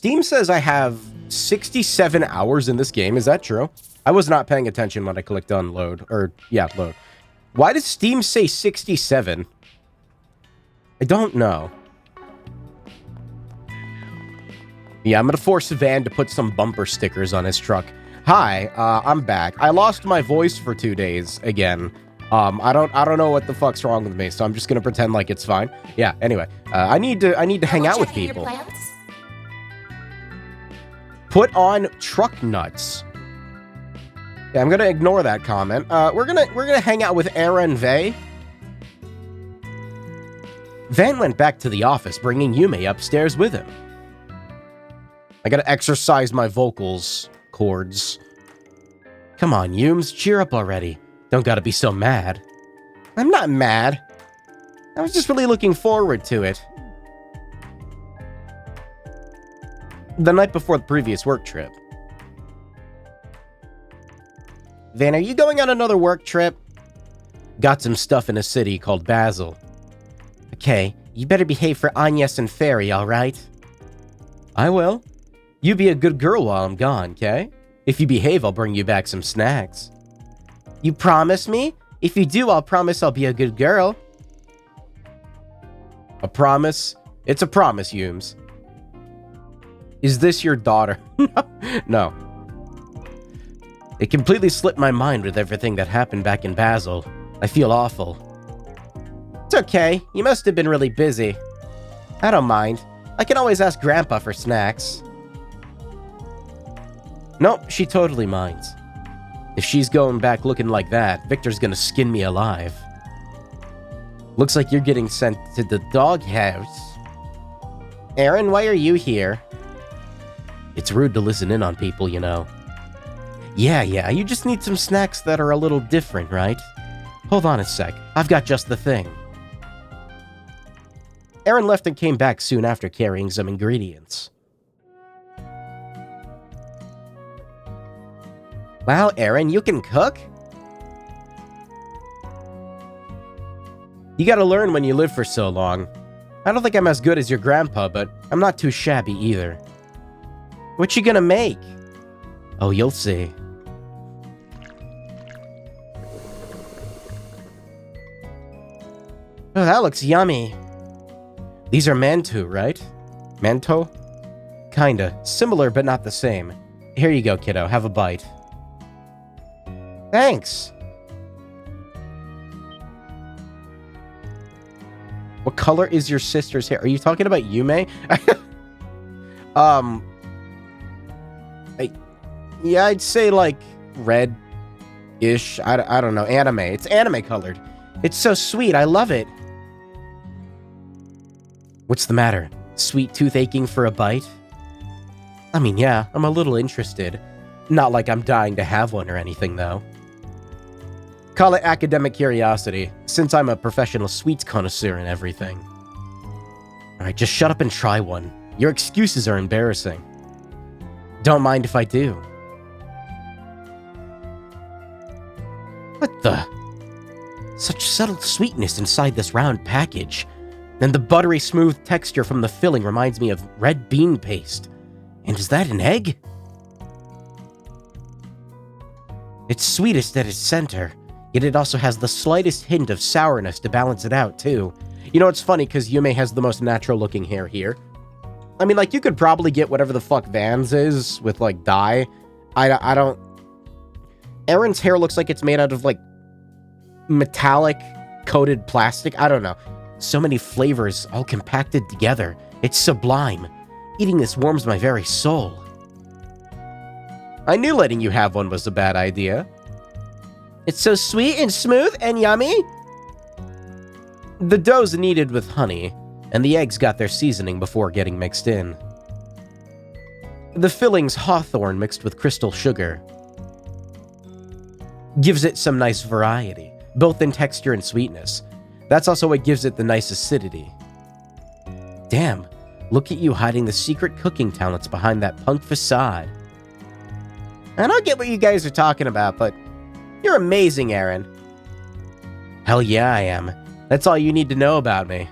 Steam says I have 67 hours in this game. Is that true? I was not paying attention when I clicked on load. Or, yeah, load. Why does Steam say 67? I don't know. Yeah, I'm gonna force Van to put some bumper stickers on his truck. Hi, I'm back. I lost my voice for 2 days again. I don't know what the fuck's wrong with me, so I'm just gonna pretend like it's fine. Yeah, anyway, I need to hang out with people. Put on truck nuts. Yeah, I'm gonna ignore that comment. We're gonna hang out with Aaron Vey. Van went back to the office, bringing Yume upstairs with him. I gotta exercise my vocals cords. Come on, Yumes, cheer up already. Don't gotta be so mad. I'm not mad. I was just really looking forward to it. The night before the previous work trip. Van, are you going on another work trip? Got some stuff in a city called Basel. Okay, you better behave for Agnes and Fairy, alright? I will. You be a good girl while I'm gone, okay? If you behave, I'll bring you back some snacks. You promise me? If you do, I'll promise I'll be a good girl. A promise? It's a promise, Yumes. Is this your daughter? No. It completely slipped my mind with everything that happened back in Basel. I feel awful. It's okay. You must have been really busy. I don't mind. I can always ask Grandpa for snacks. Nope, she totally minds. If she's going back looking like that, Victor's gonna skin me alive. Looks like you're getting sent to the doghouse. Aaron, why are you here? It's rude to listen in on people, you know. Yeah, you just need some snacks that are a little different, right? Hold on a sec, I've got just the thing. Aaron left and came back soon after carrying some ingredients. Wow, Aaron, you can cook? You gotta learn when you live for so long. I don't think I'm as good as your grandpa, but I'm not too shabby either. What you gonna make? Oh, you'll see. Oh, that looks yummy. These are mantou, right? Mantou? Kinda. Similar, but not the same. Here you go, kiddo. Have a bite. Thanks. What color is your sister's hair? Are you talking about Yume? Yeah, I'd say like red-ish. I don't know. Anime. It's anime colored. It's so sweet. I love it. What's the matter? Sweet tooth aching for a bite? I mean, yeah, I'm a little interested. Not like I'm dying to have one or anything, though. Call it academic curiosity, since I'm a professional sweets connoisseur and everything. Alright, just shut up and try one. Your excuses are embarrassing. Don't mind if I do. What the? Such subtle sweetness inside this round package. And the buttery smooth texture from the filling reminds me of red bean paste. And is that an egg? It's sweetest at its center, yet it also has the slightest hint of sourness to balance it out, too. You know, it's funny, because Yume has the most natural-looking hair here. I mean, like, you could probably get whatever the fuck Van's is with, like, dye. I don't... Aaron's hair looks like it's made out of, like, metallic coated plastic. I don't know. So many flavors all compacted together. It's sublime. Eating this warms my very soul. I knew letting you have one was a bad idea. It's so sweet and smooth and yummy. The dough's kneaded with honey, and the eggs got their seasoning before getting mixed in. The filling's hawthorn mixed with crystal sugar. Gives it some nice variety, both in texture and sweetness. That's also what gives it the nice acidity. Damn, look at you hiding the secret cooking talents behind that punk facade. I don't get what you guys are talking about, but you're amazing, Aaron. Hell yeah, I am. That's all you need to know about me.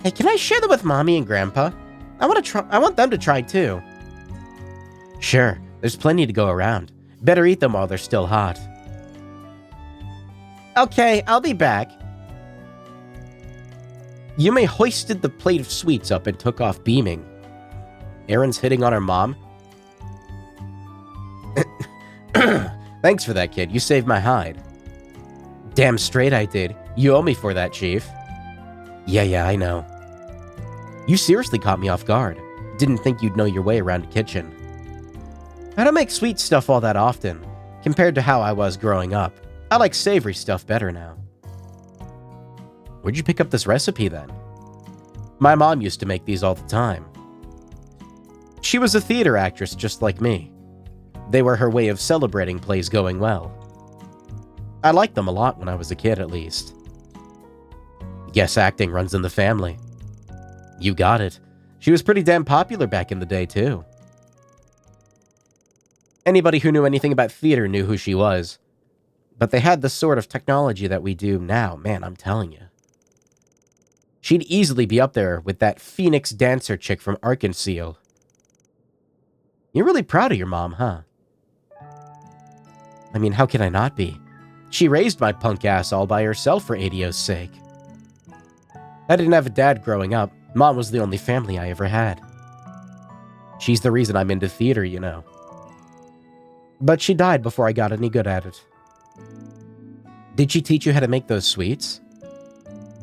Hey, can I share them with Mommy and Grandpa? I want them to try too. Sure, there's plenty to go around. Better eat them while they're still hot. Okay, I'll be back. Yume hoisted the plate of sweets up and took off beaming. Erin's hitting on her mom. Thanks for that, kid. You saved my hide. Damn straight I did. You owe me for that, Chief. Yeah, I know. You seriously caught me off guard. Didn't think you'd know your way around a kitchen. I don't make sweet stuff all that often, compared to how I was growing up. I like savory stuff better now. Where'd you pick up this recipe then? My mom used to make these all the time. She was a theater actress just like me. They were her way of celebrating plays going well. I liked them a lot when I was a kid, at least. Guess acting runs in the family. You got it. She was pretty damn popular back in the day, too. Anybody who knew anything about theater knew who she was. But they had the sort of technology that we do now, man, I'm telling you. She'd easily be up there with that Phoenix dancer chick from Arkansas. You're really proud of your mom, huh? I mean, how could I not be? She raised my punk ass all by herself for ADO's sake. I didn't have a dad growing up. Mom was the only family I ever had. She's the reason I'm into theater, you know. But she died before I got any good at it. Did she teach you how to make those sweets?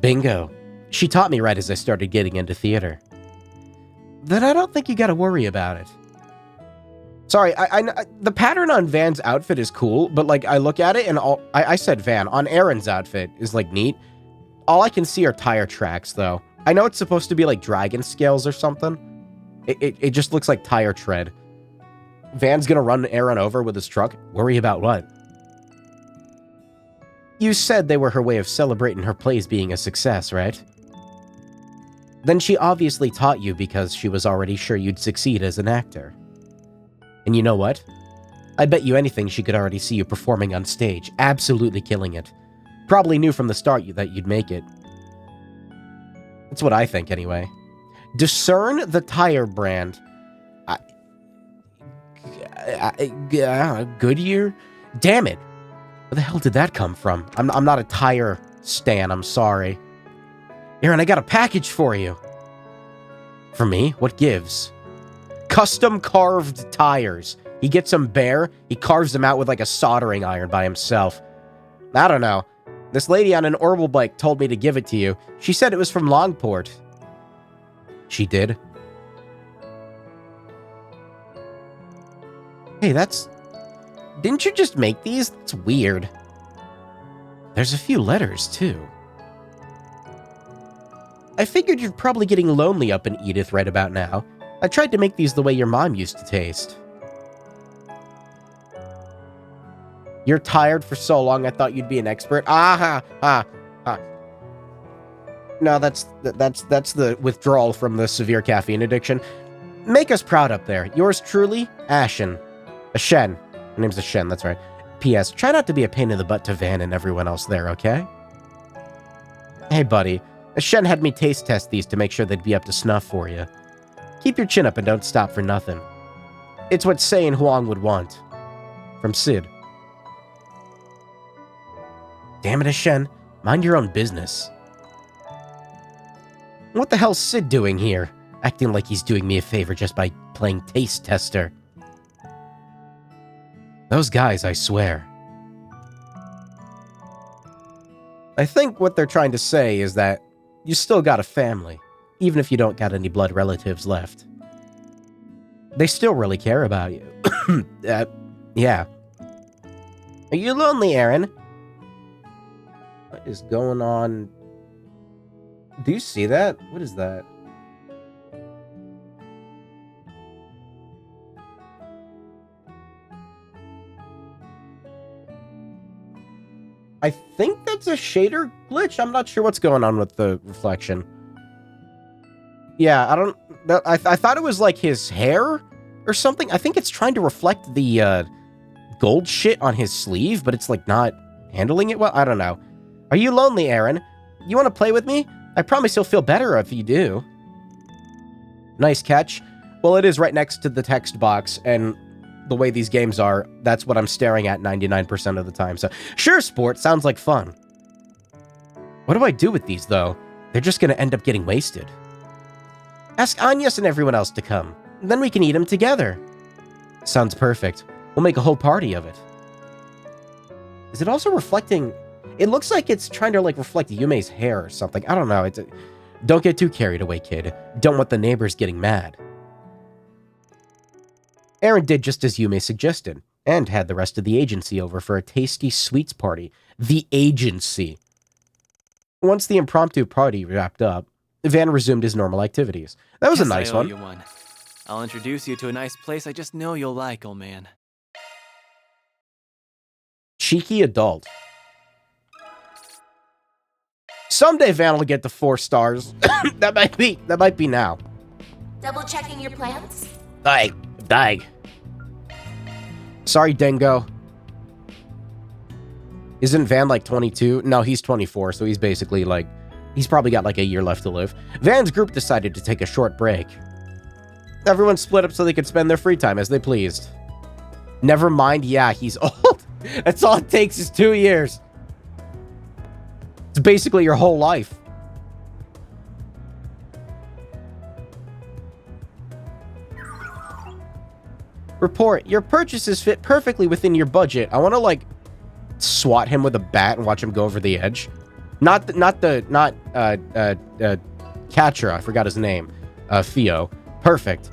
Bingo. She taught me right as I started getting into theater. Then I don't think you gotta worry about it. Sorry, the pattern on Van's outfit is cool, but like I look at it and I said Van, on Erin's outfit is like neat. All I can see are tire tracks though. I know it's supposed to be like dragon scales or something. It just looks like tire tread. Van's gonna run Erin over with his truck. Worry about what? You said they were her way of celebrating her plays being a success, right? Then she obviously taught you because she was already sure you'd succeed as an actor. And you know what? I bet you anything she could already see you performing on stage, absolutely killing it. Probably knew from the start that you'd make it. That's what I think, anyway. Discern the tire brand. Goodyear? Damn it! Where the hell did that come from? I'm not a tire stan, I'm sorry. Erin, I got a package for you. For me? What gives? Custom carved tires. He gets them bare, he carves them out with like a soldering iron by himself. I don't know. This lady on an Orbital bike told me to give it to you. She said it was from Longport. She did? Hey, didn't you just make these? That's weird. There's a few letters, too. I figured you're probably getting lonely up in Edith right about now. I tried to make these the way your mom used to taste. You're tired for so long, I thought you'd be an expert. No, that's the withdrawal from the severe caffeine addiction. Make us proud up there. Yours truly, Ashen. Ashen. Her name's Ashen, that's right. P.S. Try not to be a pain in the butt to Van and everyone else there, okay? Hey, buddy. Ashen had me taste test these to make sure they'd be up to snuff for you. Keep your chin up and don't stop for nothing. It's what Sei and Huang would want. From Sid. Damn it, Ashen. Mind your own business. What the hell's Sid doing here? Acting like he's doing me a favor just by playing taste tester. Those guys, I swear. I think what they're trying to say is that you still got a family, even if you don't got any blood relatives left. They still really care about you. Yeah. Are you lonely, Erin? What is going on? Do you see that? What is that? I think that's a shader glitch. I'm not sure what's going on with the reflection. Yeah, I thought it was like his hair or something. I think it's trying to reflect the gold shit on his sleeve, but it's like not handling it well. I don't know. Are you lonely, Erin? You want to play with me? I promise you'll feel better if you do. Nice catch. Well, it is right next to the text box, and the way these games are, that's what I'm staring at 99% of the time. So, sure, sport, sounds like fun. What do I do with these, though? They're just gonna end up getting wasted. Ask Agnes and everyone else to come. Then we can eat them together. Sounds perfect. We'll make a whole party of it. Is it also reflecting... It looks like it's trying to, like, reflect Yume's hair or something. I don't know. Don't get too carried away, kid. Don't want the neighbors getting mad. Aaron did just as Yume suggested, and had the rest of the agency over for a tasty sweets party. The agency. Once the impromptu party wrapped up, Van resumed his normal activities. That was a nice one. You one. I'll introduce you to a nice place I just know you'll like, old man. Cheeky adult. Someday Van will get to 4 stars. That might be now. Double checking your plans? Dag. Sorry, Dingo. Isn't Van like 22? No, he's 24, so he's basically like... He's probably got like a year left to live. Van's group decided to take a short break. Everyone split up so they could spend their free time as they pleased. Never mind, yeah, he's old. That's all it takes is 2 years. It's basically your whole life. Report, your purchases fit perfectly within your budget. I want to, like, swat him with a bat and watch him go over the edge. Not catcher, I forgot his name. Theo. Perfect.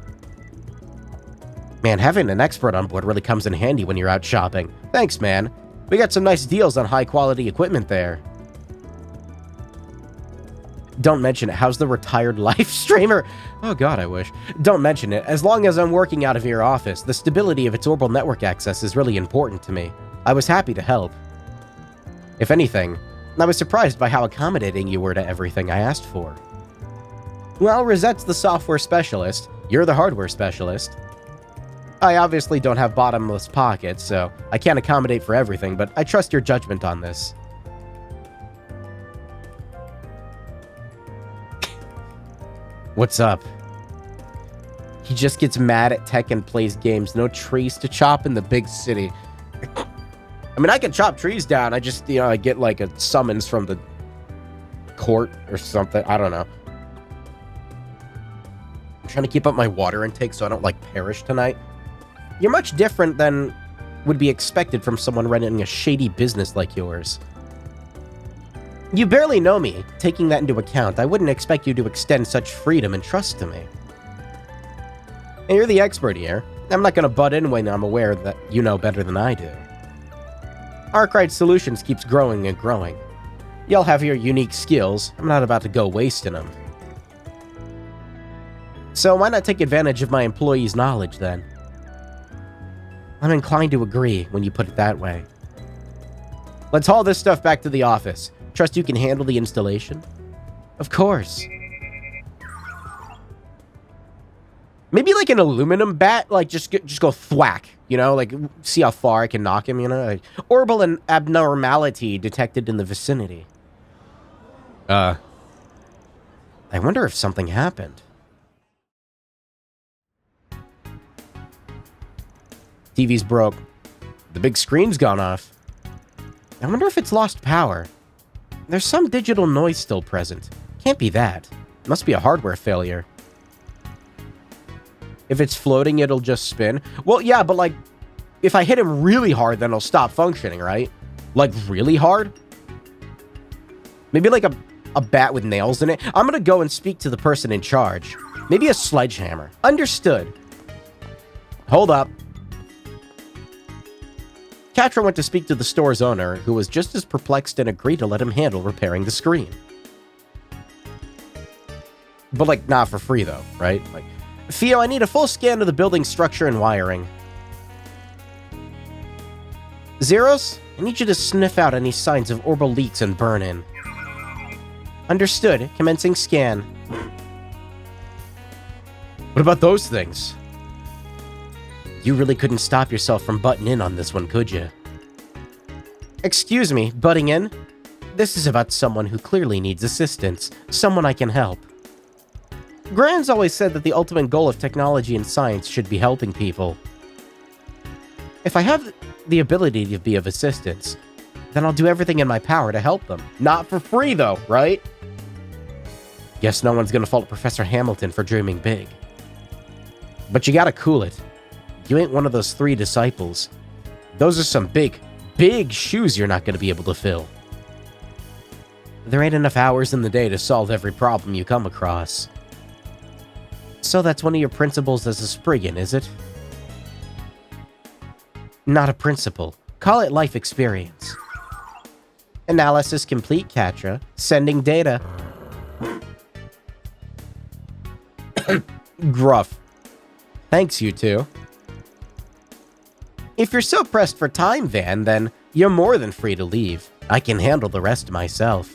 Man, having an expert on board really comes in handy when you're out shopping. Thanks, man. We got some nice deals on high-quality equipment there. Don't mention it. How's the retired live streamer? Oh god, I wish. Don't mention it. As long as I'm working out of your office, the stability of its orbital network access is really important to me. I was happy to help. If anything, I was surprised by how accommodating you were to everything I asked for. Well, Rosette's the software specialist. You're the hardware specialist. I obviously don't have bottomless pockets, so I can't accommodate for everything, but I trust your judgment on this. What's up? He just gets mad at tech and plays games. No trees to chop in the big city. I mean, I can chop trees down. I just, I get like a summons from the court or something. I don't know. I'm trying to keep up my water intake so I don't, like, perish tonight. You're much different than would be expected from someone running a shady business like yours. You barely know me. Taking that into account, I wouldn't expect you to extend such freedom and trust to me. And you're the expert here. I'm not going to butt in when I'm aware that you know better than I do. Arkwright Solutions keeps growing and growing. Y'all have your unique skills. I'm not about to go wasting them. So why not take advantage of my employees' knowledge, then? I'm inclined to agree when you put it that way. Let's haul this stuff back to the office. Trust you can handle the installation? Of course. Maybe like an aluminum bat, like just go thwack, like see how far I can knock him, Like, orbital and abnormality detected in the vicinity. I wonder if something happened. TV's broke. The big screen's gone off. I wonder if it's lost power. There's some digital noise still present. Can't be that. Must be a hardware failure. If it's floating, it'll just spin. Well, yeah, but like, if I hit him really hard, then it'll stop functioning, right? Like, really hard? Maybe like a bat with nails in it? I'm gonna go and speak to the person in charge. Maybe a sledgehammer. Understood. Hold up. Catra went to speak to the store's owner, who was just as perplexed and agreed to let him handle repairing the screen. But like, not for free though, right? Like, Theo, I need a full scan of the building structure and wiring. Zeros, I need you to sniff out any signs of orbital leaks and burn-in. Understood. Commencing scan. What about those things? You really couldn't stop yourself from butting in on this one, could you? Excuse me, butting in? This is about someone who clearly needs assistance. Someone I can help. Grant's always said that the ultimate goal of technology and science should be helping people. If I have the ability to be of assistance, then I'll do everything in my power to help them. Not for free, though, right? Guess no one's gonna fault Professor Hamilton for dreaming big. But you gotta cool it. You ain't one of those 3 disciples. Those are some big, big shoes you're not gonna be able to fill. There ain't enough hours in the day to solve every problem you come across. So that's one of your principles as a Spriggan, is it? Not a principle. Call it life experience. Analysis complete, Katra. Sending data. Gruff. Thanks, you two. If you're so pressed for time, Van, then you're more than free to leave. I can handle the rest myself.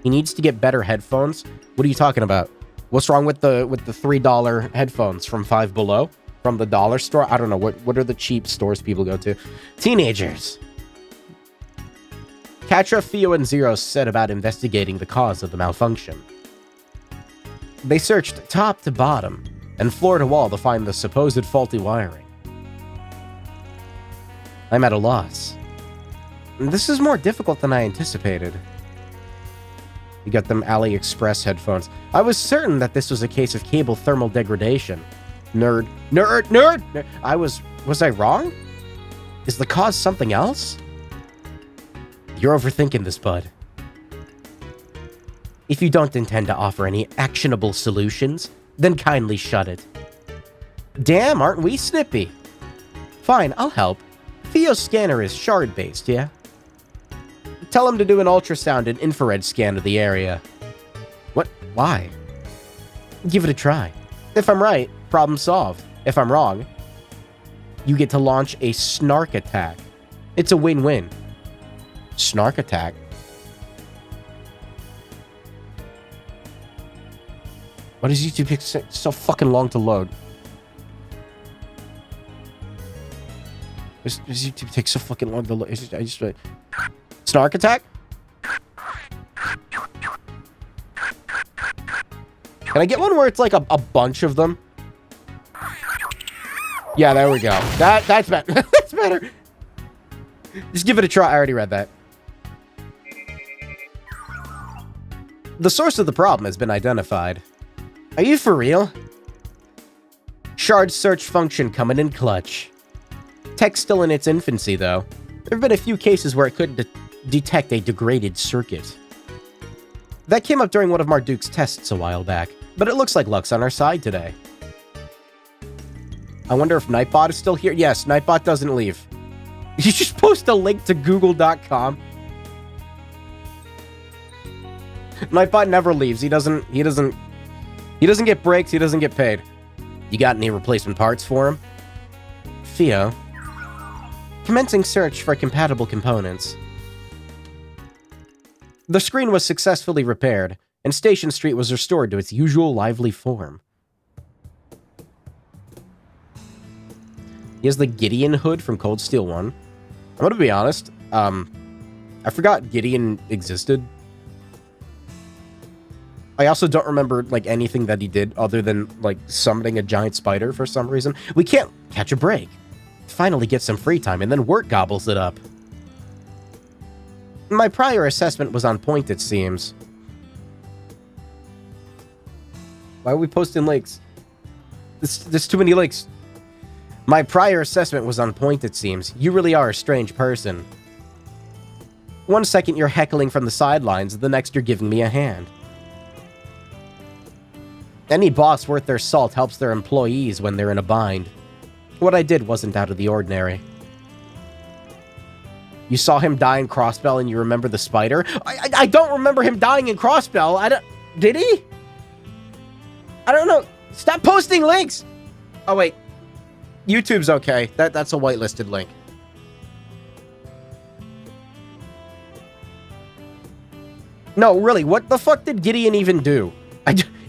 He needs to get better headphones? What are you talking about? What's wrong with the $3 headphones from Five Below? From the dollar store? I don't know. What are the cheap stores people go to? Teenagers. Katra, Theo, and Zero set about investigating the cause of the malfunction. They searched top to bottom and floor to wall to find the supposed faulty wiring. I'm at a loss. This is more difficult than I anticipated. You got them AliExpress headphones. I was certain that this was a case of cable thermal degradation. Nerd. Was I wrong? Is the cause something else? You're overthinking this, bud. If you don't intend to offer any actionable solutions, then kindly shut it. Damn, aren't we snippy? Fine, I'll help. Theo's scanner is shard-based, yeah? Tell him to do an ultrasound and infrared scan of the area. What? Why? Give it a try. If I'm right, problem solved. If I'm wrong, you get to launch a snark attack. It's a win-win. Snark attack? Why does YouTube take so fucking long to load? Does YouTube take so fucking long to load? Snark attack? Can I get one where it's like a bunch of them? Yeah, there we go. That's better. That's better. Just give it a try. I already read that. The source of the problem has been identified. Are you for real? Shard search function coming in clutch. Tech's still in its infancy, though. There have been a few cases where it could detect a degraded circuit. That came up during one of Marduk's tests a while back, but it looks like luck's on our side today. I wonder if Nightbot is still here. Yes, Nightbot doesn't leave. You just post a link to google.com. Nightbot never leaves. He doesn't get breaks, he doesn't get paid. You got any replacement parts for him? Theo. Commencing search for compatible components. The screen was successfully repaired, and Station Street was restored to its usual lively form. He has the Gideon hood from Cold Steel 1. I'm gonna be honest, I forgot Gideon existed. I also don't remember, like, anything that he did other than, like, summoning a giant spider for some reason. We can't catch a break. Finally get some free time, and then work gobbles it up. My prior assessment was on point, it seems. Why are we posting links? There's too many links. My prior assessment was on point, it seems. You really are a strange person. One second you're heckling from the sidelines, the next you're giving me a hand. Any boss worth their salt helps their employees when they're in a bind. What I did wasn't out of the ordinary. You saw him die in Crossbell and you remember the spider? I don't remember him dying in Crossbell. Did he? I don't know. Stop posting links! Oh, wait. YouTube's okay. That's a whitelisted link. No, really, what the fuck did Gideon even do?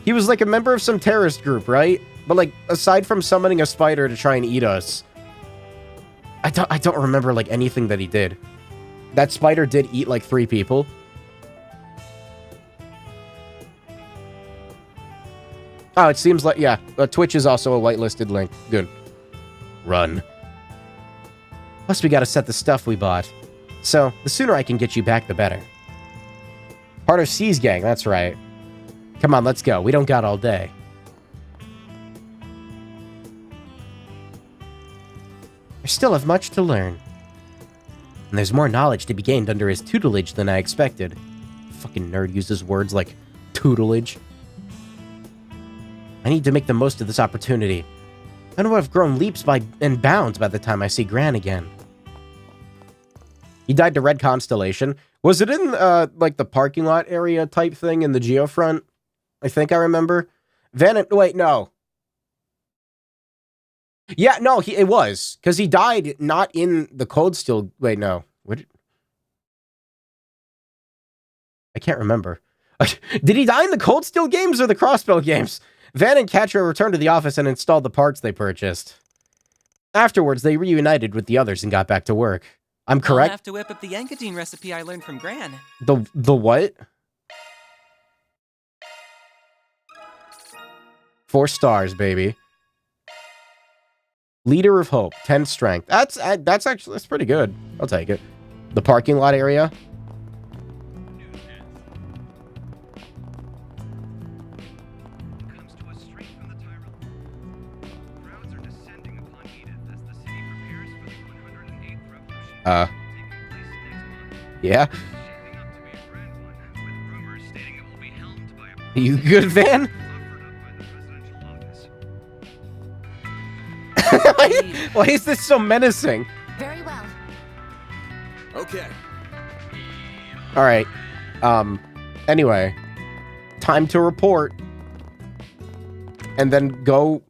He was like a member of some terrorist group, right? But like, aside from summoning a spider to try and eat us, I don't remember like anything that he did. That spider did eat like 3 people. Oh, it seems like, yeah, Twitch is also a whitelisted link. Good. Run. Plus, we gotta set the stuff we bought. So, the sooner I can get you back, the better. Part of C's gang, that's right. Come on, let's go. We don't got all day. I still have much to learn. And there's more knowledge to be gained under his tutelage than I expected. Fucking nerd uses words like tutelage. I need to make the most of this opportunity. I know I've grown leaps and bounds by the time I see Gran again. He died to Red Constellation. Was it in, like, the parking lot area type thing in the Geofront? I think I remember. Wait, no. Yeah, no, it was. Because he died not in the Cold Steel... Wait, no. What? I can't remember. Did he die in the Cold Steel games or the Crossbow games? Van and Catra returned to the office and installed the parts they purchased. Afterwards, they reunited with the others and got back to work. I'm correct? I'll have to whip up the Yankadine recipe I learned from Gran. The what? 4 stars, baby. Leader of Hope, 10 strength. That's pretty good. I'll take it. The parking lot area. Yeah. You good, Van? Why is this so menacing? Very well. Okay. All right. Anyway, time to report. And then go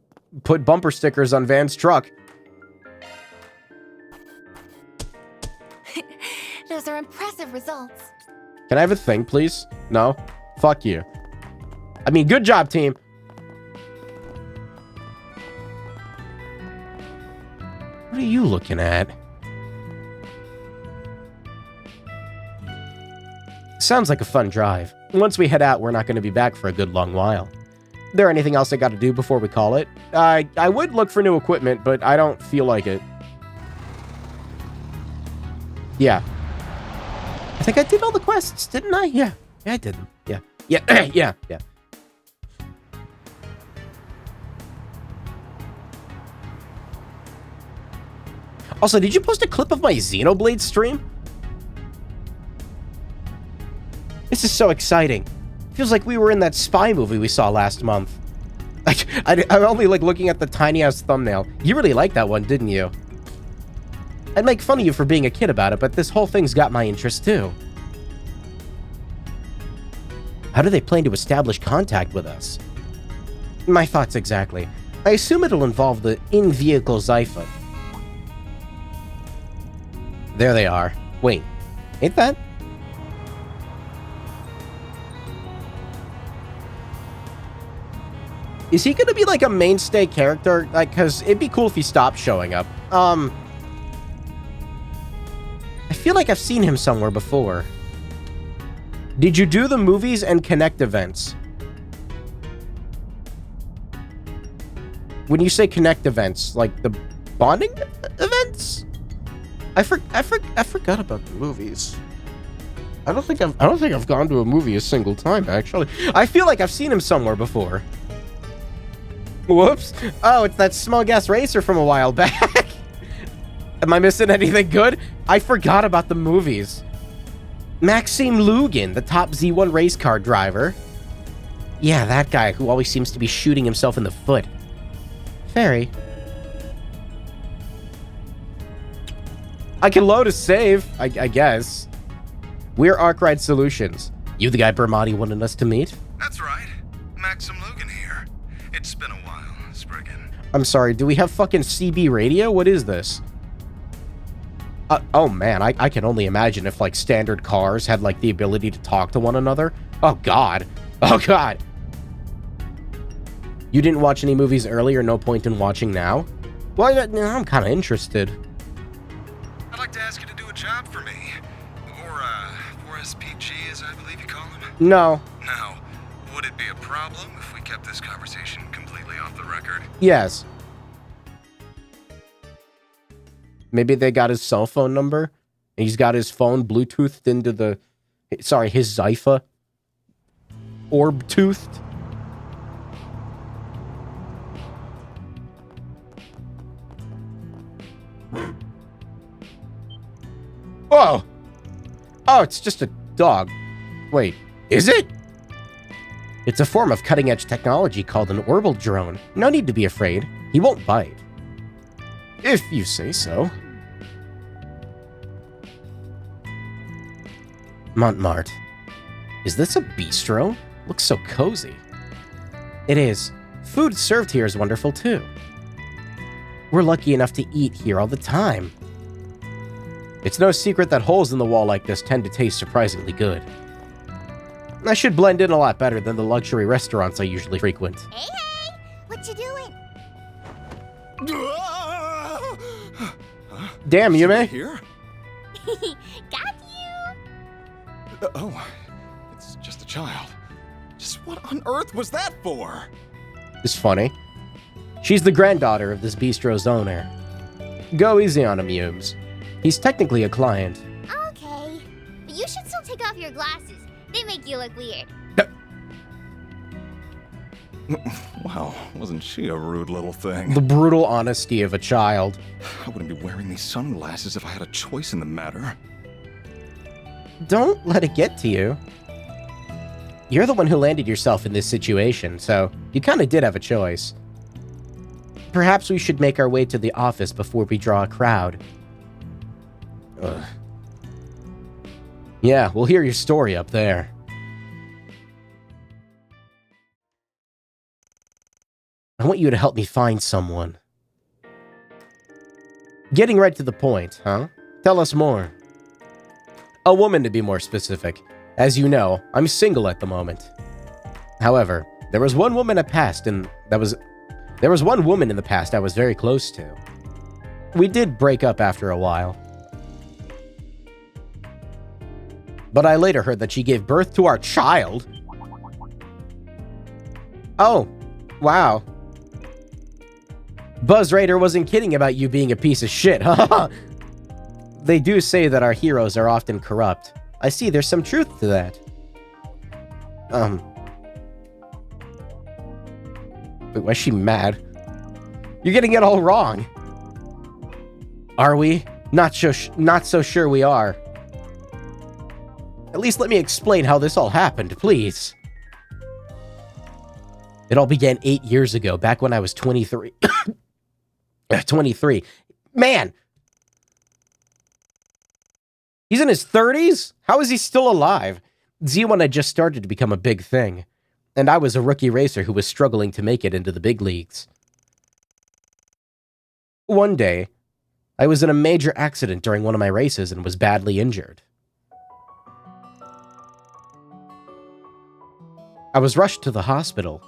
put bumper stickers on Van's truck. Those are impressive results. Can I have a thing, please? No? Fuck you. I mean, good job, team. What are you looking at? Sounds like a fun drive. Once we head out, we're not going to be back for a good long while. There anything else I got to do before we call it? I would look for new equipment, but I don't feel like it. Yeah. I think I did all the quests, didn't I? Yeah. Yeah, I did them. Yeah. Yeah. Yeah. Also, did you post a clip of my Xenoblade stream? This is so exciting. Feels like we were in that spy movie we saw last month. I'm only like looking at the tiny ass thumbnail. You really liked that one, didn't you? I'd make fun of you for being a kid about it, but this whole thing's got my interest too. How do they plan to establish contact with us? My thoughts exactly. I assume it'll involve the in-vehicle Zypha. There they are. Wait, ain't that? Is he gonna be like a mainstay character? Like, cause it'd be cool if he stopped showing up. I feel like I've seen him somewhere before. Did you do the movies and Connect events? When you say Connect events, like the bonding events? I forgot about the movies. I don't think I've gone to a movie a single time, actually. I feel like I've seen him somewhere before. Whoops. Oh, it's that smug ass racer from a while back. Am I missing anything good? I forgot about the movies. Maxime Lugin, the top Z1 race car driver. Yeah, that guy who always seems to be shooting himself in the foot. Fairy. I can load a save, I guess. We're Arkride Solutions. You the guy Bermati wanted us to meet? That's right. Maxim Lugan here. It's been a while, Spriggan. I'm sorry, do we have fucking CB radio? What is this? Oh man, I can only imagine if like standard cars had like the ability to talk to one another. Oh god. Oh god. You didn't watch any movies earlier, no point in watching now? Well, I'm kind of interested. I'd like to ask you to do a job for me. Or, 4SPG, as I believe you call him. No. Now, would it be a problem if we kept this conversation completely off the record? Yes. Maybe they got his cell phone number, and he's got his phone Bluetoothed into the... Sorry, his Zypha. Orb-toothed. Oh! Oh, it's just a dog. Wait, is it? It's a form of cutting-edge technology called an orbital drone. No need to be afraid. He won't bite. If you say so. Montmartre. Is this a bistro? Looks so cozy. It is. Food served here is wonderful too. We're lucky enough to eat here all the time. It's no secret that holes in the wall like this tend to taste surprisingly good. I should blend in a lot better than the luxury restaurants I usually frequent. Hey, hey! What you doing? Damn, Yume. Here? Got you! Oh, it's just a child. Just what on earth was that for? It's funny. She's the granddaughter of this bistro's owner. Go easy on him, Yumes. He's technically a client. Okay. But you should still take off your glasses. They make you look weird. Wow, wasn't she a rude little thing? The brutal honesty of a child. I wouldn't be wearing these sunglasses if I had a choice in the matter. Don't let it get to you. You're the one who landed yourself in this situation, so you kind of did have a choice. Perhaps we should make our way to the office before we draw a crowd. Ugh. Yeah, we'll hear your story up there. I want you to help me find someone. Getting right to the point, huh? Tell us more. A woman, to be more specific. As you know, I'm single at the moment. However, there was one woman in the past I was very close to. We did break up after a while. But I later heard that she gave birth to our child. Oh, wow. Buzz Raider wasn't kidding about you being a piece of shit, huh? They do say that our heroes are often corrupt. I see there's some truth to that. Wait, why is she mad? You're getting it all wrong. Are we? Not so sure we are. At least let me explain how this all happened, please. It all began 8 years ago, back when I was 23. 23. Man! He's in his 30s? How is he still alive? Z1 had just started to become a big thing, and I was a rookie racer who was struggling to make it into the big leagues. One day, I was in a major accident during one of my races and was badly injured. I was rushed to the hospital.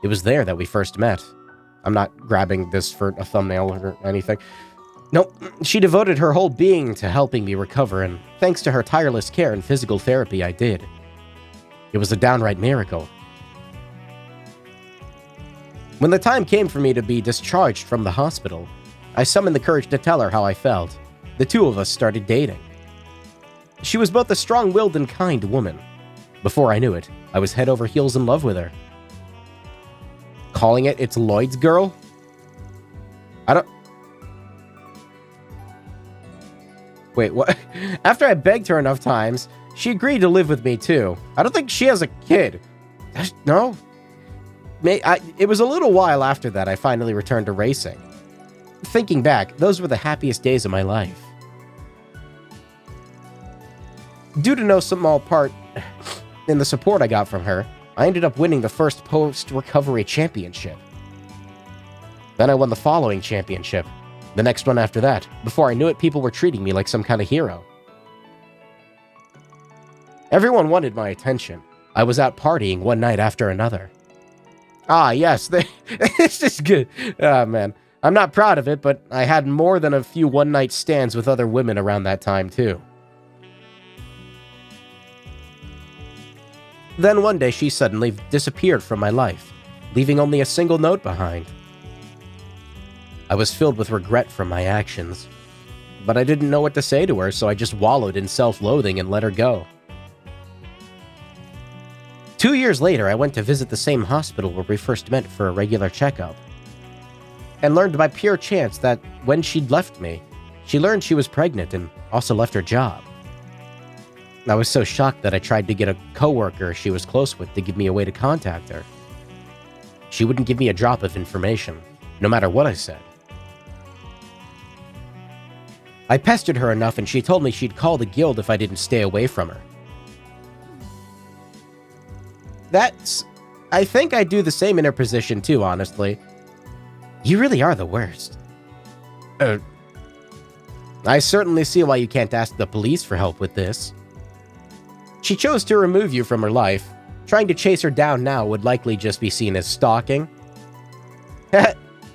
It was there that we first met. I'm not grabbing this for a thumbnail or anything. Nope, she devoted her whole being to helping me recover, and thanks to her tireless care and physical therapy, I did. It was a downright miracle. When the time came for me to be discharged from the hospital, I summoned the courage to tell her how I felt. The two of us started dating. She was both a strong-willed and kind woman. Before I knew it, I was head over heels in love with her. Calling it It's Lloyd's Girl? Wait, what? After I begged her enough times, she agreed to live with me too. I don't think she has a kid. No? It was a little while after that I finally returned to racing. Thinking back, those were the happiest days of my life. Due to no small part in the support I got from her, I ended up winning the first post-recovery championship. Then I won the following championship. The next one after that. Before I knew it, people were treating me like some kind of hero. Everyone wanted my attention. I was out partying one night after another. Ah, yes, this is good. Ah, man. I'm not proud of it, but I had more than a few one-night stands with other women around that time, too. Then one day she suddenly disappeared from my life, leaving only a single note behind. I was filled with regret for my actions, but I didn't know what to say to her, so I just wallowed in self-loathing and let her go. 2 years later, I went to visit the same hospital where we first met for a regular checkup, and learned by pure chance that when she'd left me, she learned she was pregnant and also left her job. I was so shocked that I tried to get a coworker she was close with to give me a way to contact her. She wouldn't give me a drop of information, no matter what I said. I pestered her enough and she told me she'd call the guild if I didn't stay away from her. I think I'd do the same in her position too, honestly. You really are the worst. I certainly see why you can't ask the police for help with this. She chose to remove you from her life. Trying to chase her down now would likely just be seen as stalking.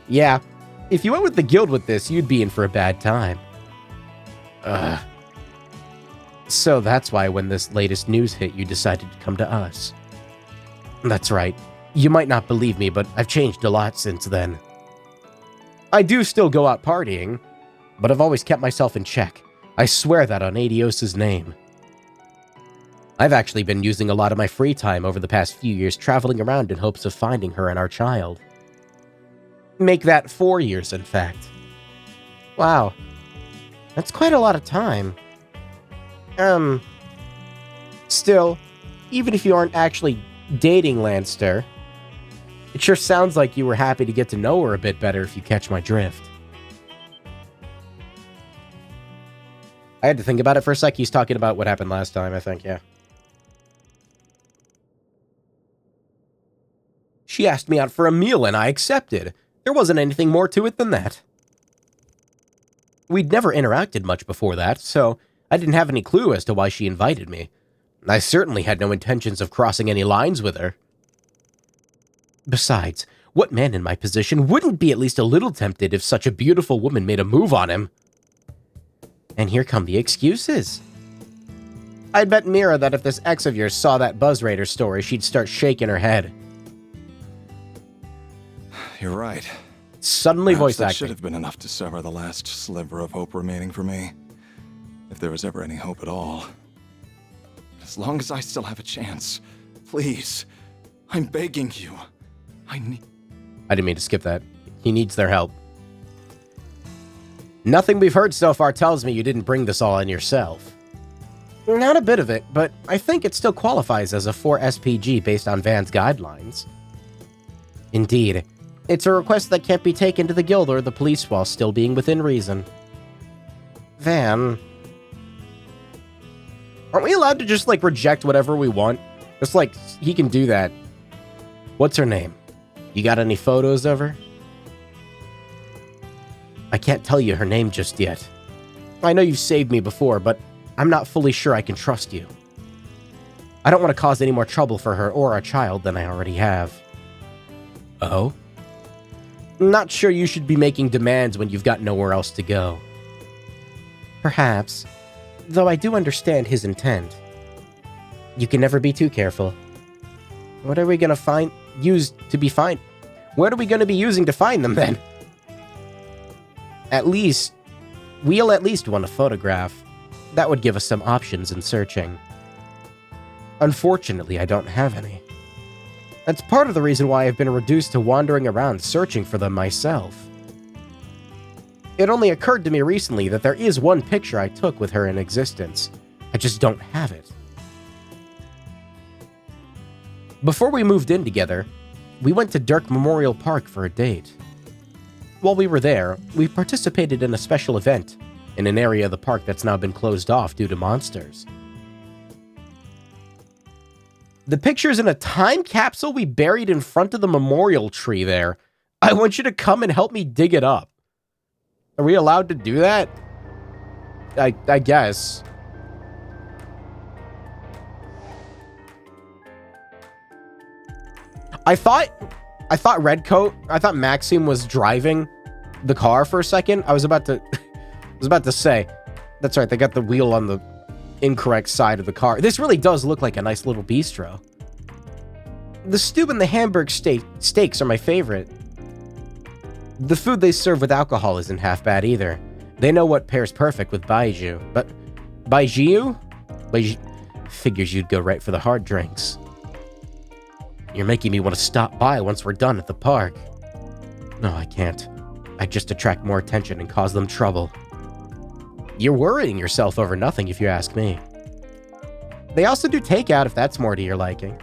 Yeah, if you went with the guild with this, you'd be in for a bad time. So that's why when this latest news hit, you decided to come to us. That's right. You might not believe me, but I've changed a lot since then. I do still go out partying, but I've always kept myself in check. I swear that on Adios's name. I've actually been using a lot of my free time over the past few years traveling around in hopes of finding her and our child. Make that 4 years, in fact. Wow. That's quite a lot of time. Still, even if you aren't actually dating Lanster, it sure sounds like you were happy to get to know her a bit better if you catch my drift. I had to think about it for a sec. He's talking about what happened last time, I think, yeah. She asked me out for a meal and I accepted. There wasn't anything more to it than that. We'd never interacted much before that, so I didn't have any clue as to why she invited me. I certainly had no intentions of crossing any lines with her. Besides, what man in my position wouldn't be at least a little tempted if such a beautiful woman made a move on him? And here come the excuses. I'd bet Mira that if this ex of yours saw that Buzz Raider story, she'd start shaking her head. You're right. Suddenly voice That acting. should have been enough to sever the last sliver of hope remaining for me. If there was ever any hope at all. As long as I still have a chance, please, I'm begging you. I didn't mean to skip that. He needs their help. Nothing we've heard so far tells me you didn't bring this all on yourself. Not a bit of it, but I think it still qualifies as a 4 SPG based on Van's guidelines. Indeed, it's a request that can't be taken to the guild or the police while still being within reason. Van... Aren't we allowed to just, reject whatever we want? Just, he can do that. What's her name? You got any photos of her? I can't tell you her name just yet. I know you've saved me before, but I'm not fully sure I can trust you. I don't want to cause any more trouble for her or our child than I already have. Oh? Not sure you should be making demands when you've got nowhere else to go. Perhaps. Though I do understand his intent. You can never be too careful. What are we gonna use to be fine? What are we gonna be using to find them then? We'll at least want a photograph. That would give us some options in searching. Unfortunately, I don't have any. That's part of the reason why I've been reduced to wandering around searching for them myself. It only occurred to me recently that there is one picture I took with her in existence. I just don't have it. Before we moved in together, we went to Dirk Memorial Park for a date. While we were there, we participated in a special event in an area of the park that's now been closed off due to monsters. The picture's in a time capsule we buried in front of the memorial tree there. I want you to come and help me dig it up. Are we allowed to do that? I guess. I thought Maxime was driving the car for a second. I was about to say, that's right, they got the wheel on the incorrect side of the car. This really does look like a nice little bistro. The stew and the Hamburg steaks are my favorite. The food they serve with alcohol isn't half bad either. They know what pairs perfect with baijiu. But baijiu? Figures you'd go right for the hard drinks. You're making me want to stop by once we're done at the park. No, I can't. I'd just attract more attention and cause them trouble. You're worrying yourself over nothing if you ask me. They also do takeout if that's more to your liking.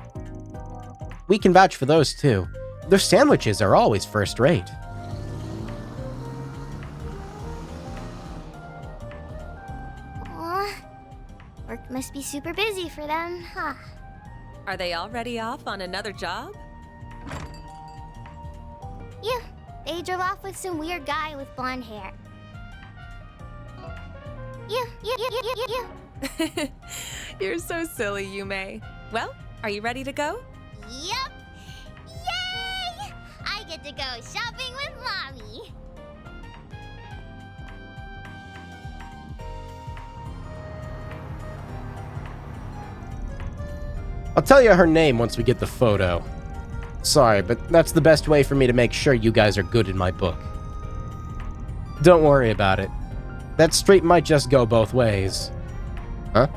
We can vouch for those too. Their sandwiches are always first rate. Aw, work must be super busy for them, huh? Are they already off on another job? Yeah, they drove off with some weird guy with blonde hair. Yeah. You're so silly, Yume. Well, are you ready to go? Yep. Yay! I get to go shopping with Mommy. I'll tell you her name once we get the photo. Sorry, but that's the best way for me to make sure you guys are good in my book. Don't worry about it. That street might just go both ways. Huh?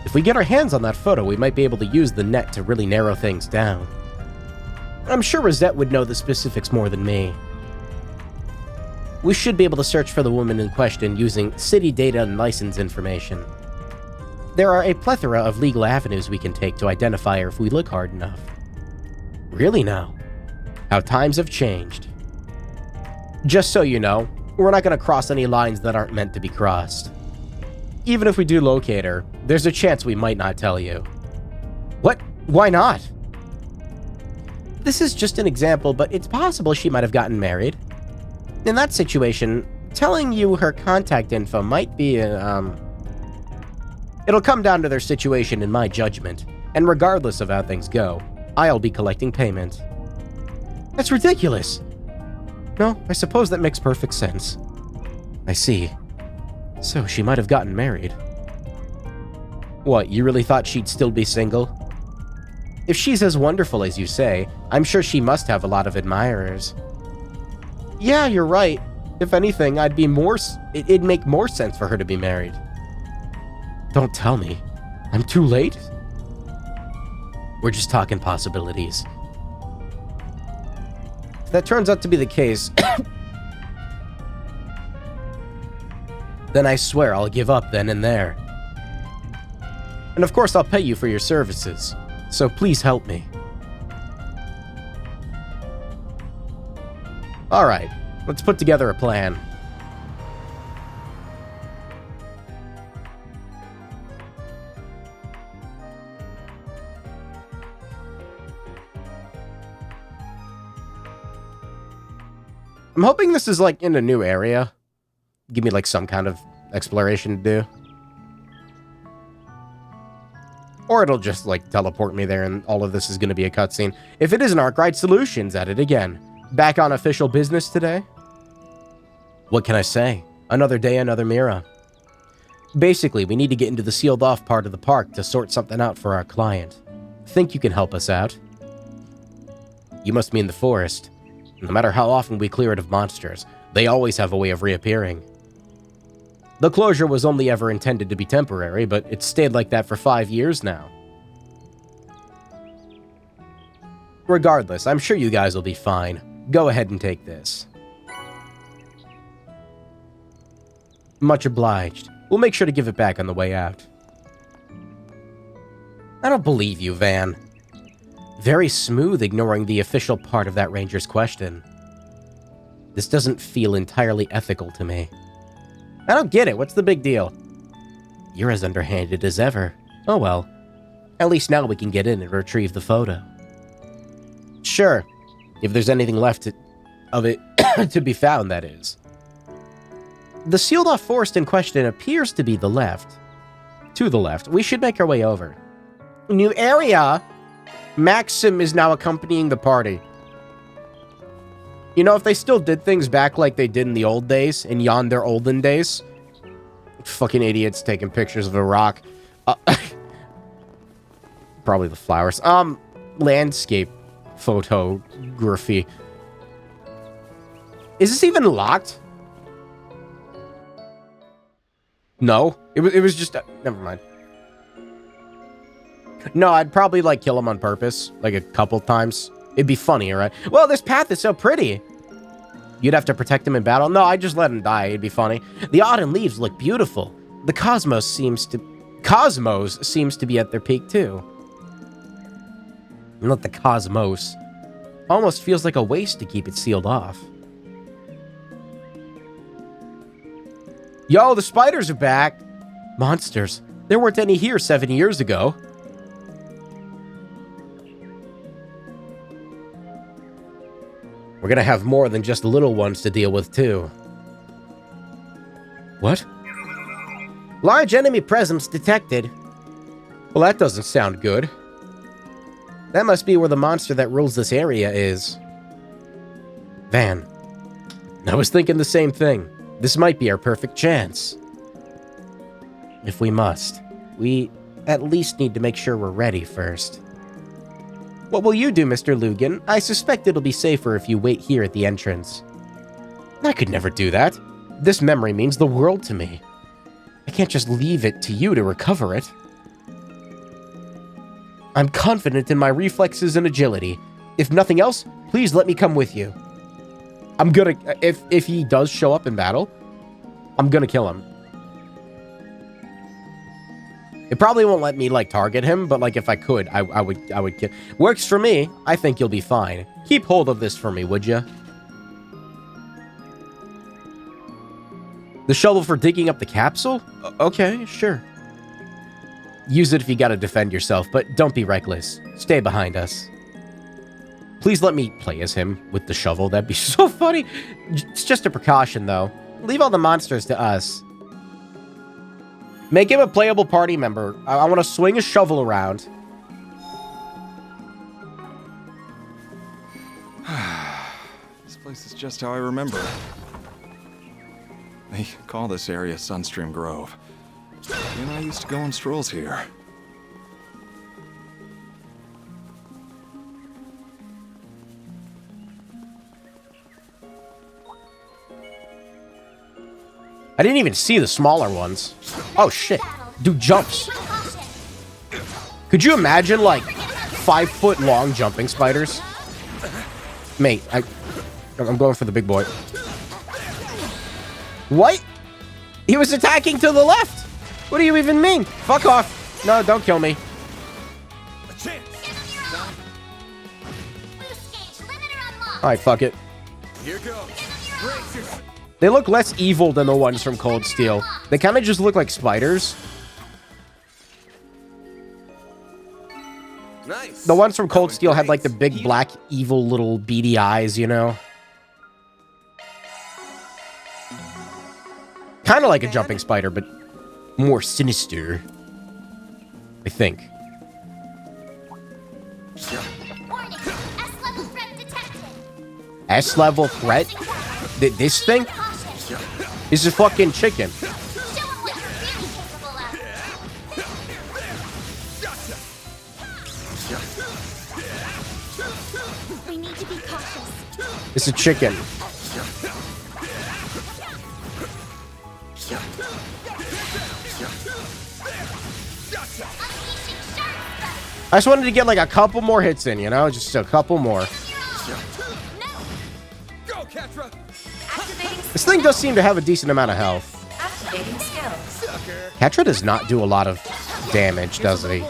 If we get our hands on that photo, we might be able to use the net to really narrow things down. I'm sure Rosette would know the specifics more than me. We should be able to search for the woman in question using city data and license information. There are a plethora of legal avenues we can take to identify her if we look hard enough. Really now? How times have changed. Just so you know, we're not going to cross any lines that aren't meant to be crossed. Even if we do locate her, there's a chance we might not tell you. What? Why not? This is just an example, but it's possible she might have gotten married. In that situation, telling you her contact info might be, It'll come down to their situation in my judgment, and regardless of how things go, I'll be collecting payment. That's ridiculous! No, I suppose that makes perfect sense. I see. So she might have gotten married. What, you really thought she'd still be single? If she's as wonderful as you say, I'm sure she must have a lot of admirers. Yeah, you're right. If anything, it'd make more sense for her to be married. Don't tell me. I'm too late? We're just talking possibilities. If that turns out to be the case, then I swear I'll give up then and there. And of course I'll pay you for your services, so please help me. Alright, let's put together a plan. I'm hoping this is like in a new area. Give me like some kind of exploration to do. Or it'll just like teleport me there and all of this is going to be a cutscene. If it is an Arkwright Solutions at it again. Back on official business today? What can I say? Another day, another Mira. Basically, we need to get into the sealed off part of the park to sort something out for our client. Think you can help us out? You must mean the forest. No matter how often we clear it of monsters, they always have a way of reappearing. The closure was only ever intended to be temporary, but it's stayed like that for 5 years now. Regardless, I'm sure you guys will be fine. Go ahead and take this. Much obliged. We'll make sure to give it back on the way out. I don't believe you, Van. Very smooth ignoring the official part of that ranger's question. This doesn't feel entirely ethical to me. I don't get it. What's the big deal? You're as underhanded as ever. Oh well. At least now we can get in and retrieve the photo. Sure. If there's anything left of it to be found, that is. The sealed-off forest in question appears to be the left. To the left. We should make our way over. New area? Maxim is now accompanying the party. You know, if they still did things back like they did in the old days, in yonder olden days. Fucking idiots taking pictures of a rock. Probably the flowers. landscape photography. Is this even locked? No, it was just never mind. No, I'd probably like kill him on purpose, like a couple times. It'd be funny, right? Well, this path is so pretty. You'd have to protect him in battle. No, I'd just let him die. It'd be funny. The autumn leaves look beautiful. The cosmos seems to be at their peak too. Not the cosmos. Almost feels like a waste to keep it sealed off. Yo, the spiders are back. Monsters. There weren't any here 7 years ago. We're gonna have more than just little ones to deal with, too. What? Large enemy presence detected. Well, that doesn't sound good. That must be where the monster that rules this area is. Van. I was thinking the same thing. This might be our perfect chance. If we must, we at least need to make sure we're ready first. What will you do, Mr. Lugan? I suspect it'll be safer if you wait here at the entrance. I could never do that. This memory means the world to me. I can't just leave it to you to recover it. I'm confident in my reflexes and agility. If nothing else, please let me come with you. I'm gonna... If he does show up in battle, I'm gonna kill him. It probably won't let me, like, target him, but, like, if I could, I would kill... Works for me. I think you'll be fine. Keep hold of this for me, would ya? The shovel for digging up the capsule? Okay, sure. Use it if you gotta defend yourself, but don't be reckless. Stay behind us. Please let me play as him with the shovel. That'd be so funny. It's just a precaution, though. Leave all the monsters to us. Make him a playable party member. I want to swing a shovel around. This place is just how I remember it. They call this area Sunstream Grove. You and I used to go on strolls here. I didn't even see the smaller ones. Oh, shit. Dude jumps. Could you imagine, like, 5-foot-long jumping spiders? Mate, I'm going for the big boy. What? He was attacking to the left. What do you even mean? Fuck off. No, don't kill me. Alright, fuck it. Here goes. They look less evil than the ones from Cold Steel. They kind of just look like spiders. Nice. The ones from Cold Steel had like the big black evil little beady eyes, you know? Kind of like a jumping spider, but more sinister. I think. Warning, S-level threat detected. S-level threat? This thing? Is a fucking chicken. Show 'em what you're really capable of. We need to be cautious. It's a chicken. I just wanted to get like a couple more hits in, you know? Just a couple more. This thing does seem to have a decent amount of health. Activating skills. Ketra does not do a lot of damage, does he?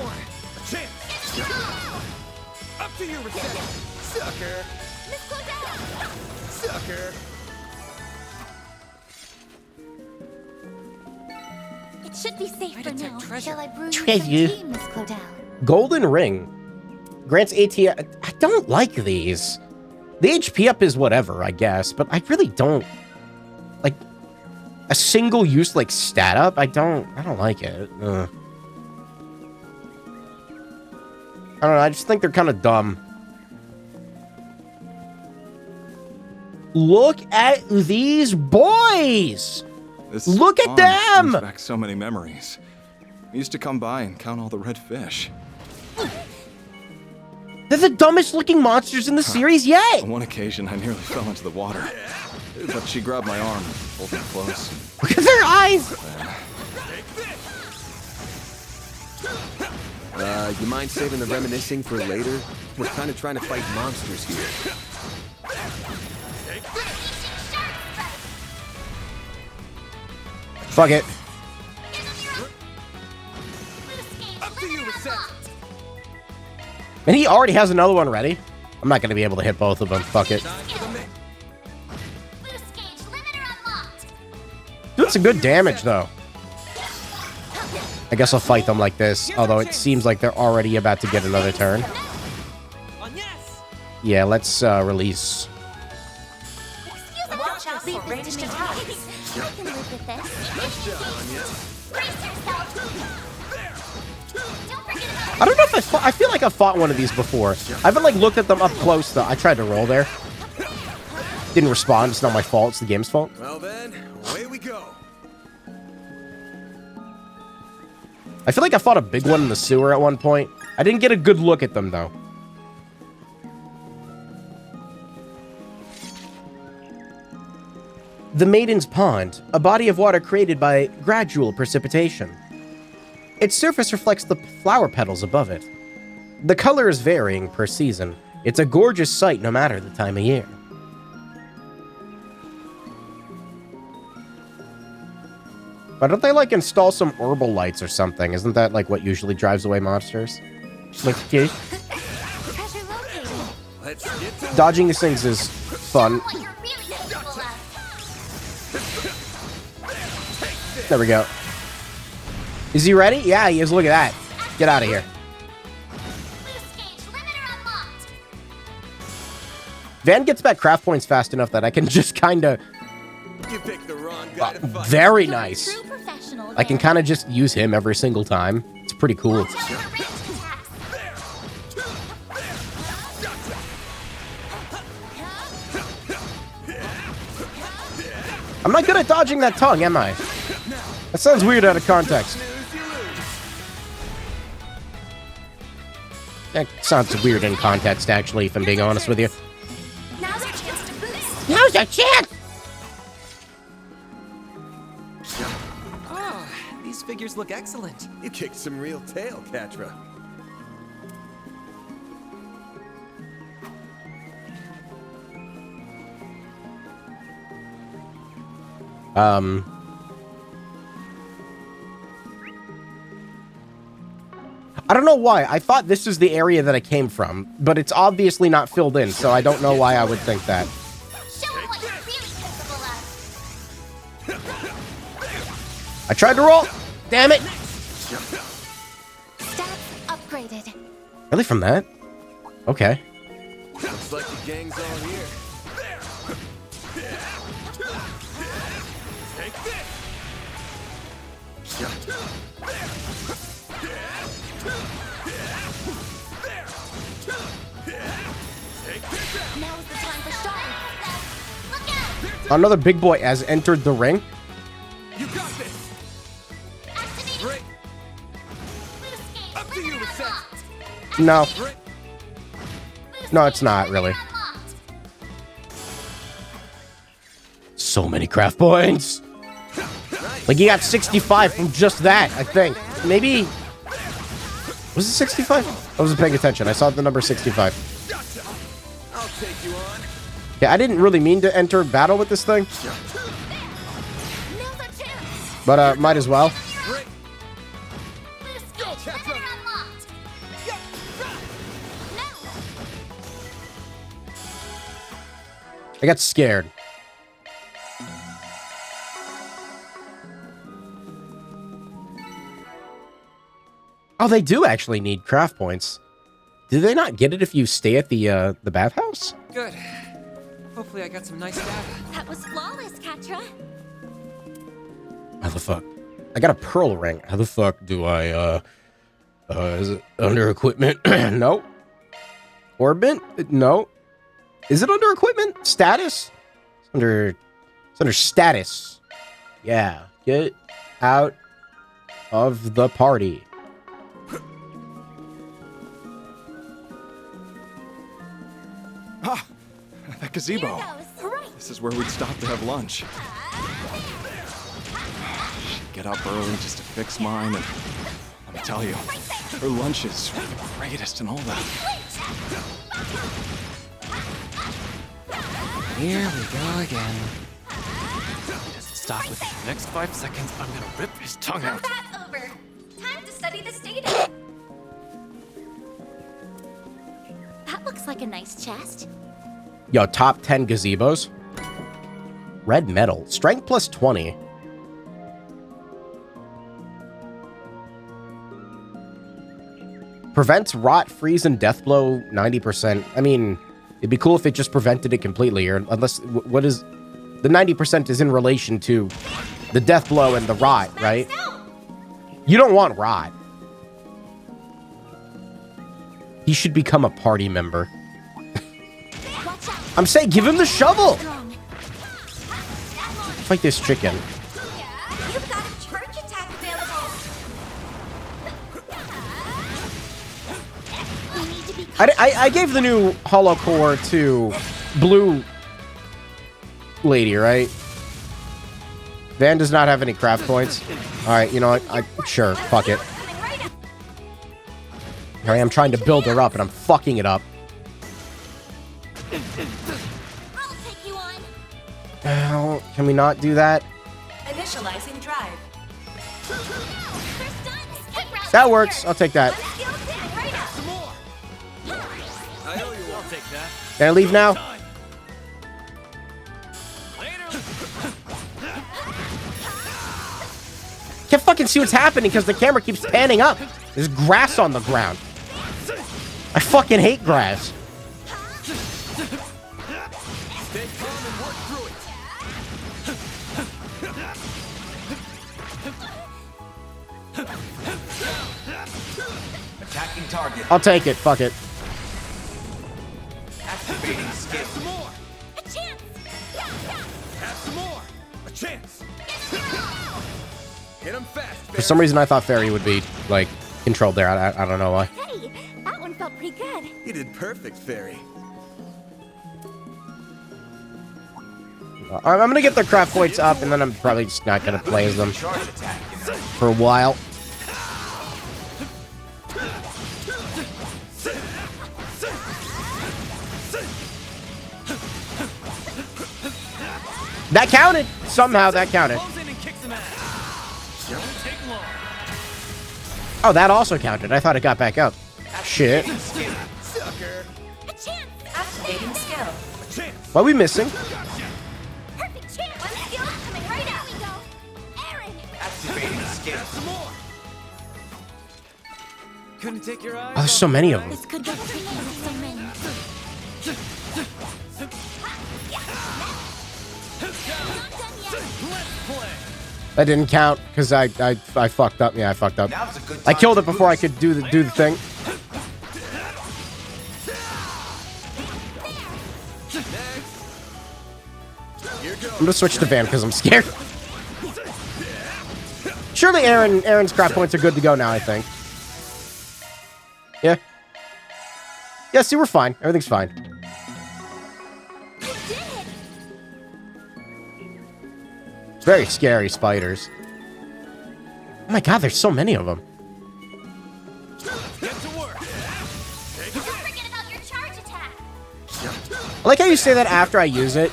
Up to you, sucker. Sucker. It should be safe for now. treasure. Shall I brew you Treasure. some tea, Miss Clodell? Golden Ring. Grants AT... I don't like these. The HP up is whatever, I guess, but I really don't... Like, a single use, like, stat up? I don't like it. I don't know, I just think they're kind of dumb. Look at these boys! This Look at pond them! brings back so many memories. I used to come by and count all the red fish. They're the dumbest looking monsters in the series yet! On one occasion, I nearly fell into the water. But she grabbed my arm, pulled me close. Look at their eyes! You mind saving the reminiscing for later? We're kind of trying to fight monsters here. Fuck it. And he already has another one ready. I'm not going to be able to hit both of them. Fuck it. Doing some good damage, though. I guess I'll fight them like this, although it seems like they're already about to get another turn. Yeah, let's release. Watch out for ranged attacks. I can live with this. Brace yourself. Don't forget about I don't know if I feel like I've fought one of these before. I haven't, like, looked at them up close, though. I tried to roll there. Didn't respond. It's not my fault. It's the game's fault. Well then, away we go. I feel like I fought a big one in the sewer at one point. I didn't get a good look at them, though. The Maiden's Pond, a body of water created by gradual precipitation. Its surface reflects the flower petals above it. The color is varying per season. It's a gorgeous sight no matter the time of year. Why don't they, like, install some herbal lights or something? Isn't that, like, what usually drives away monsters? Like, okay. treasure located. Let's get to Dodging these things is fun. What you're really capable of. There we go. Is he ready? Yeah, he is. Look at that. Get out of here. Boost gauge limiter unlocked. Van gets back craft points fast enough that I can just kind of... You picked the wrong guy to fight. Very nice. True professional. I can kind of just use him every single time. It's pretty cool. Watch out for ranged attacks. I'm not good at dodging that tongue, am I? That sounds weird out of context. That sounds weird in context, actually, if I'm being honest with you. Now's our chance to boost. Now's our chance! Oh, these figures look excellent. You kicked some real tail, Catra. I don't know why. I thought this is the area that I came from, but it's obviously not filled in, so I don't know why I would think that. Show 'em what you're really capable of. I tried to roll. Damn it. Stats upgraded. Really from that? Okay. Looks like the gang's all here. Take this. Now is the time for starting. Look out! Another big boy has entered the ring. You got this. Activating Great. boost gauge Up to you, limiter Reset. unlocked. No. Great. Boost No, gauge it's not, limiter really. unlocked. So many craft points. Like, you got 65 from just that, I think. Maybe... Was it 65? I wasn't paying attention. I saw the number 65. Gotcha. I'll take you on. Yeah, I didn't really mean to enter battle with this thing, Now's our chance. but might as well. Great. Boost gauge limiter unlocked. No. I got scared. Oh, they do actually need craft points. Do they not get it if you stay at the bathhouse? Good. Hopefully I got some nice data. That was flawless, Catra. How the fuck? I got a pearl ring. How the fuck do I, is it under equipment? No. Orbit? No. Is it under equipment? Status? It's under status. Yeah. Get out of the party. Ah, that gazebo. Here goes. Right. This is where we'd stop to have lunch. She'd get up early just to fix mine, and let me tell you, her lunch is the greatest and all that. Here we go again. Just stop with the next 5 seconds. I'm gonna rip his tongue out. That's over. Time to study this data. That looks like a nice chest. Yo, top 10 gazebos. Red metal. Strength plus 20. Prevents rot, freeze, and death blow 90%. I mean, it'd be cool if it just prevented it completely, or unless, what is... The 90% is in relation to the death blow and the rot, right? You don't want rot. He should become a party member. I'm saying, give him the shovel! Fight this chicken. You've got a charge attack available. We need to be I gave the new Hollow Core to Blue Lady, right? Van does not have any craft points. Alright, you know what? Sure, fuck it. Here I am trying to build her up, and I'm fucking it up. I'll take you on. Oh, can we not do that? Initializing drive. First done. Skip route That here. works. I'll take that. Let's go sit right up. I'll take that. Can I leave now? Can't fucking see what's happening because the camera keeps panning up. There's grass on the ground. I fucking hate grass. Attacking target. I'll take it. Fuck it. Activating skill. A chance. Have some more. A chance. Hit him fast. For some reason, I thought Fairy would be, like, controlled there. I don't know why. Hey, that one felt pretty good. You did perfect, Fairy. I'm gonna get their craft points up, and then I'm probably just not gonna play as them Charge attack. for a while. That counted! Somehow that counted. Oh, that also counted. I thought it got back up. Shit. Sucker. A chance. Activating skill. What are we missing? Perfect chance. One skill coming right up. Here we go. Aaron. Activating skill. Couldn't take your eyes. Oh, there's so many of them. This could get tricky with so many. Not done yet. That didn't count because I fucked up. Yeah, I fucked up. Now's a good I time killed to it before I could do the thing. I'm gonna switch to Van because I'm scared. Surely Aaron's crap points are good to go now, I think. Yeah. Yeah, see, we're fine. Everything's fine. You did it. Very scary spiders. Oh my god, there's so many of them. Don't forget about your charge attack. I like how you say that after I use it.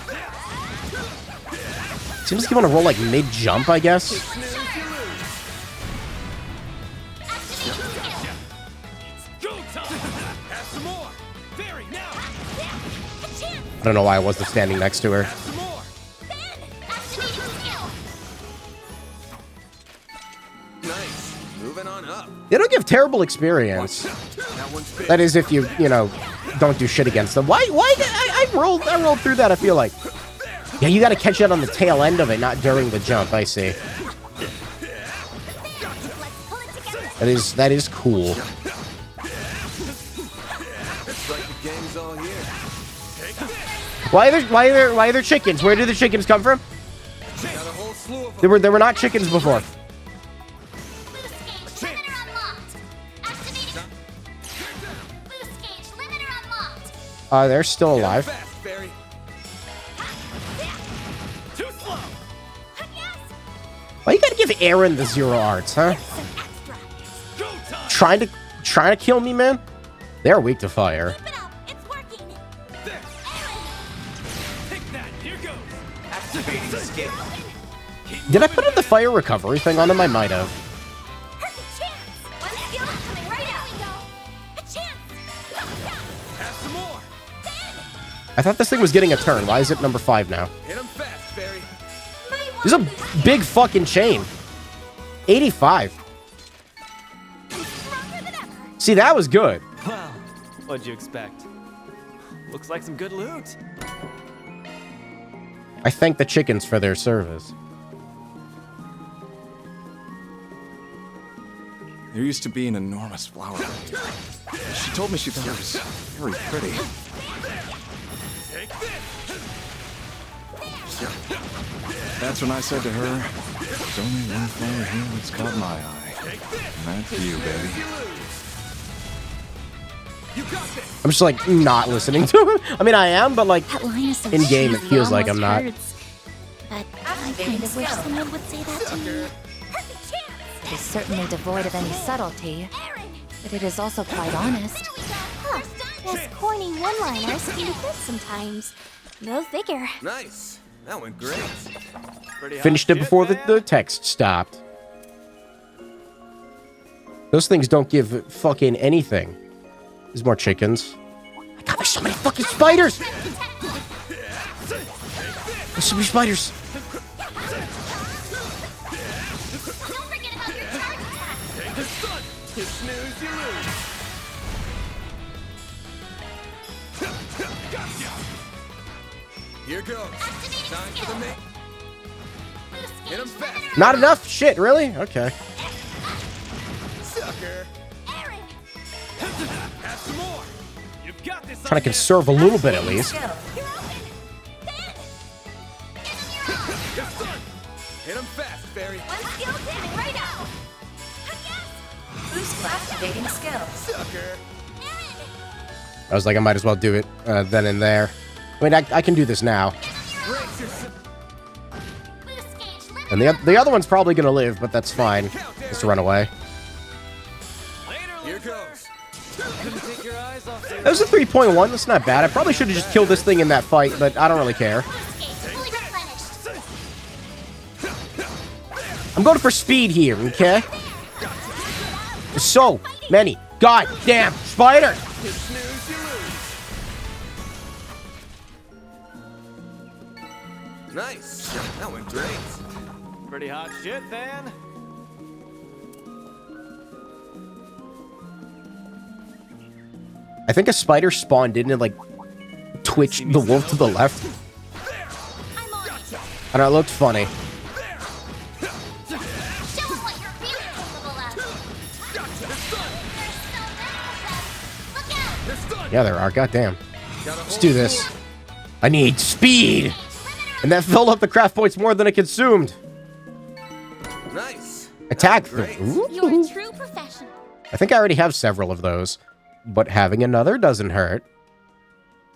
Seems like you want to roll like mid-jump, I guess. I don't know why I wasn't standing next to her. Nice. Moving on up. They don't give terrible experience. That one's big. That is if you know, don't do shit against them. Why I rolled through that, I feel like. Yeah, you gotta catch it on the tail end of it, not during the jump, I see. That is cool. It's like the gang's all here. Why are there chickens? Where did the chickens come from? Got a whole slew of them. They were not chickens before. Boost gauge limiter unlocked. Activating. Boost gauge limiter unlocked. They're still alive. Fast, Barry. Too slow. Why you gotta give Aaron the zero arts, huh? Some extra. Go time. Trying to kill me, man? They're weak to fire. Keep it up. It's working. There. Take that. Here goes. Activating skill. Did I put in the fire recovery thing on him? I might have. Perfect chance. One skill coming right out. There we go. A chance. Have some more. I thought this thing was getting a turn. Why is it number 5 now? Hit him fast, Barry. This is a big fucking chain. 85. Stronger than ever. See, that was good. Well, what'd you expect? Looks like some good loot. I thank the chickens for their service. There used to be an enormous flower bed here. She told me she thought it was very pretty. That's when I said to her, there's only one flower here that's caught my eye. And that's you, baby. You got this. I'm just like not listening to him. I mean, I am, but like That line is so in game, it cheesy, feels like I'm almost not. hurts. But I kind of wish someone would say that to me. Perfect chance. It is certainly devoid of any subtlety, Aaron. but it is also quite honest. There we go. Huh. Those corny one-liners can be good sometimes. Go figure. Nice. That went great. Pretty hot Finished it shit, before man. the text stopped. Those things don't give fucking anything. There's more chickens. My God, there's so many fucking spiders! There's so many spiders. Don't forget about your charge attack. You snooze, you lose. Gotcha. Here goes. Time for the main. Hit him fast. Not enough? Shit, really? Okay. Sucker. Aaron. Have some more. You've got this. Trying to conserve a little bit at least. You're open. Ben. Got done. Hit him fast, Barry. One skill coming right out. Yes. Boost activating skill. Sucker. Aaron. I was like, I might as well do it then and there. I mean, I can do this now. Brace yourself. Boost gauge limit. And the other one's probably going to live, but that's fine. Just to run away. Here goes. Take your eyes off That was a 3.1. That's not bad. I probably should have just killed this thing in that fight, but I don't really care. Boost gauge fully replenished. I'm going for speed here, okay? There's so many goddamn spiders! You snooze, you lose. Nice. That went great. Pretty hot shit, man. I think a spider spawned in and like twitched the wolf to the left. I'm on it. And it looked funny. Show 'em what you're really capable of. There's so many of them. Look out. They're stunned. Yeah, there are. Goddamn. Gotta Let's hold do this. I need speed! And that filled up the craft points more than it consumed. Nice. Attack. Great. You're a true professional. I think I already have several of those. But having another doesn't hurt.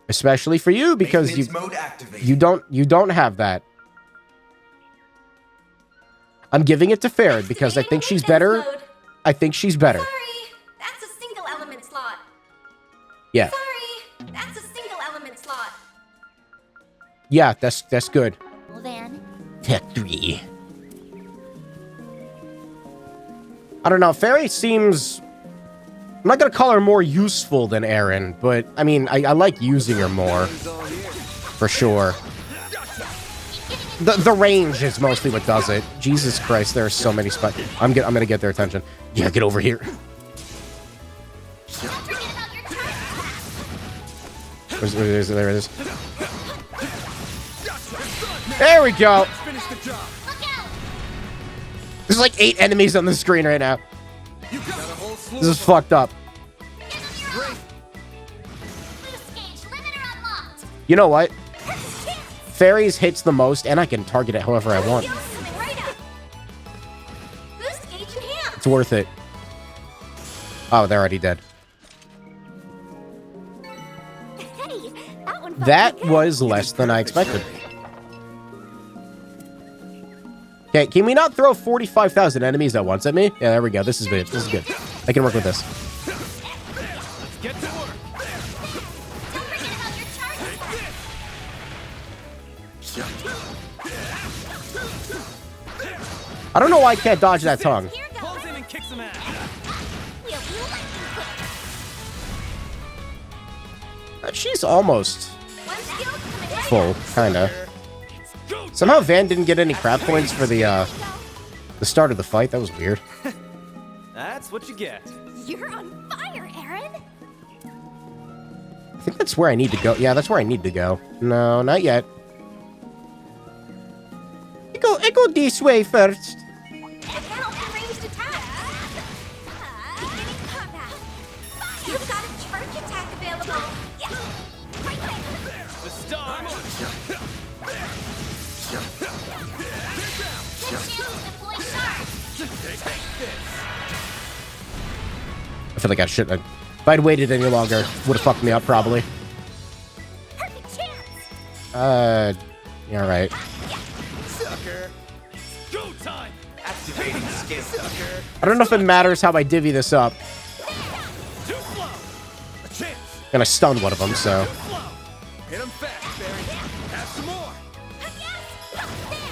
Especially for you, because Maintenance mode activated. you don't have that. I'm giving it to Farron because I think she's better. I think she's better. Sorry, that's a single element slot. Yeah. Sorry, that's a single element slot. Yeah, that's good. Well then, Victory. I don't know. Fairy seems... I'm not going to call her more useful than Aaron, but, I mean, I like using her more. For sure. The range is mostly what does it. Jesus Christ, there are so many spots. I'm going to get their attention. Yeah, get over here. don't forget about your charge attack. There it is. There we go. Finish the job. Look out. There's like 8 enemies on the screen right now. You got a whole slew. This is fucked up. Great. Boost gauge limiter unlocked. You know what? Perfect chance. Fairies hits the most, and I can target it however I want. Skills coming right up. Boost gauge enhanced. It's worth it. Oh, they're already dead. Hey, That was less than I expected. Okay, can we not throw 45,000 enemies at once at me? Yeah, there we go. This is good. This is good. I can work with this. Let's get to work. Don't forget about your charges. I don't know why I can't dodge that tongue. Here goes. Pulls in and kicks him out. We'll do lightning quick. She's almost One skill coming right full, kinda. Somehow Van didn't get any crap points for the start of the fight. That was weird. That's what you get. You're on fire, Aaron. I think that's where I need to go. Yeah, that's where I need to go. No, not yet. I go this way first. Look out for ranged attacks. Beginning combat. You've got a charge attack available. Yeah. Right there. The star. Deploy charge. I feel like I shouldn't have. If I'd waited any longer, would have fucked me up probably. Perfect chance. Yeah, alright. Sucker. Go time. Activating skill. I don't know if it matters how I divvy this up. Too slow. A chance. Gonna stun one of them, so. Hit him fast, Barry. Have some more.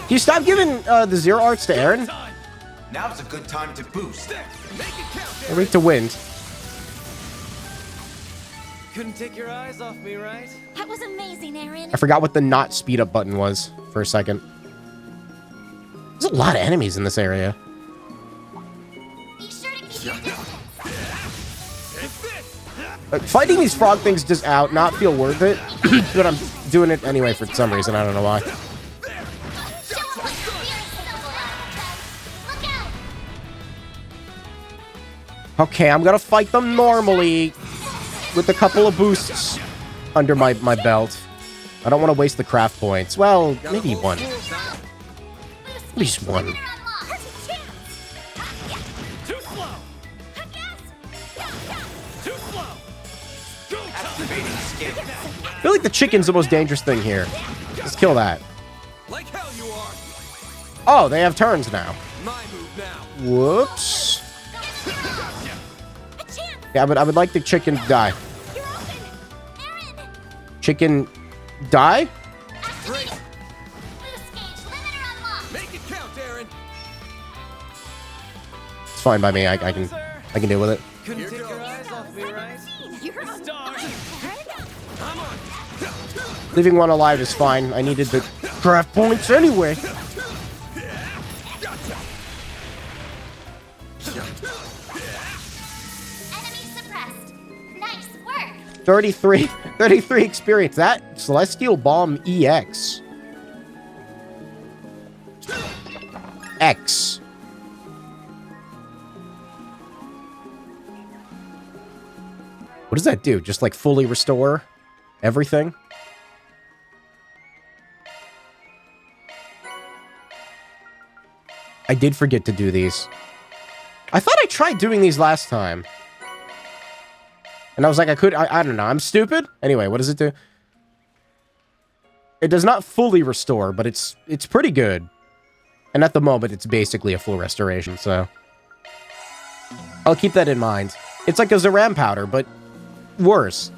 Can you stop giving the zero arts to Aaron? Time. Now's a good time to boost. Make it count, I weak to wind. Couldn't take your eyes off me, right? That was amazing, Aaron. I forgot what the not speed up button was for a second. There's a lot of enemies in this area. Be sure to keep your distance. Fighting these frog things does not feel worth it, but I'm doing it anyway for some reason. I don't know why. Show 'em what spirit symbol is. Look out. Okay, I'm gonna fight them normally with a couple of boosts under my belt. I don't want to waste the craft points. Well, maybe one. At least one. Perfect chance. Too slow. Too slow. Go time. Activating skill. I feel like the chicken's the most dangerous thing here. Let's kill that. Like hell you are. Oh, they have turns now. My move now. Whoops. A chance. Yeah, but I would like the chicken to die. You're open. Aaron. Chicken die? Great. Boost gauge limiter unlocked. Make it count, Aaron. It's fine by me. I can deal with it. Couldn't Here take your goes. eyes off me, right? You're on Star. fire, Aaron. I'm on. Leaving one alive is fine. I needed the craft points anyway. Enemy suppressed. Nice work. 33 experience. That Celestial Bomb EX. X. What does that do? Just like fully restore everything? I did forget to do these. I thought I tried doing these last time. And I was like, I don't know. I'm stupid. Anyway, what does it do? It does not fully restore, but it's pretty good. And at the moment, it's basically a full restoration, so. I'll keep that in mind. It's like a Zaram powder, but worse.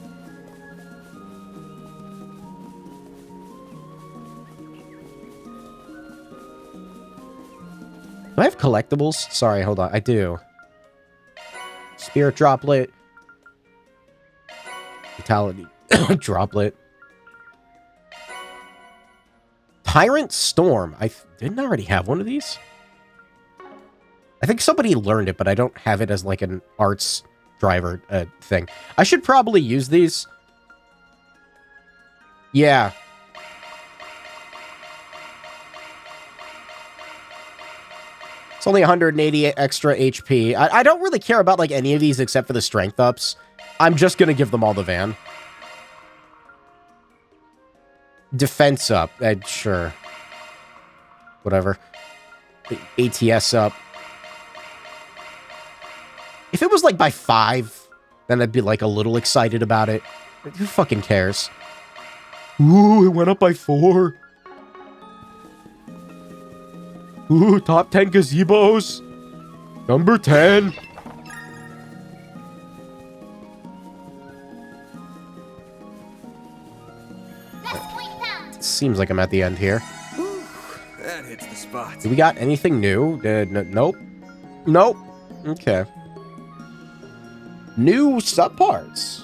Do I have collectibles? Sorry, hold on. I do. Spirit Droplet. Vitality Droplet. Tyrant Storm. I didn't already have one of these. I think somebody learned it, but I don't have it as like an arts driver thing. I should probably use these. Yeah. It's only 180 extra HP. I don't really care about like any of these except for the strength ups. I'm just going to give them all the van. Defense up. Sure. Whatever. ATS up. If it was like by 5, then I'd be like a little excited about it. Who fucking cares? Ooh, it went up by 4. Ooh, top 10 gazebos. Number 10. Seems like I'm at the end here. That hits the spot. Do we got anything new? Nope. Nope. Okay. New subparts.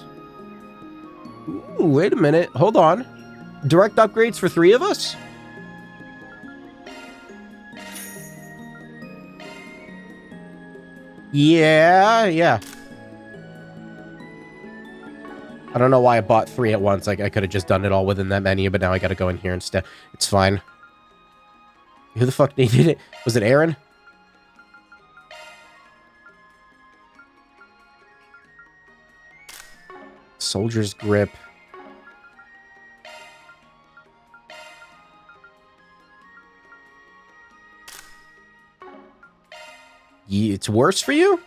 Ooh, wait a minute. Hold on. Direct upgrades for 3 of us? Yeah. I don't know why I bought 3 at once. I could have just done it all within that menu, but now I gotta go in here instead. It's fine. Who the fuck needed it? Was it Aaron? Soldier's Grip. It's worse for you?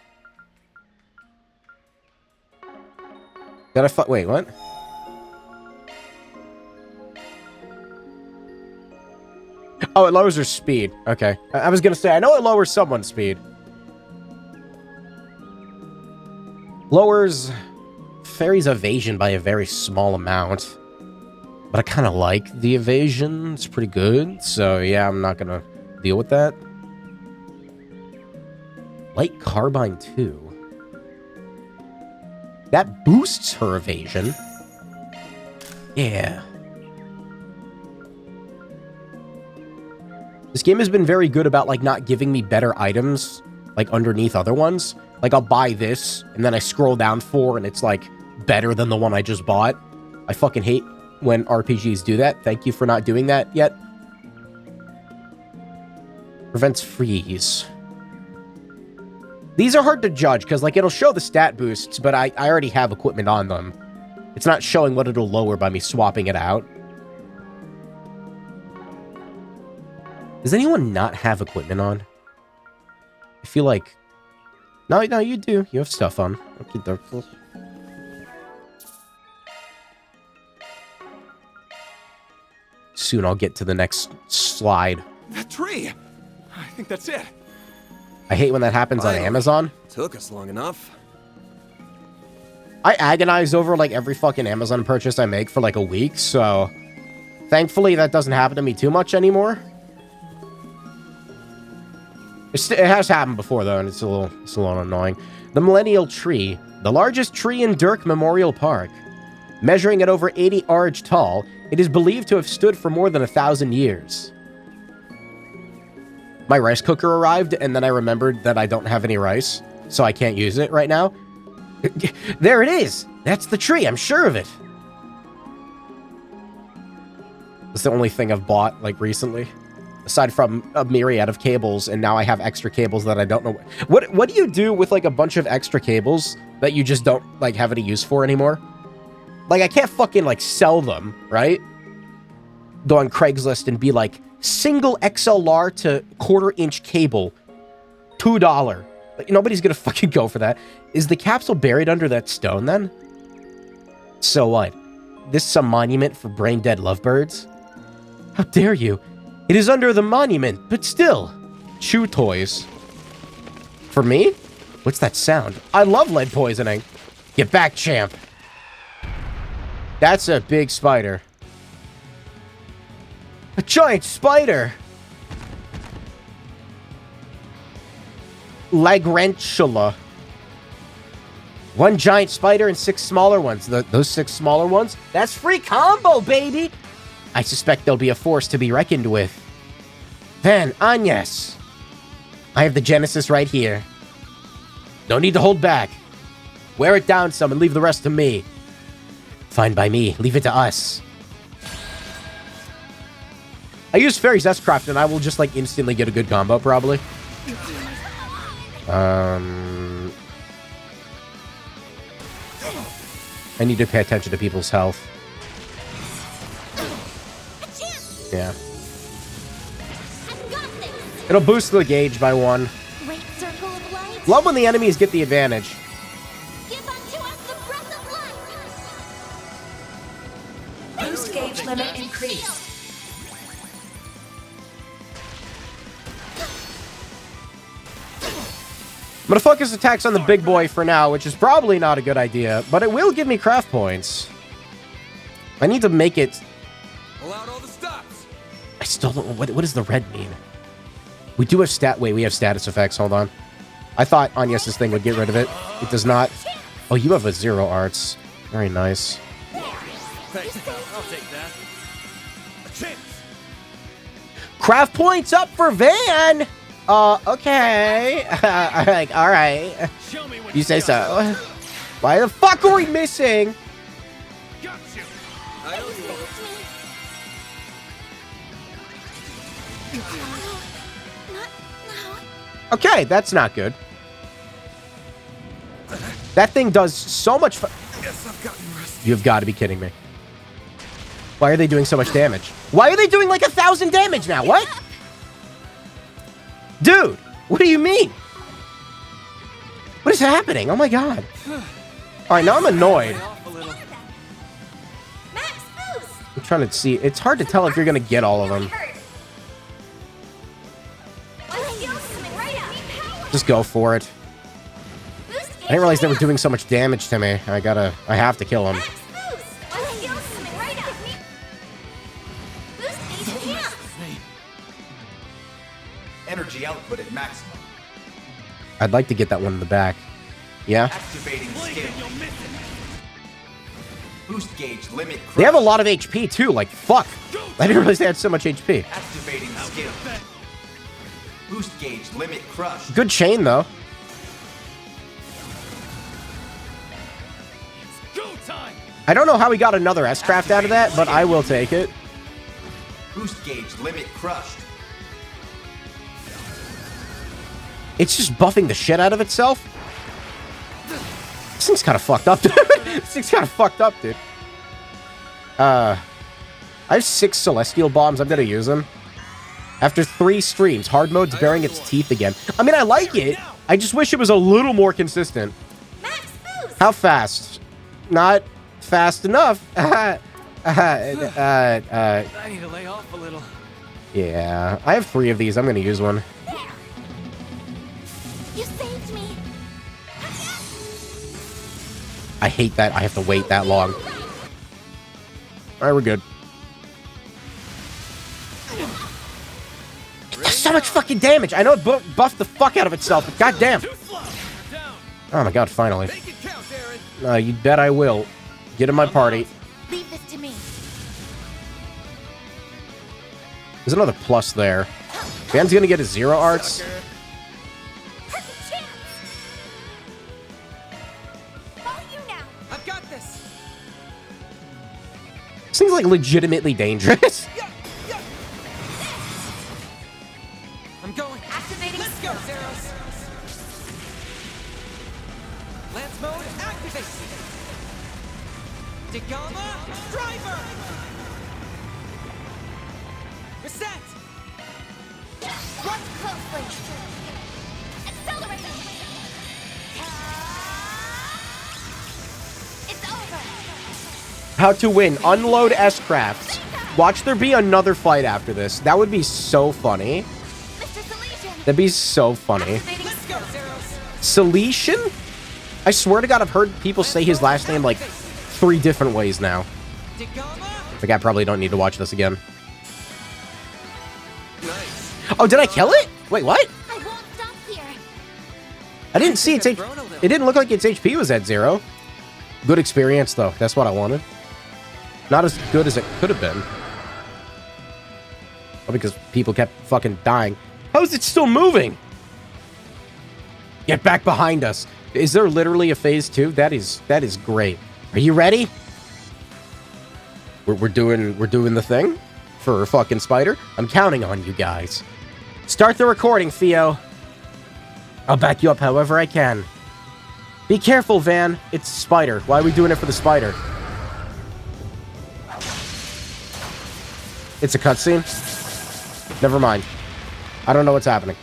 Wait, what? Oh, it lowers her speed. Okay. I was gonna say, I know it lowers someone's speed. Lowers Fairy's evasion by a very small amount. But I kind of like the evasion. It's pretty good. So, yeah, I'm not gonna deal with that. Light Carbine 2. That boosts her evasion. Yeah. This game has been very good about, like, not giving me better items, like, underneath other ones. Like, I'll buy this, and then I scroll down 4, and it's, like, better than the one I just bought. I fucking hate when RPGs do that. Thank you for not doing that yet. Prevents freeze. These are hard to judge, because, like, it'll show the stat boosts, but I already have equipment on them. It's not showing what it'll lower by me swapping it out. Does anyone not have equipment on? I feel like... No, you do. You have stuff on. Okay, Darkful. Soon I'll get to the next slide. That tree! I think that's it. I hate when that happens on Amazon. Took us long enough. I agonize over, like, every fucking Amazon purchase I make for, like, a week, so... Thankfully, that doesn't happen to me too much anymore. It has happened before, though, and it's a little annoying. The Millennial Tree. The largest tree in Dirk Memorial Park. Measuring at over 80 arj tall, it is believed to have stood for more than 1,000 years. My rice cooker arrived, and then I remembered that I don't have any rice, so I can't use it right now. There it is! That's the tree, I'm sure of it! It's the only thing I've bought, like, recently. Aside from a myriad of cables, and now I have extra cables that I don't know... What do you do with, like, a bunch of extra cables that you just don't, like, have any use for anymore? Like, I can't fucking, like, sell them, right? Go on Craigslist and be like, single XLR to quarter-inch cable, $2. Like, nobody's gonna fucking go for that. Is the capsule buried under that stone, then? So what? This some monument for brain-dead lovebirds? How dare you? It is under the monument, but still. Chew toys. For me? What's that sound? I love lead poisoning. Get back, champ. That's a big spider. A giant spider! Lagrantula. 1 giant spider and 6 smaller ones. Those 6 smaller ones? That's free combo, baby! I suspect there'll be a force to be reckoned with. Van Agnes. I have the Genesis right here. No need to hold back. Wear it down some and leave the rest to me. Fine by me. Leave it to us. I use Fairy's S-Craft and I will just, like, instantly get a good combo, probably. I need to pay attention to people's health. Yeah. It'll boost the gauge by 1. Love when the enemies get the advantage. Boost gauge limit increased. I'm gonna focus attacks on the big boy for now, which is probably not a good idea, but it will give me craft points. I need to make it... Allowed all the stops. I still don't know... What does the red mean? We do have stat... Wait, we have status effects. Hold on. I thought Agnes's thing would get rid of it. It does not. Oh, you have a 0 arts. Very nice. Thanks. I'll take that. A chance. Craft points up for Van! Okay. All right. Show me what You say got. so. Why the fuck are we missing? Got you. I owe you. Not now. Okay, that's not good. That thing does so much Guess I've gotten rusty. You've got to be kidding me. Why are they doing so much damage? Why are they doing like 1,000 damage now? What? Dude, what do you mean? What is happening? Oh my god. All right, now I'm annoyed. Max boost. I'm trying to see. It's hard to tell if you're going to get all of them. Let's heal something right up. Just go for it. Boost I didn't realize they were doing so much damage to me. I have to kill them. Max boost. Let's heal something right up. Boost HP up. Energy output at maximum. I'd like to get that one in the back. Yeah? Activating skill. Boost gauge limit. They have a lot of HP too, like fuck. I didn't realize they had so much HP. Activating skill. Boost gauge limit crush. Good chain though. Go time. I don't know how we got another S-Craft out of that, but I will take it. Boost gauge limit crushed. It's just buffing the shit out of itself. This thing's kind of fucked up, dude. This thing's kind of fucked up, dude. I have 6 Celestial Bombs. I'm gonna use them. After 3 streams, hard mode's baring its teeth again. I mean, I like it. I just wish it was a little more consistent. Max boost. How fast? Not fast enough. I need to lay off a little. Yeah, I have 3 of these. I'm gonna use one. There. You saved me. I hate that I have to wait that long. Alright, we're good. It does so much fucking damage. I know it buffed the fuck out of itself, but goddamn. Oh my god, finally. Make it count, Aaron. You bet I will. Get in my party. Leave this to me. There's another plus there. Van's gonna get a 0 arts. Perfect chance. All you now. I've got this. This thing's like legitimately dangerous. I'm going. Activating Let's go, Zeros. Lance mode activate. Degama driver. Reset. Watch closely. Accelerating. It's over. How to win. Unload S-Crafts. Watch there be another fight after this. That would be so funny. Mr. Solution. That'd be so funny. Let's go, Zeros. Celestian? I swear to God, I've heard people say his last name like 3 different ways now. Degama. Like, I probably don't need to watch this again. Nice. Oh, did I kill it? Wait, what? I won't stop here. I didn't see its HP. It didn't look like its HP was at 0. Good experience, though. That's what I wanted. Not as good as it could have been. Well, because people kept fucking dying. How is it still moving? Get back behind us. Is there literally a phase 2? That is great. Are you ready? We're doing the thing for fucking Spider. I'm counting on you guys. Start the recording, Theo. I'll back you up however I can. Be careful, Van. It's Spider. Why are we doing it for the Spider? It's a cutscene? Never mind. I don't know what's happening.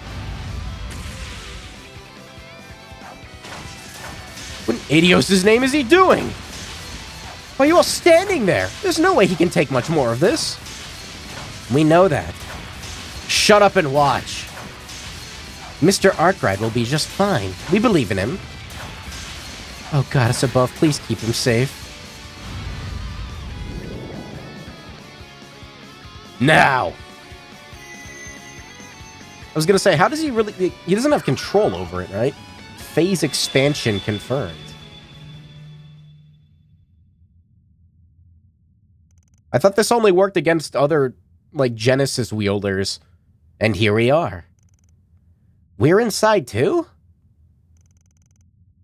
What in Adios' name is he doing? Why are you all standing there? There's no way he can take much more of this. We know that. Shut up and watch. Mr. Arkwright will be just fine. We believe in him. Oh, Goddess above, please keep him safe. Now! I was gonna say, how does he really... He doesn't have control over it, right? Phase expansion confirmed. I thought this only worked against other, like, Genesis wielders. And here we are. We're inside, too?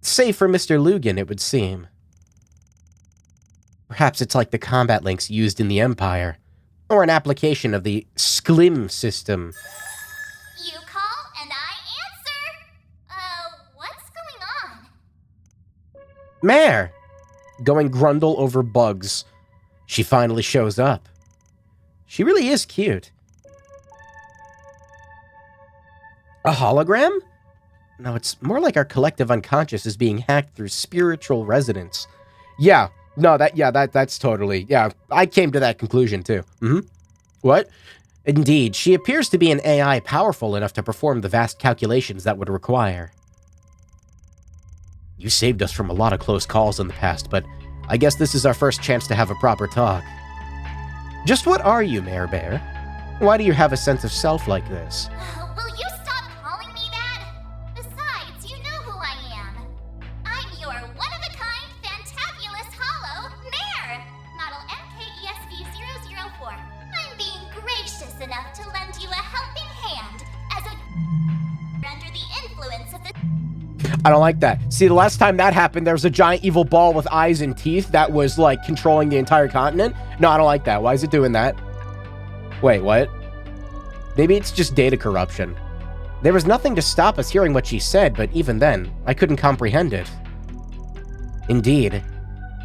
Safe for Mr. Lugan, it would seem. Perhaps it's like the combat links used in the Empire. Or an application of the Sklim system. You call and I answer. What's going on? Mare! Going grundle over bugs. She finally shows up. She really is cute. A hologram? No, it's more like our collective unconscious is being hacked through spiritual resonance. Yeah, no, that's totally, yeah, I came to that conclusion too. What? Indeed, she appears to be an AI powerful enough to perform the vast calculations that would require. You saved us from a lot of close calls in the past, but I guess this is our first chance to have a proper talk. Just what are you, Mare Bear? Why do you have a sense of self like this? Will you stop calling me that? Besides, you know who I am. I'm your one-of-a-kind, fantabulous hollow mare, model MKESV004. I'm being gracious enough to lend you a helping hand as a under the influence of the... I don't like that. See, the last time that happened, there was a giant evil ball with eyes and teeth that was, like, controlling the entire continent. No, I don't like that. Why is it doing that? Wait, what? Maybe it's just data corruption. There was nothing to stop us hearing what she said, but even then, I couldn't comprehend it. Indeed.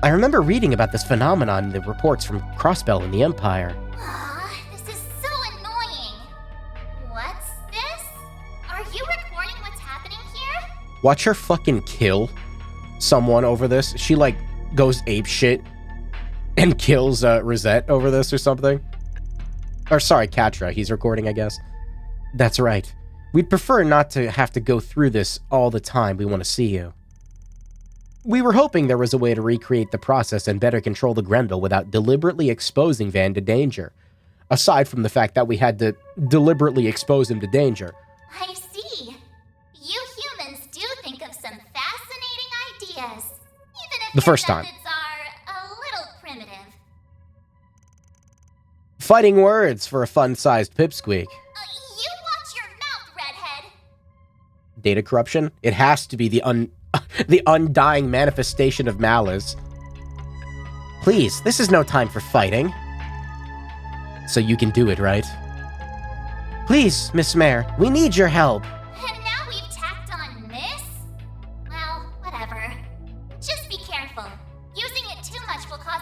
I remember reading about this phenomenon in the reports from Crossbell in the Empire. This is so annoying. What's this? Are you recording what's happening here? Watch her fucking kill someone over this. She, like, goes apeshit and kills Rosette over this or something. Or, sorry, Katra. He's recording, I guess. That's right. We'd prefer not to have to go through this all the time we want to see you. We were hoping there was a way to recreate the process and better control the Grendel without deliberately exposing Van to danger. Aside from the fact that we had to deliberately expose him to danger. I see. You humans do think of some fascinating ideas. Even if The first time. methods are a little primitive. Fighting words for a fun-sized pipsqueak. You watch your mouth, redhead. Data corruption? It has to be the the undying manifestation of malice. Please, this is no time for fighting. So you can do it, right? Please, Miss Mare, we need your help. And now we've tacked on this? Well, whatever. Just be careful. Using it too much will cause...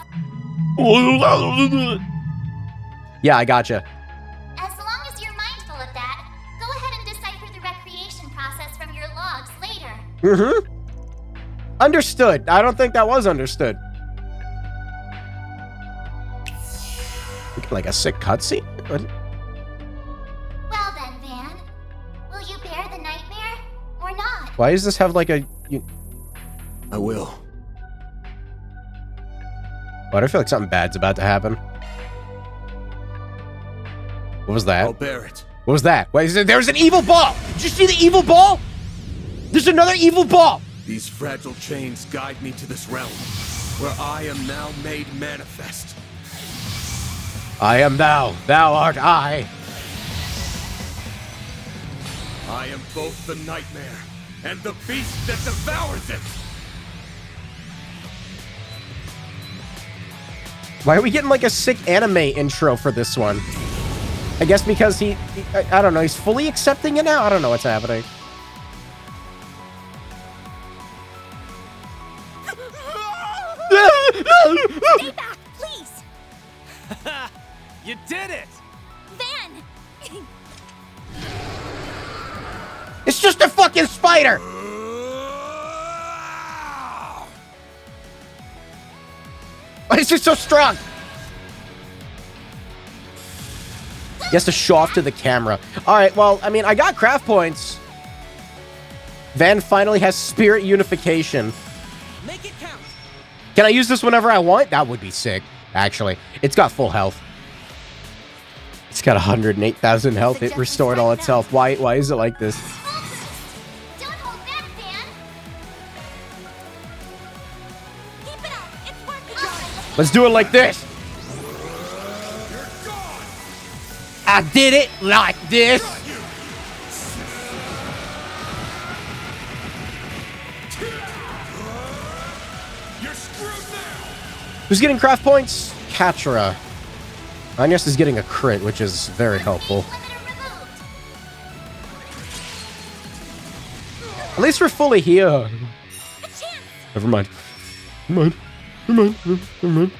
Yeah, I gotcha. As long as you're mindful of that, go ahead and decipher the recreation process from your logs later. Understood. I don't think that was understood. Like a sick cutscene? What? Well then, Van. Will you bear the nightmare, or not? Why does this have like a... I will. Why do I feel like something bad's about to happen? What was that? I'll bear it. What was that? Wait, there's an evil ball! Did you see the evil ball? There's another evil ball! These fragile chains guide me to this realm, where I am now made manifest. I am thou, thou art I. I am both the nightmare and the beast that devours it! Why are we getting like a sick anime intro for this one? I guess because I don't know, he's fully accepting it now? I don't know what's happening. Stay back, please! You did it! Van! It's just a fucking spider! Why is it so strong? He has to show off to the camera. All right, well, I mean, I got craft points. Van finally has spirit unification. Make it count. Can I use this whenever I want? That would be sick, actually. It's got full health. It's got 108,000 health. It restored all its health. Why is it like this? Don't hold back, Van. Keep it up. It's working. Let's do it like this. I did it like this. You're screwed now. Who's getting craft points? Katra. Agnes is getting a crit, which is very helpful. At least we're fully here. Never mind. Never mind.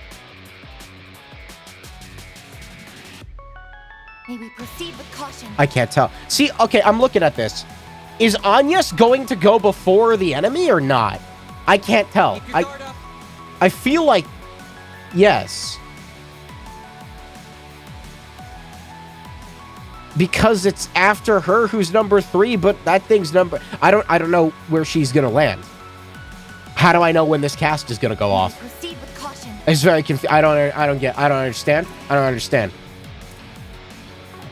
May we proceed with caution. I can't tell. See, okay, I'm looking at this. Is Agnes going to go before the enemy or not? I can't tell. I feel like yes. Because it's after her who's number 3, but that thing's number I don't know where she's gonna land. How do I know when this cast is gonna go off? Proceed with caution. It's very confusing. I don't understand. I don't understand.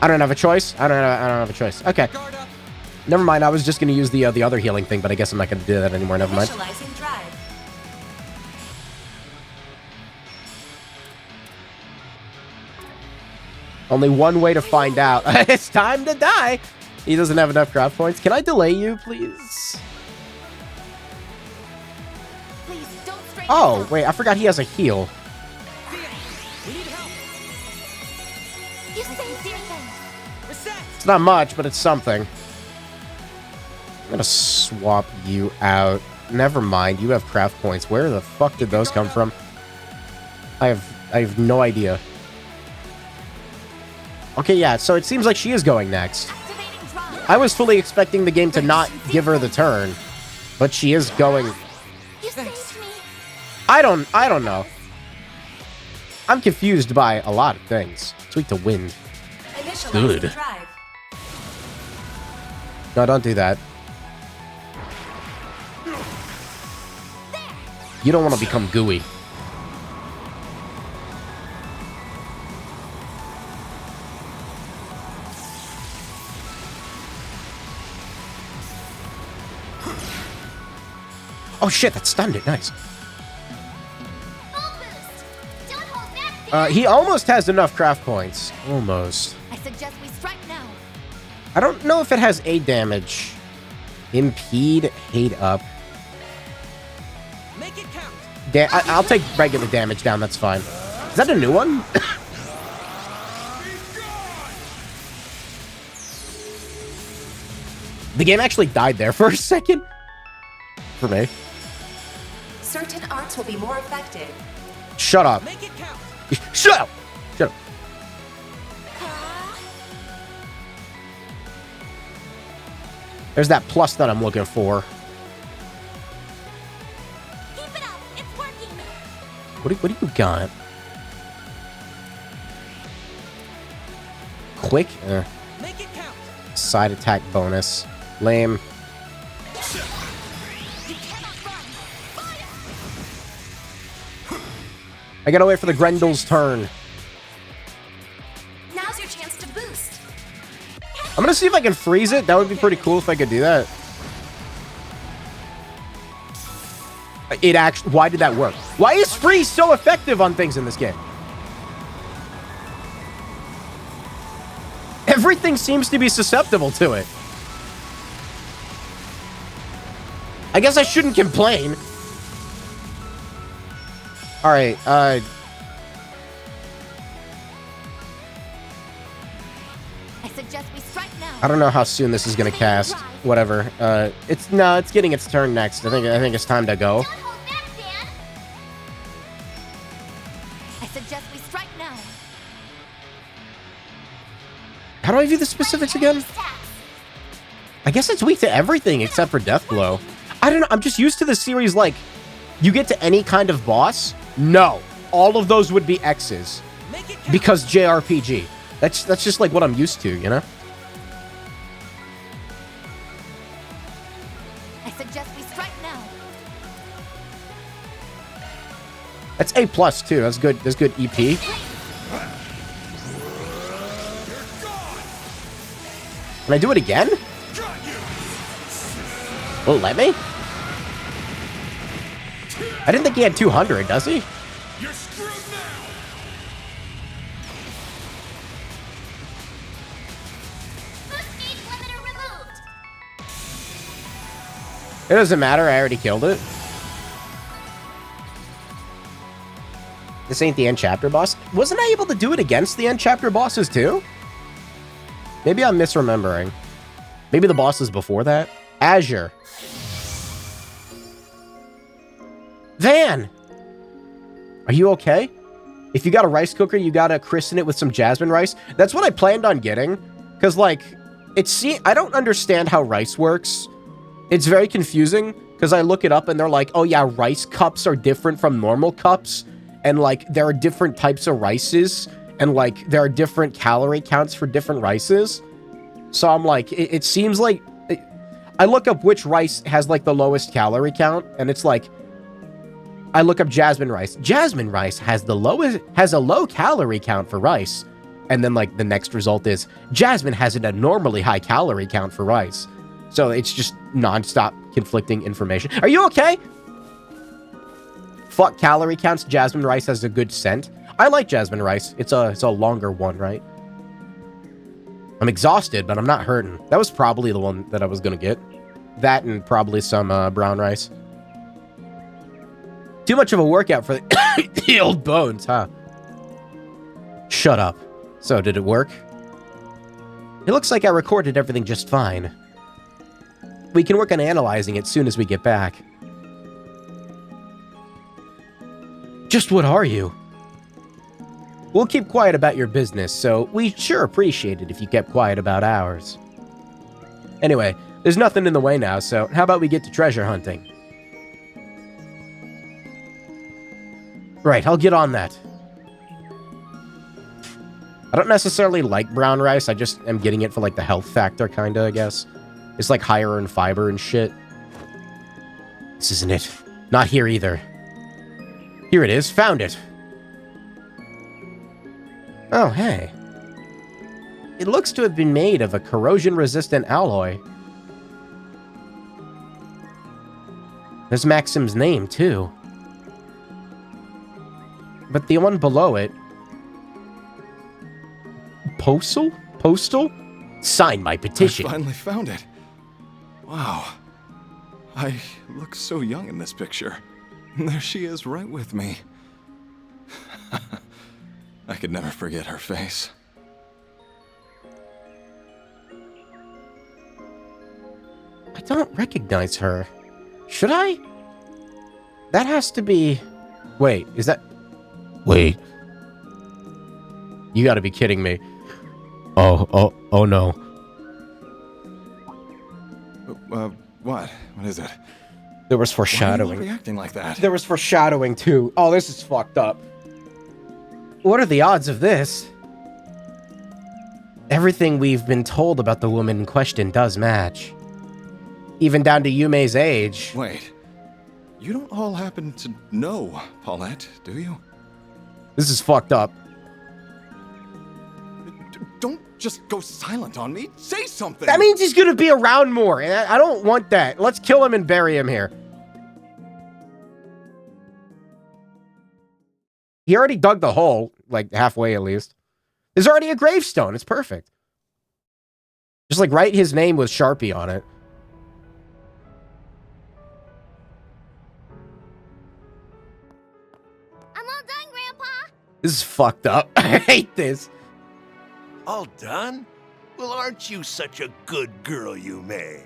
I don't have a choice. I don't have a choice. Okay. Never mind. I was just gonna use the other healing thing, but I guess I'm not gonna do that anymore. Never mind. Initializing drive. Only one way to find out. It's time to die. He doesn't have enough craft points. Can I delay you, please? Please don't strain Oh, yourself. wait. I forgot he has a heal. We need help. You saved everything. Reset. It's not much, but it's something. I'm gonna swap you out. Never mind. You have craft points. Where the fuck did those come from? I have no idea. Okay, yeah, so it seems like she is going next. Activating drive. I was fully expecting the game to not give her the turn, but she is going. You saved me. I don't know. I'm confused by a lot of things. It's weak to wind. Initializing Good. drive. No, don't do that. You don't want to become gooey. Oh shit, that stunned it. Nice. Don't hold back, Van. He almost has enough craft points. Almost. I suggest we strike now. I don't know if it has aid damage. Impede, hate up. Make it count. I'll take regular damage down. That's fine. Is that a new one? The game actually died there for a second. For me. Certain arts will be more effective. Shut up. Make it count. Shut up. Shut up. There's that plus that I'm looking for. Keep it up. It's working. What do you got? Quick? Make it count. Side attack bonus. Lame. You cannot run. Fire. I gotta wait for the Grendel's turn. Now's your chance to boost. I'm gonna see if I can freeze it. That would be pretty cool if I could do that. It actually... Why did that work? Why is freeze so effective on things in this game? Everything seems to be susceptible to it. I guess I shouldn't complain. Alright, I suggest we strike now. I don't know how soon this is gonna cast. Whatever. It's getting its turn next. I think it's time to go. Don't hold back, Van. I suggest we strike now. How do I view the specifics again? I guess it's weak to everything except for Death Blow. I don't know. I'm just used to the series like, you get to any kind of boss? No. All of those would be X's. Make it count. Because JRPG. That's just like what I'm used to, you know? I suggest we strike now. That's A plus too. That's good. That's good EP. Can I do it again? Will it let me? I didn't think he had 200, does he? You're screwed now. Boost gauge limiter removed. It doesn't matter. I already killed it. This ain't the end chapter boss. Wasn't I able to do it against the end chapter bosses too? Maybe I'm misremembering. Maybe the boss is before that. Azure. Van! Are you okay? If you got a rice cooker, you gotta christen it with some jasmine rice. That's what I planned on getting. Because, like, I don't understand how rice works. It's very confusing. Because I look it up and they're like, oh yeah, rice cups are different from normal cups. And, like, there are different types of rices. And, like, there are different calorie counts for different rices. So I'm like, it seems like... I look up which rice has, like, the lowest calorie count. And it's like... I look up jasmine rice. Jasmine rice has a low calorie count for rice. And then, like, the next result is jasmine has an abnormally high calorie count for rice. So it's just non-stop conflicting information. Are you okay? Fuck calorie counts. Jasmine rice has a good scent. I like jasmine rice. It's a longer one, right? I'm exhausted, but I'm not hurting. That was probably the one that I was gonna get. That and probably some brown rice. Too much of a workout for the old bones, huh? Shut up. So, did it work? It looks like I recorded everything just fine. We can work on analyzing it soon as we get back. Just what are you? We'll keep quiet about your business, so we'd sure appreciate it if you kept quiet about ours. Anyway, there's nothing in the way now, so how about we get to treasure hunting? Right, I'll get on that. I don't necessarily like brown rice, I just am getting it for, like, the health factor, kinda, I guess. It's, like, higher in fiber and shit. This isn't it. Not here either. Here it is, found it. Oh, hey. It looks to have been made of a corrosion-resistant alloy. There's Maxim's name, too. But the one below it... Postal? Sign my petition. I finally found it. Wow. I look so young in this picture. And there she is right with me. I could never forget her face. I don't recognize her. Should I? That has to be... Wait, is that... Wait. You gotta be kidding me. Oh no. What? What is it? There was foreshadowing. Why are you reacting like that? There was foreshadowing, too. Oh, this is fucked up. What are the odds of this? Everything we've been told about the woman in question does match. Even down to Yume's age. Wait. You don't all happen to know Paulette, do you? This is fucked up. Don't just go silent on me. Say something! That means he's gonna be around more, and I don't want that. Let's kill him and bury him here. He already dug the hole, like halfway at least. There's already a gravestone. It's perfect. Just like write his name with Sharpie on it. I'm all done, Grandpa. This is fucked up. I hate this. All done? Well, aren't you such a good girl, Yume?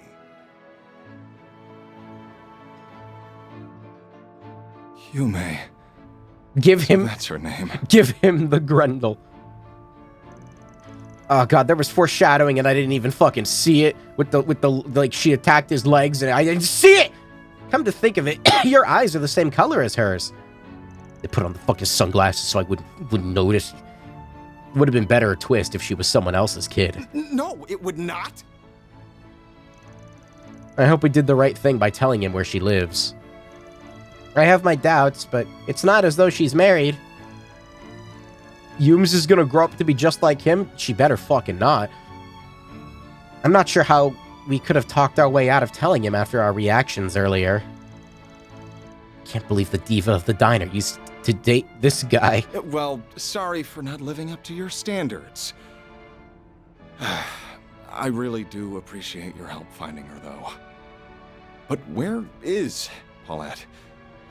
Yume. Give him... That's her name. Give him the Grundle. Oh god, there was foreshadowing and I didn't even fucking see it. With the like, she attacked his legs and I didn't see it! Come to think of it, your eyes are the same color as hers. They put on the fucking sunglasses so I wouldn't notice. Would have been better a twist if she was someone else's kid. No, it would not. I hope we did the right thing by telling him where she lives. I have my doubts, but it's not as though she's married. Yums is gonna grow up to be just like him? She better fucking not. I'm not sure how we could have talked our way out of telling him after our reactions earlier. Can't believe the diva of the diner used to date this guy. Well, sorry for not living up to your standards. I really do appreciate your help finding her, though. But where is Paulette?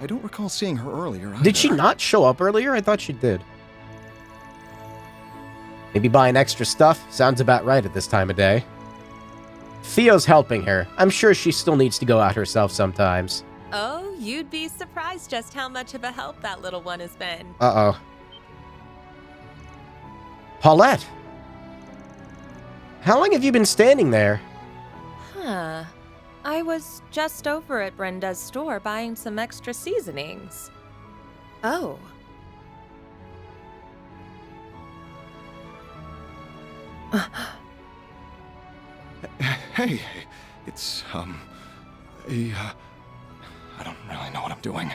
I don't recall seeing her earlier either. Did she not show up earlier? I thought she did. Maybe buying extra stuff? Sounds about right at this time of day. Theo's helping her. I'm sure she still needs to go out herself sometimes. Oh, you'd be surprised just how much of a help that little one has been. Uh-oh. Paulette! How long have you been standing there? Huh. I was just over at Brenda's store buying some extra seasonings. Oh. Hey, it's, I don't really know what I'm doing.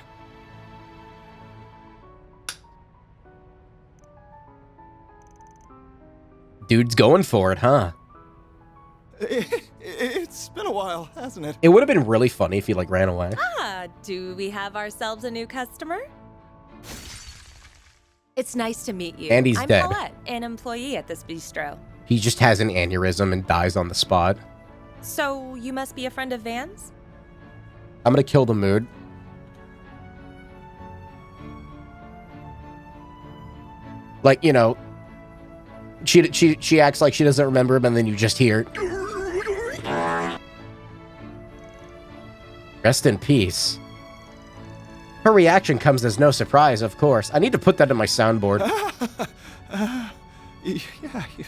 Dude's going for it, huh? It's been a while, hasn't it? It would have been really funny if he, like, ran away. Ah, do we have ourselves a new customer? It's nice to meet you. And he's dead. I'm Paulette, an employee at this bistro. He just has an aneurysm and dies on the spot. So, you must be a friend of Van's? I'm gonna kill the mood. Like, you know, she acts like she doesn't remember him, and then you just hear... Rest in peace. Her reaction comes as no surprise, of course. I need to put that in my soundboard. Yeah, you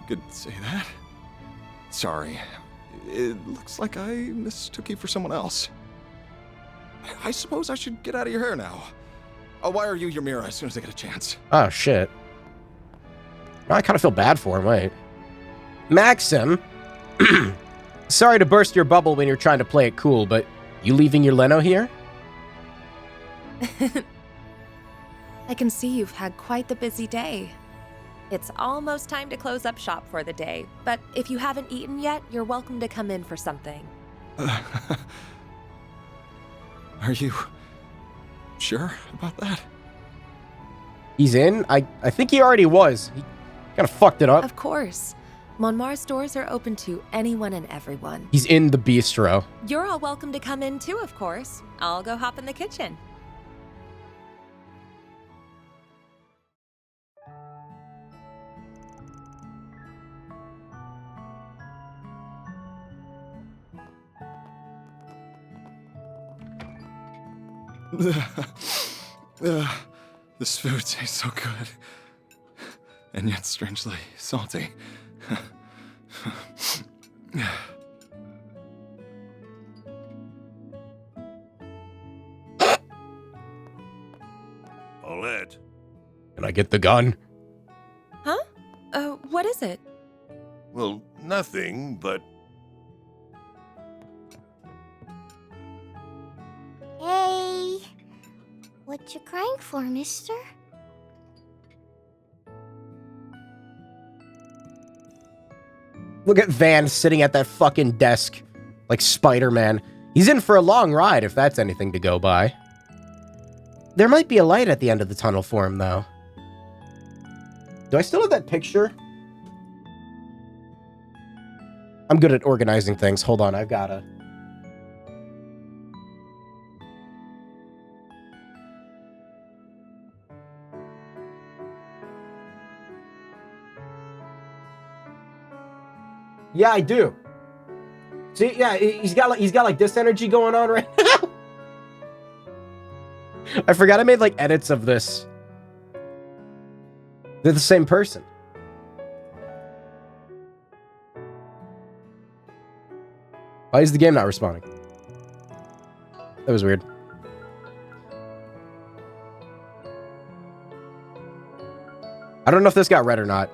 could say that. Sorry. It looks like I mistook you for someone else. I suppose I should get out of your hair now. I'll wire you your mirror as soon as I get a chance. Oh, shit. I kind of feel bad for him, wait. Maxim! Sorry to burst your bubble when you're trying to play it cool, but you leaving your Leno here? I can see you've had quite the busy day. It's almost time to close up shop for the day, but if you haven't eaten yet, you're welcome to come in for something. Are you sure about that? He's in? I think he already was. He kind of fucked it up. Of course. Monmar's doors are open to anyone and everyone. He's in the bistro. You're all welcome to come in too, of course. I'll go hop in the kitchen. This food tastes so good, and yet strangely salty. Paulette. Can I get the gun? Huh? What is it? Well, nothing, but... Hey, what you crying for, mister? Look at Van sitting at that fucking desk like Spider-Man. He's in for a long ride if that's anything to go by. There might be a light at the end of the tunnel for him, though. Do I still have that picture? I'm good at organizing things. Hold on, I've gotta... Yeah, I do. See, yeah, he's got like this energy going on right now. I forgot I made like edits of this. They're the same person. Why is the game not responding? That was weird. I don't know if this got read or not.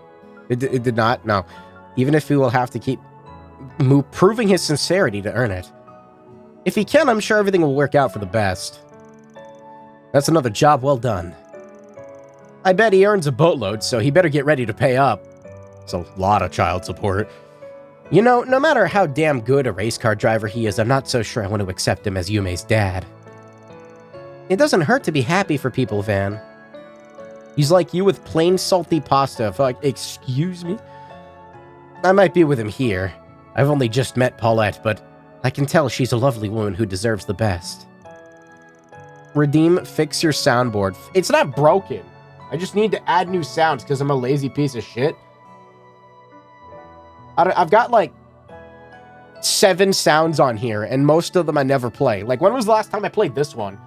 It did not? No. Even if he will have to keep proving his sincerity to earn it. If he can, I'm sure everything will work out for the best. That's another job well done. I bet he earns a boatload, so he better get ready to pay up. It's a lot of child support. You know, no matter how damn good a race car driver he is, I'm not so sure I want to accept him as Yume's dad. It doesn't hurt to be happy for people, Van. He's like you with plain salty pasta. Like, excuse me? I might be with him here. I've only just met Paulette, but I can tell she's a lovely woman who deserves the best. Redeem, fix your soundboard. It's not broken. I just need to add new sounds because I'm a lazy piece of shit. I've got like 7 sounds on here, and most of them I never play. Like, when was the last time I played this one?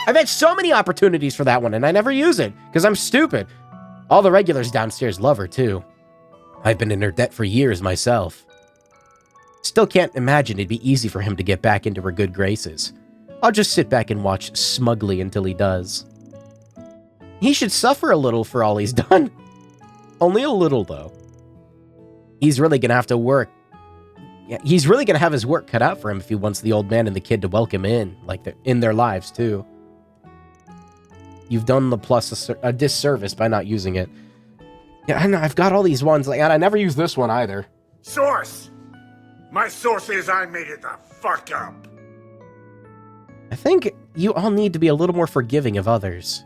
I've had so many opportunities for that one, and I never use it, because I'm stupid. All the regulars downstairs love her, too. I've been in her debt for years myself. Still can't imagine it'd be easy for him to get back into her good graces. I'll just sit back and watch smugly until he does. He should suffer a little for all he's done. Only a little, though. He's really gonna have to work. Yeah, he's really gonna have his work cut out for him if he wants the old man and the kid to welcome in, like in their lives, too. You've done the plus a disservice by not using it. Yeah, I know, I've got all these ones, like, and I never use this one either. Source! My source is I made it the fuck up. I think you all need to be a little more forgiving of others.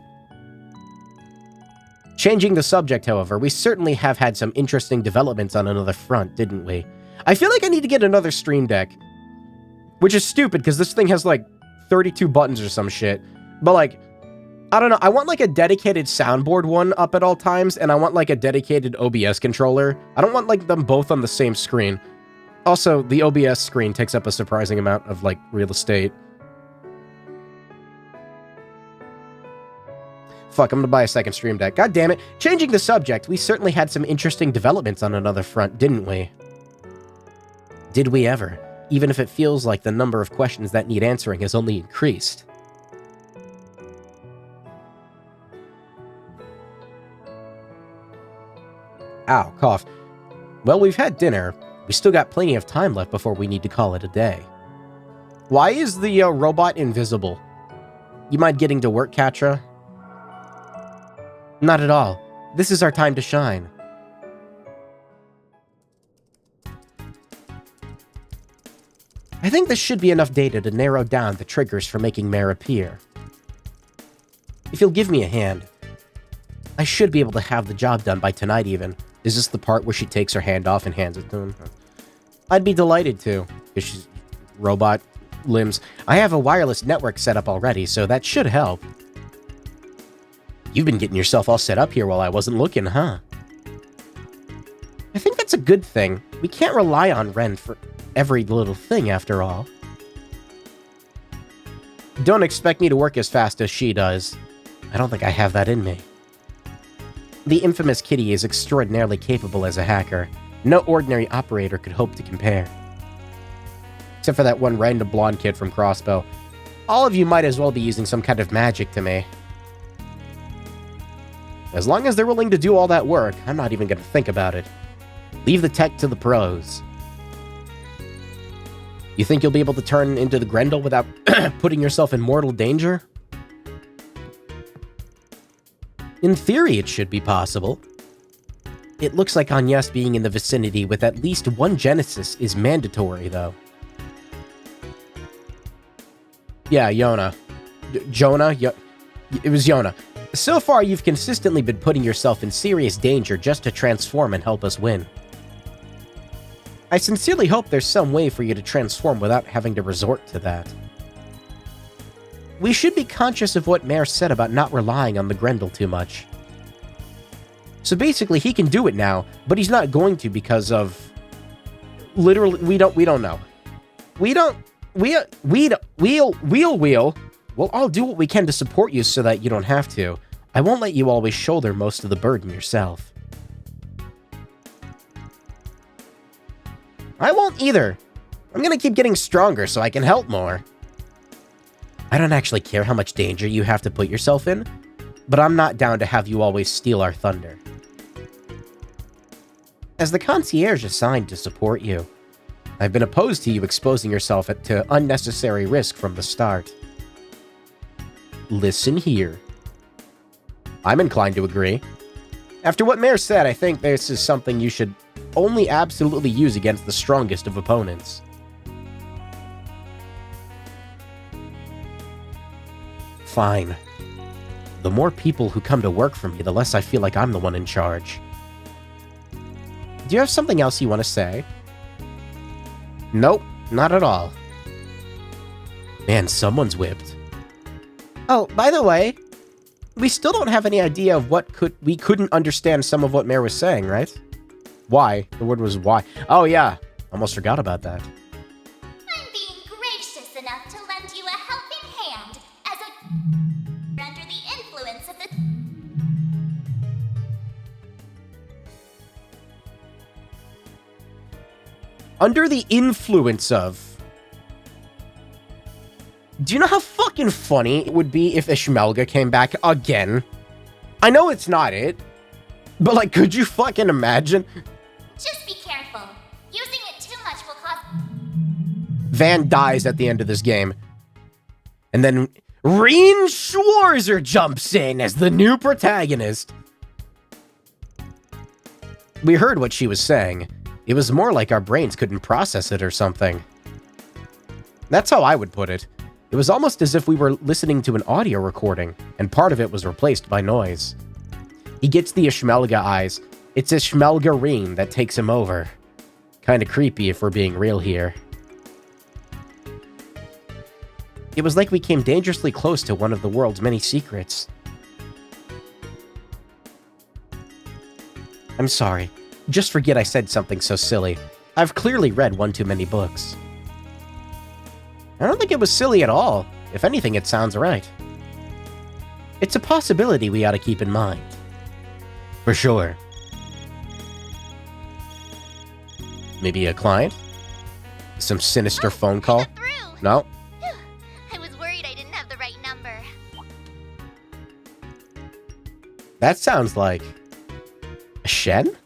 Changing the subject, however, we certainly have had some interesting developments on another front, didn't we? I feel like I need to get another Stream Deck. Which is stupid, because this thing has, like, 32 buttons or some shit. But, like, I don't know, I want, like, a dedicated soundboard one up at all times, and I want, like, a dedicated OBS controller. I don't want, like, them both on the same screen. Also, the OBS screen takes up a surprising amount of, like, real estate. Fuck, I'm gonna buy a second Stream Deck. God damn it. Changing the subject, we certainly had some interesting developments on another front, didn't we? Did we ever? Even if it feels like the number of questions that need answering has only increased. Ow, cough. Well, we've had dinner. We still got plenty of time left before we need to call it a day. Why is the robot invisible? You mind getting to work, Katra? Not at all. This is our time to shine. I think this should be enough data to narrow down the triggers for making Mare appear. If you'll give me a hand, I should be able to have the job done by tonight even. Is this the part where she takes her hand off and hands it to him? I'd be delighted to, because she's robot limbs. I have a wireless network set up already, so that should help. You've been getting yourself all set up here while I wasn't looking, huh? I think that's a good thing. We can't rely on Ren for every little thing, after all. Don't expect me to work as fast as she does. I don't think I have that in me. The infamous Kitty is extraordinarily capable as a hacker. No ordinary operator could hope to compare. Except for that one random blonde kid from Crossbow. All of you might as well be using some kind of magic to me. As long as they're willing to do all that work, I'm not even going to think about it. Leave the tech to the pros. You think you'll be able to turn into the Grendel without putting yourself in mortal danger? In theory, it should be possible. It looks like Agnes being in the vicinity with at least one Genesis is mandatory, though. Yeah, Yona. Jonah? It was Yona. So far, you've consistently been putting yourself in serious danger just to transform and help us win. I sincerely hope there's some way for you to transform without having to resort to that. We should be conscious of what Mare said about not relying on the Grendel too much. So basically, he can do it now, but he's not going to because of... Literally, we don't know. We'll all do what we can to support you so that you don't have to. I won't let you always shoulder most of the burden yourself. I won't either. I'm gonna keep getting stronger so I can help more. I don't actually care how much danger you have to put yourself in. but I'm not down to have you always steal our thunder. As the concierge assigned to support you, I've been opposed to you exposing yourself to unnecessary risk from the start. Listen here. I'm inclined to agree. After what Mare said, I think this is something you should only absolutely use against the strongest of opponents. Fine. The more people who come to work for me, the less I feel like I'm the one in charge. Do you have something else you want to say? Nope, not at all. Man, someone's whipped. Oh, by the way, we still don't have any idea of we couldn't understand some of what Mare was saying, right? Why? The word was why. Oh yeah, almost forgot about that. I'm being gracious enough to lend you a helping hand as a under the influence of the under the influence of. Do you know how fucking funny it would be if Ishmelga came back again? I know it's not it, but like, could you fucking imagine? Just be careful. Using it too much will cause. Van dies at the end of this game. And then Reen Schwarzer jumps in as the new protagonist. We heard what she was saying. It was more like our brains couldn't process it or something. That's how I would put it. It was almost as if we were listening to an audio recording, and part of it was replaced by noise. He gets the Ishmelga eyes. It's Ishmelga Reen that takes him over. Kinda creepy if we're being real here. It was like we came dangerously close to one of the world's many secrets. I'm sorry. Just forget I said something so silly. I've clearly read one too many books. I don't think it was silly at all. If anything, it sounds right. It's a possibility we ought to keep in mind. For sure. Maybe a client? Some sinister phone call? No? I was worried I didn't have the right number. That sounds like... Shen?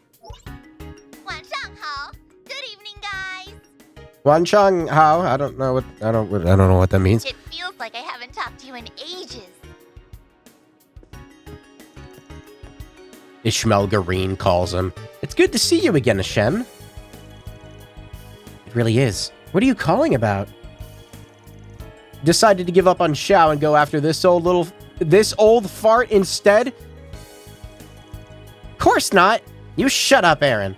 Wanchang Hao? I don't know what that means. It feels like I haven't talked to you in ages. Ishmelga Reen calls him. It's good to see you again, Shen. It really is. What are you calling about? Decided to give up on Xiao and go after this old fart instead? Course not. You shut up, Aaron.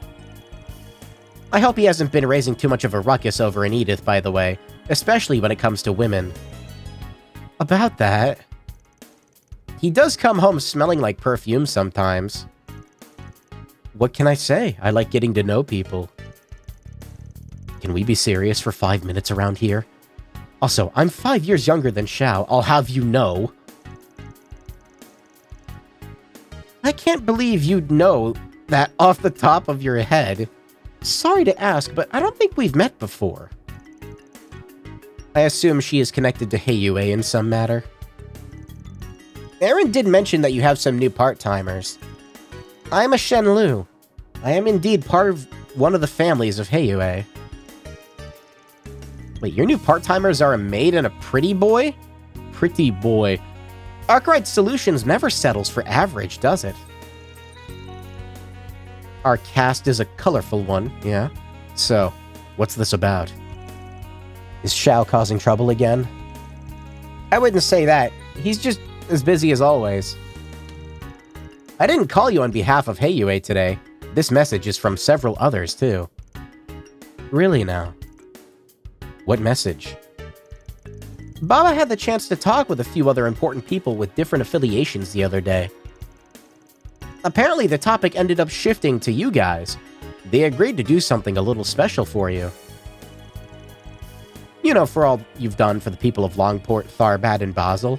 I hope he hasn't been raising too much of a ruckus over an Edith, by the way, especially when it comes to women. About that, he does come home smelling like perfume sometimes. What can I say? I like getting to know people. Can we be serious for 5 minutes around here? Also, I'm 5 years younger than Xiao, I'll have you know. I can't believe you'd know that off the top of your head. Sorry to ask, but I don't think we've met before. I assume she is connected to Heiyue in some matter. Aaron did mention that you have some new part-timers. I am a Shenlu. I am indeed part of one of the families of Heiyue. Wait, your new part-timers are a maid and a pretty boy? Pretty boy. Arkwright Solutions never settles for average, does it? Our cast is a colorful one, yeah? So, what's this about? Is Xiao causing trouble again? I wouldn't say that. He's just as busy as always. I didn't call you on behalf of Heiyue today. This message is from several others, too. Really now? What message? Baba had the chance to talk with a few other important people with different affiliations the other day. Apparently, the topic ended up shifting to you guys. They agreed to do something a little special for you. You know, for all you've done for the people of Longport, Tharbad, and Basel.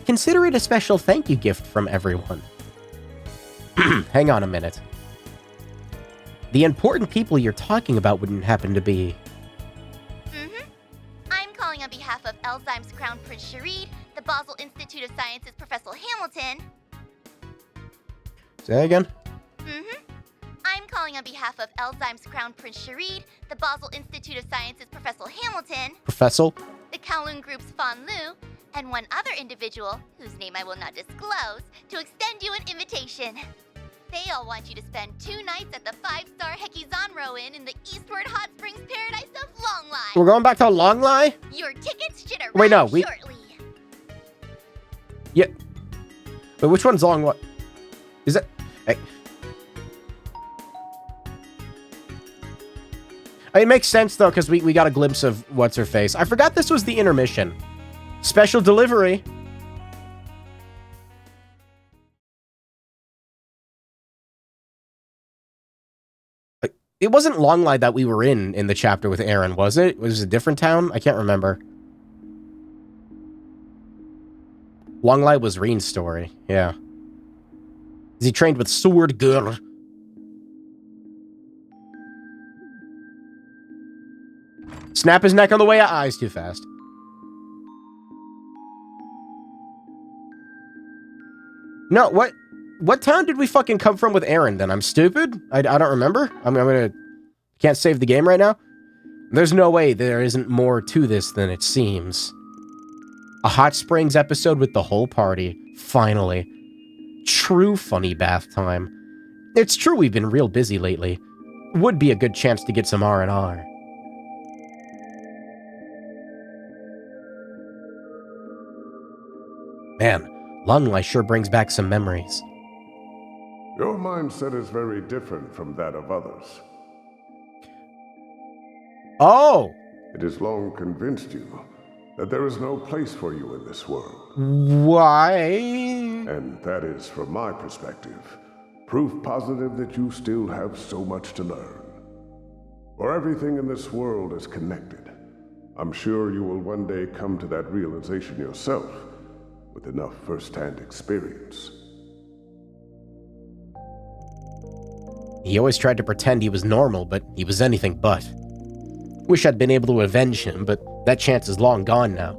Consider it a special thank you gift from everyone. Hang on a minute. The important people you're talking about wouldn't happen to be... I'm calling on behalf of Elzheim's Crown Prince Sharid, the Basel Institute of Science's Professor Hamilton. Say that again? Mm-hmm. I'm calling on behalf of Elzheim's Crown Prince Sharid, the Basel Institute of Science's Professor Hamilton, Professor? the Kowloon Group's Fan Lu, and one other individual, whose name I will not disclose, to extend you an invitation. They all want you to spend 2 nights at the 5-star Hekizanro Inn in the Eastward Hot Springs paradise of Longlai. We're going back to Longlai? Your tickets should arrive Wait, no, shortly. Yeah. Wait, which one's Longlai? Is that... Hey. It makes sense, though, because we got a glimpse of What's-Her-Face. I forgot this was the intermission. Special delivery. It wasn't Longlai that we were in the chapter with Aaron, was it? Was it a different town? I can't remember. Longlai was Reen's story, yeah. He trained with Sword Girl. Snap his neck on the way out. Eyes too fast. No, what town did we fucking come from with Aaron then? I'm stupid? I don't remember. I'm gonna... Can't save the game right now? There's no way there isn't more to this than it seems. A Hot Springs episode with the whole party. Finally. True funny bath time. It's true we've been real busy lately. Would be a good chance to get some R&R. Man, Longlai sure brings back some memories. Your mindset is very different from that of others. Oh! It has long convinced you that there is no place for you in this world. Why? And that is, from my perspective, proof positive that you still have so much to learn. For everything in this world is connected. I'm sure you will one day come to that realization yourself, with enough first-hand experience. He always tried to pretend he was normal, but he was anything but. Wish I'd been able to avenge him, but that chance is long gone now.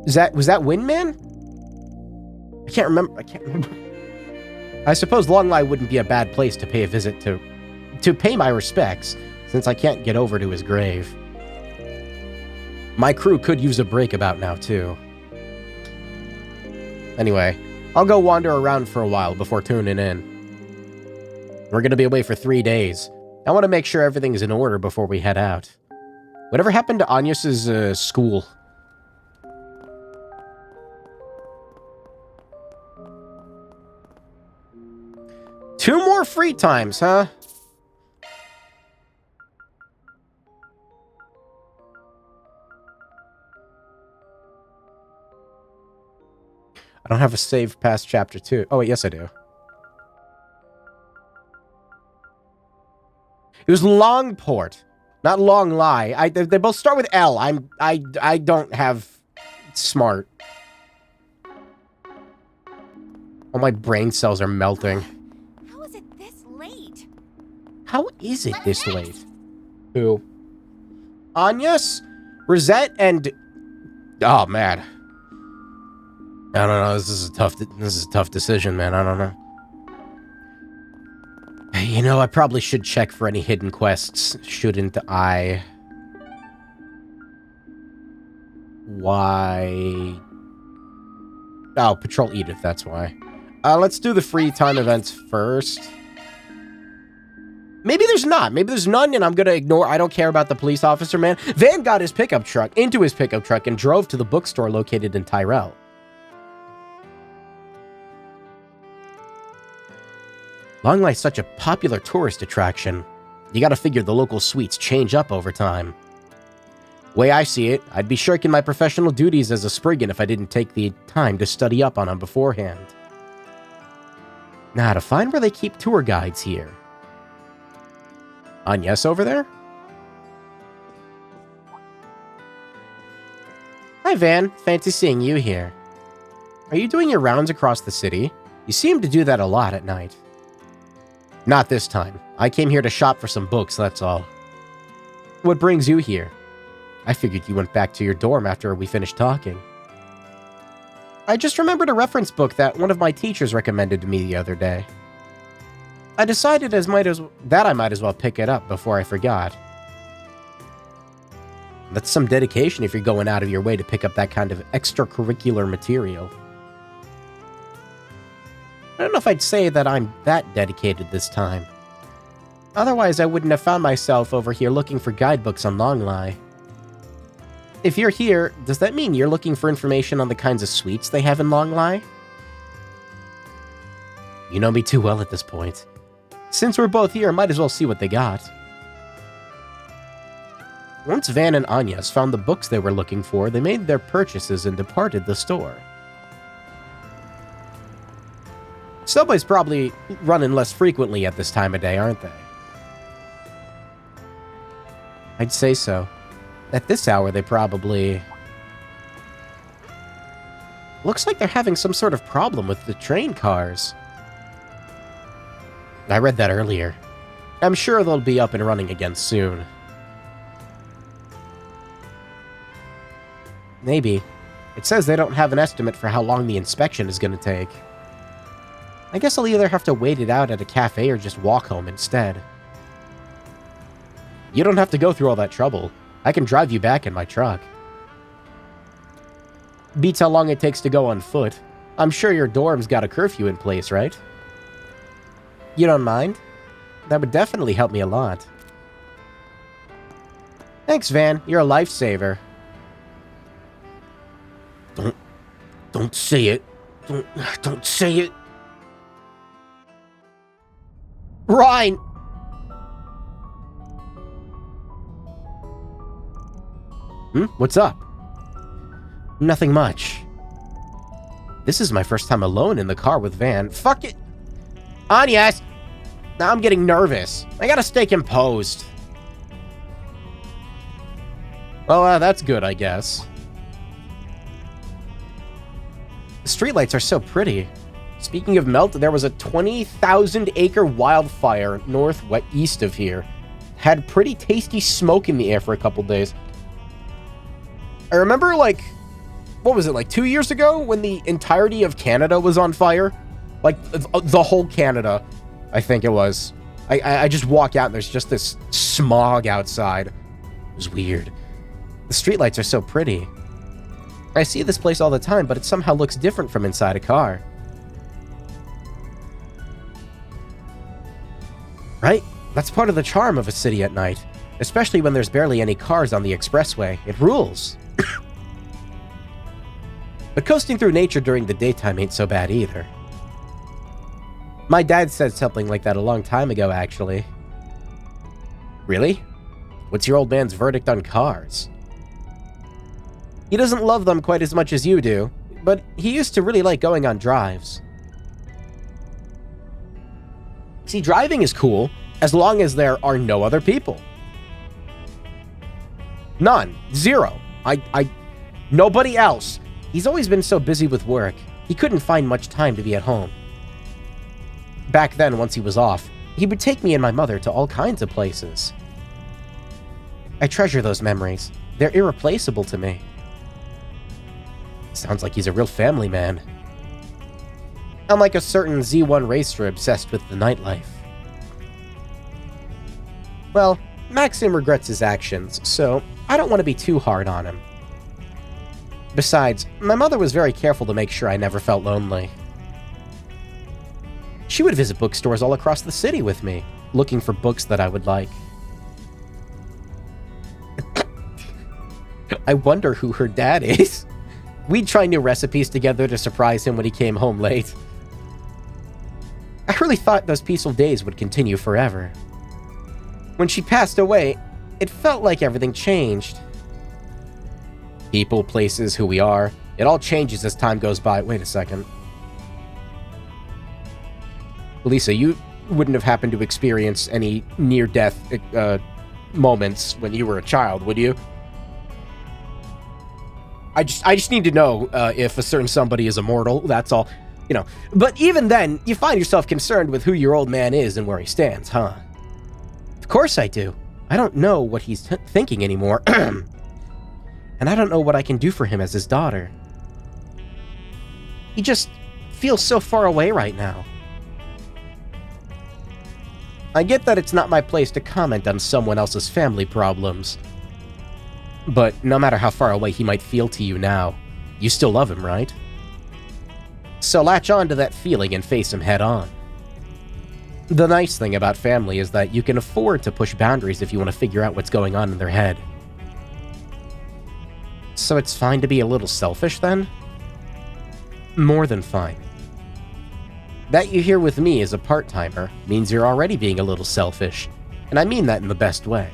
Was that Windman? I can't remember. I suppose Longlai wouldn't be a bad place to pay a visit to pay my respects, since I can't get over to his grave. My crew could use a break about now, too. Anyway, I'll go wander around for a while before tuning in. We're gonna be away for 3 days. I want to make sure everything's in order before we head out. Whatever happened to Agnes's school? Two more free times, huh? I don't have a save past chapter 2. Oh, wait, yes, I do. It was Longport, not Longlai. They both start with L. I don't have smart. All my brain cells are melting. How is it this late? How is it this late? Who? Agnes, Rosette, and... Oh, man. I don't know. This is a tough decision, man. I don't know. You know, I probably should check for any hidden quests, shouldn't I? Why? Oh, Patrol Edith, that's why. Let's do the free time events first. Maybe there's not. Maybe there's none, and I'm gonna ignore. I don't care about the police officer, man. Van got his pickup truck, into his pickup truck, and drove to the bookstore located in Tyrell. Longlai's such a popular tourist attraction. You gotta figure the local suites change up over time. Way I see it, I'd be shirking my professional duties as a Spriggan if I didn't take the time to study up on them beforehand. Now, to find where they keep tour guides here. Agnes over there? Hi, Van. Fancy seeing you here. Are you doing your rounds across the city? You seem to do that a lot at night. Not this time. I came here to shop for some books, that's all. What brings you here? I figured you went back to your dorm after we finished talking. I just remembered a reference book that one of my teachers recommended to me the other day. I decided I might as well pick it up before I forgot. That's some dedication if you're going out of your way to pick up that kind of extracurricular material. I don't know if I'd say that I'm that dedicated this time. Otherwise, I wouldn't have found myself over here looking for guidebooks on Longlai. If you're here, does that mean you're looking for information on the kinds of sweets they have in Longlai? You know me too well at this point. Since we're both here, might as well see what they got. Once Van and Anya's found the books they were looking for, they made their purchases and departed the store. Subway's probably running less frequently at this time of day, aren't they? I'd say so. At this hour, they probably... Looks like they're having some sort of problem with the train cars. I read that earlier. I'm sure they'll be up and running again soon. Maybe. It says they don't have an estimate for how long the inspection is going to take. I guess I'll either have to wait it out at a cafe or just walk home instead. You don't have to go through all that trouble. I can drive you back in my truck. Beats how long it takes to go on foot. I'm sure your dorm's got a curfew in place, right? You don't mind? That would definitely help me a lot. Thanks, Van. You're a lifesaver. Don't say it. Don't say it. Ryan! What's up? Nothing much. This is my first time alone in the car with Van. Fuck it! Anyas! Now I'm getting nervous. I gotta stay composed. Well, that's good, I guess. The streetlights are so pretty. Speaking of melt, there was a 20,000-acre wildfire northeast of here. Had pretty tasty smoke in the air for a couple days. I remember, like, what was it, like 2 years ago when the entirety of Canada was on fire? Like, the whole Canada, I think it was. I just walk out and there's just this smog outside. It was weird. The streetlights are so pretty. I see this place all the time, but it somehow looks different from inside a car. Right? That's part of the charm of a city at night, especially when there's barely any cars on the expressway. It rules. But coasting through nature during the daytime ain't so bad either. My dad said something like that a long time ago, actually. Really? What's your old man's verdict on cars? He doesn't love them quite as much as you do, but he used to really like going on drives. See, driving is cool as long as there are no other people. None. Zero. Nobody else. He's always been so busy with work, he couldn't find much time to be at home. Back then, once he was off, he would take me and my mother to all kinds of places. I treasure those memories. They're irreplaceable to me. Sounds like he's a real family man. Unlike a certain Z1 racer obsessed with the nightlife. Well, Maxim regrets his actions, so I don't want to be too hard on him. Besides, my mother was very careful to make sure I never felt lonely. She would visit bookstores all across the city with me, looking for books that I would like. I wonder who her dad is. We'd try new recipes together to surprise him when he came home late. I really thought those peaceful days would continue forever. When she passed away, it felt like everything changed. People, places, who we are, it all changes as time goes by. Wait a second. Lisa, you wouldn't have happened to experience any near-death moments when you were a child, would you? I just need to know if a certain somebody is immortal, that's all. You know, but even then, you find yourself concerned with who your old man is and where he stands, huh? Of course I do. I don't know what he's thinking anymore. And I don't know what I can do for him as his daughter. He just feels so far away right now. I get that it's not my place to comment on someone else's family problems. But no matter how far away he might feel to you now, you still love him, right? So latch on to that feeling and face him head on. The nice thing about family is that you can afford to push boundaries if you want to figure out what's going on in their head. So it's fine to be a little selfish then? More than fine. That you're here with me as a part-timer means you're already being a little selfish, and I mean that in the best way.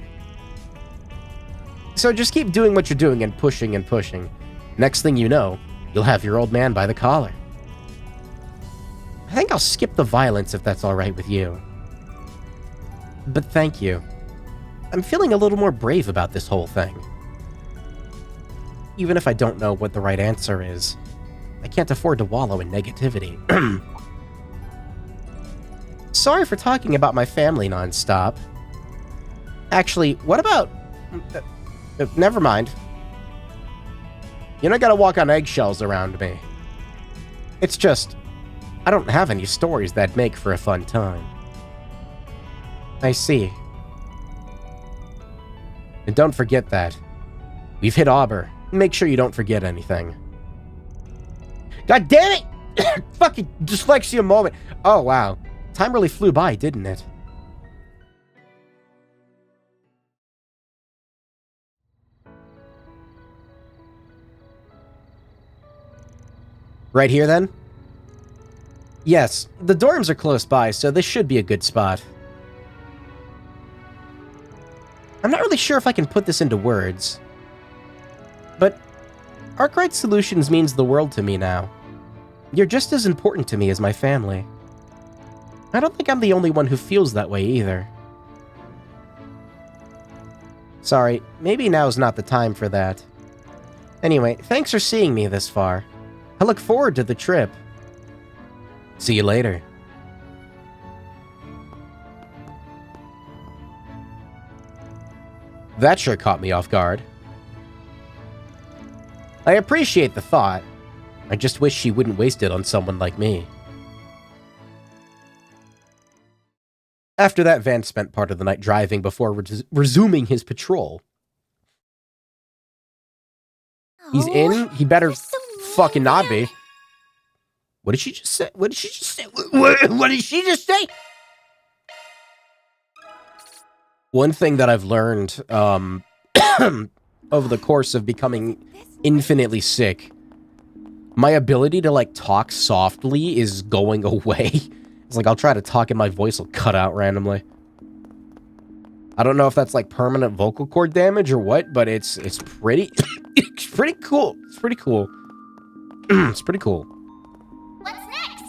So just keep doing what you're doing and pushing and pushing. Next thing you know, you'll have your old man by the collar. I think I'll skip the violence if that's alright with you. But thank you. I'm feeling a little more brave about this whole thing. Even if I don't know what the right answer is, I can't afford to wallow in negativity. Sorry for talking about my family nonstop. Actually, what about... never mind. You're not gonna walk on eggshells around me. It's just... I don't have any stories that make for a fun time. I see. And don't forget that. We've hit Auber. Make sure you don't forget anything. God damn it! Fucking dyslexia moment. Oh, wow. Time really flew by, didn't it? Right here, then? Yes, the dorms are close by, so this should be a good spot. I'm not really sure if I can put this into words, but Arkwright Solutions means the world to me now. You're just as important to me as my family. I don't think I'm the only one who feels that way either. Sorry, maybe now's not the time for that. Anyway, thanks for seeing me this far. I look forward to the trip. See you later. That sure caught me off guard. I appreciate the thought. I just wish she wouldn't waste it on someone like me. After that, Van spent part of the night driving before resuming his patrol. He's in. He better fucking not be. What did she just say? What did she just say? What did she just say? One thing that I've learned over the course of becoming infinitely sick, my ability to like talk softly is going away. It's like I'll try to talk and my voice will cut out randomly. I don't know if that's like permanent vocal cord damage or what, but it's pretty it's pretty cool. It's pretty cool. It's pretty cool. What's next?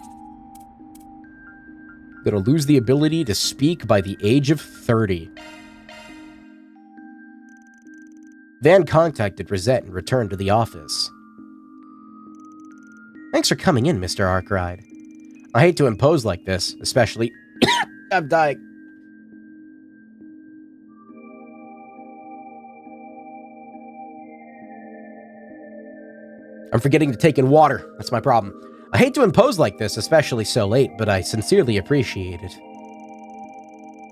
Gonna lose the ability to speak by the age of 30. Van contacted Rosette and returned to the office. Thanks for coming in, Mr. Arkwright. I hate to impose like this, especially... I'm dying. I'm forgetting to take in water. That's my problem. I hate to impose like this, especially so late, but I sincerely appreciate it.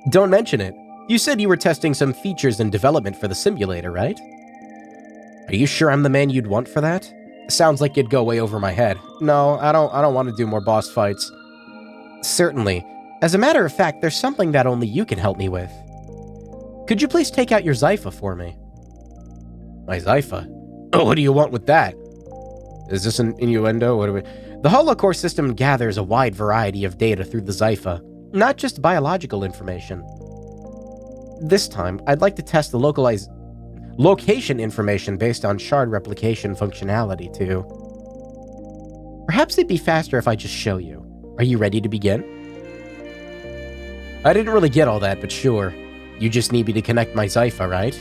Don't mention it. You said you were testing some features in development for the simulator, right? Are you sure I'm the man you'd want for that? Sounds like you'd go way over my head. No, I don't want to do more boss fights. Certainly. As a matter of fact, there's something that only you can help me with. Could you please take out your Zypha for me? My Zypha? Oh, what do you want with that? Is this an innuendo? What do we... The holocore system gathers a wide variety of data through the Zypha, not just biological information. This time, I'd like to test the location information based on shard replication functionality, too. Perhaps it'd be faster if I just show you. Are you ready to begin? I didn't really get all that, but sure. You just need me to connect my Zypha, right?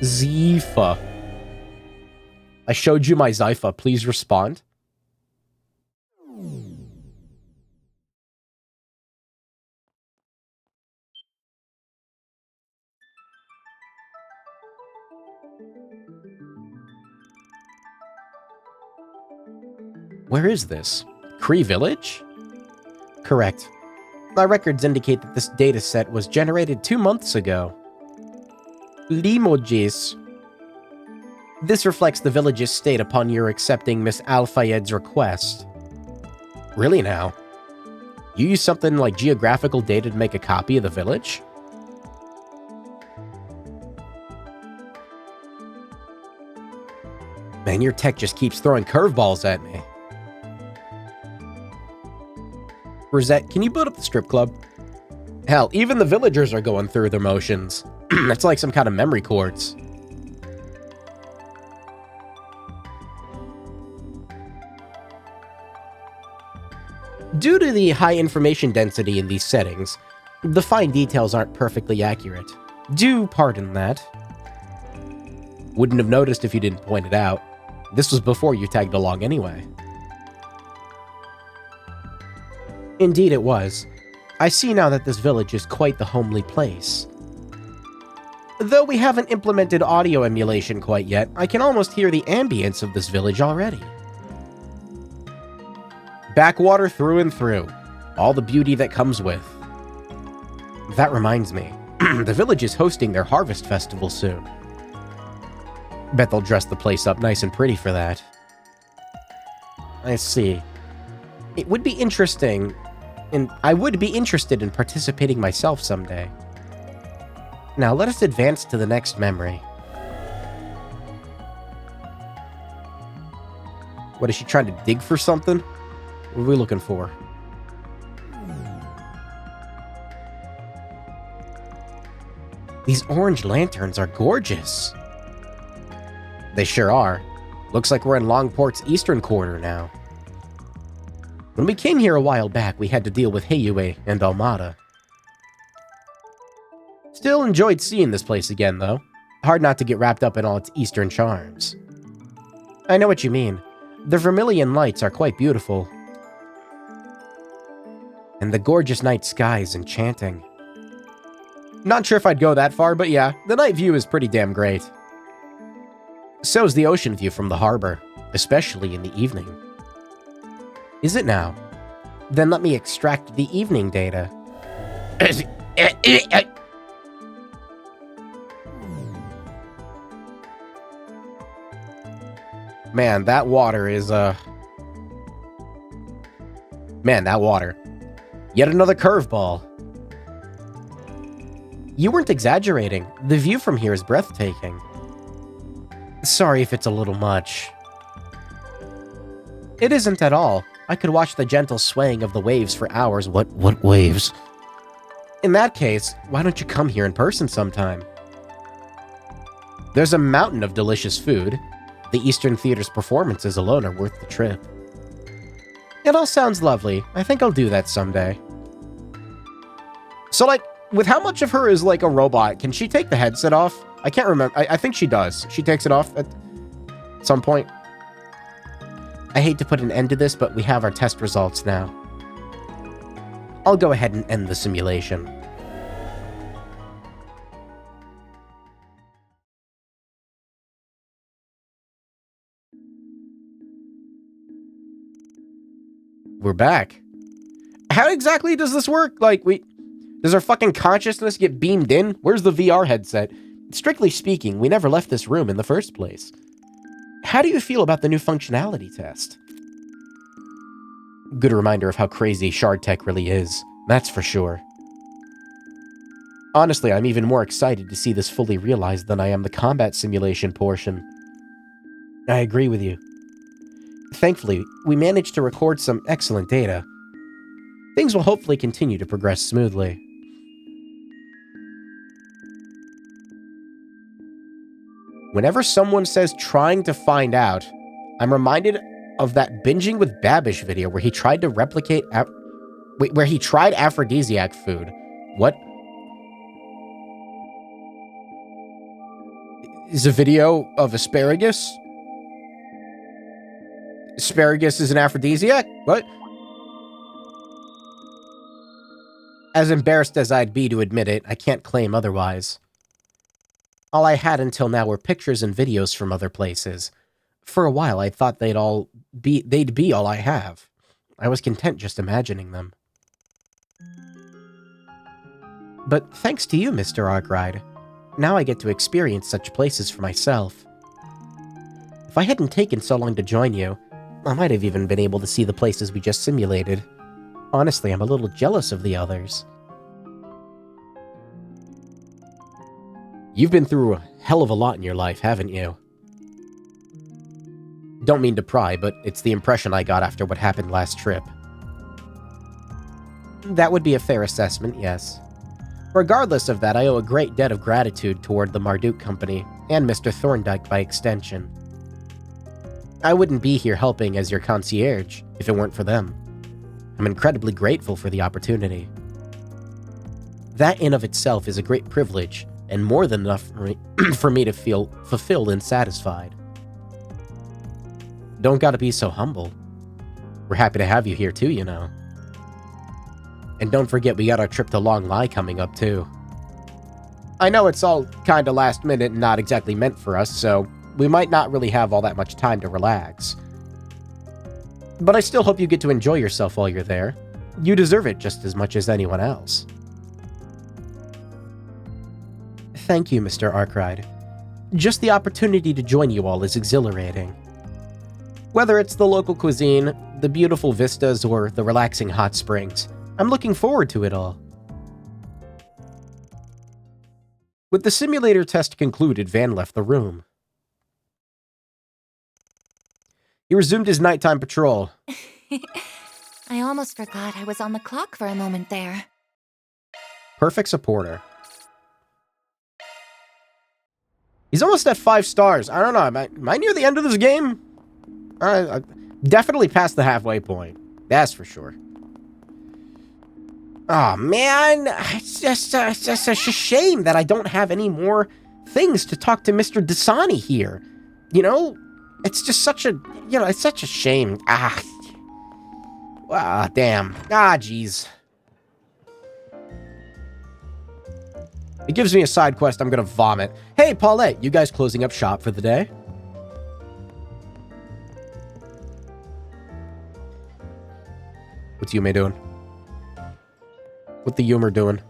Zypha. I showed you my Zypha. Please respond. Where is this? Kree Village? Correct. My records indicate that this dataset was generated 2 months ago. Limojis. This reflects the village's state upon your accepting Miss Al-Fayed's request. Really now? You use something like geographical data to make a copy of the village? Man, your tech just keeps throwing curveballs at me. Rosette, can you build up the strip club? Hell, even the villagers are going through their motions. It's like some kind of memory cords. Due to the high information density in these settings, the fine details aren't perfectly accurate. Do pardon that. Wouldn't have noticed if you didn't point it out. This was before you tagged along anyway. Indeed it was. I see now that this village is quite the homely place. Though we haven't implemented audio emulation quite yet, I can almost hear the ambience of this village already. Backwater through and through. All the beauty that comes with. That reminds me, the village is hosting their harvest festival soon. Bet they'll dress the place up nice and pretty for that. I see. It would be interesting, and I would be interested in participating myself someday. Now let us advance to the next memory. What, is she trying to dig for something? What are we looking for? These orange lanterns are gorgeous. They sure are. Looks like we're in Longport's eastern quarter now. When we came here a while back, we had to deal with Heiyue and Almada. Still enjoyed seeing this place again, though. Hard not to get wrapped up in all its eastern charms. I know what you mean. The vermilion lights are quite beautiful. And the gorgeous night sky is enchanting. Not sure if I'd go that far, but yeah, the night view is pretty damn great. So's the ocean view from the harbor, especially in the evening. Is it now? Then let me extract the evening data. Man, that water is, Man, that water. Yet another curveball. You weren't exaggerating. The view from here is breathtaking. Sorry if it's a little much. It isn't at all. I could watch the gentle swaying of the waves for hours. What waves? In that case, why don't you come here in person sometime? There's a mountain of delicious food. The Eastern Theater's performances alone are worth the trip. It all sounds lovely. I think I'll do that someday. So, like, with how much of her is like a robot, can she take the headset off? I can't remember. I think she does. She takes it off at some point. I hate to put an end to this, but we have our test results now. I'll go ahead and end the simulation. We're back. How exactly does this work? Like, does our fucking consciousness get beamed in? Where's the VR headset? Strictly speaking, we never left this room in the first place. How do you feel about the new functionality test? Good reminder of how crazy Shard Tech really is, that's for sure. Honestly, I'm even more excited to see this fully realized than I am the combat simulation portion. I agree with you. Thankfully, we managed to record some excellent data. Things will hopefully continue to progress smoothly. Whenever someone says trying to find out, I'm reminded of that Binging with Babish video where he tried to replicate where he tried aphrodisiac food. What? Is a video of asparagus? Asparagus is an aphrodisiac? What? As embarrassed as I'd be to admit it, I can't claim otherwise. All I had until now were pictures and videos from other places. For a while, I thought they'd all they'd be all I have. I was content just imagining them. But thanks to you, Mr. Arkwright, now I get to experience such places for myself. If I hadn't taken so long to join you, I might have even been able to see the places we just simulated. Honestly, I'm a little jealous of the others. You've been through a hell of a lot in your life, haven't you? Don't mean to pry, but it's the impression I got after what happened last trip. That would be a fair assessment, yes. Regardless of that, I owe a great debt of gratitude toward the Marduk Company, and Mr. Thorndyke by extension. I wouldn't be here helping as your concierge if it weren't for them. I'm incredibly grateful for the opportunity. That in of itself is a great privilege, and more than enough for me to feel fulfilled and satisfied. Don't gotta be so humble. We're happy to have you here too, you know. And don't forget we got our trip to Long Lai coming up too. I know it's all kinda last minute and not exactly meant for us, so we might not really have all that much time to relax. But I still hope you get to enjoy yourself while you're there. You deserve it just as much as anyone else. Thank you, Mr. Arkwright. Just the opportunity to join you all is exhilarating. Whether it's the local cuisine, the beautiful vistas, or the relaxing hot springs, I'm looking forward to it all. With the simulator test concluded, Van left the room. He resumed his nighttime patrol. I almost forgot I was on the clock for a moment there. Perfect supporter. He's almost at 5 stars. I don't know. Am I near the end of this game? Definitely past the halfway point. That's for sure. Oh man, it's just a shame that I don't have any more things to talk to Mr. Dasani here. You know, it's just such a, it's such a shame. Damn. Jeez. It gives me a side quest I'm gonna vomit. Hey, Paulette, you guys closing up shop for the day? What's Yume doing? What the Yumer doing?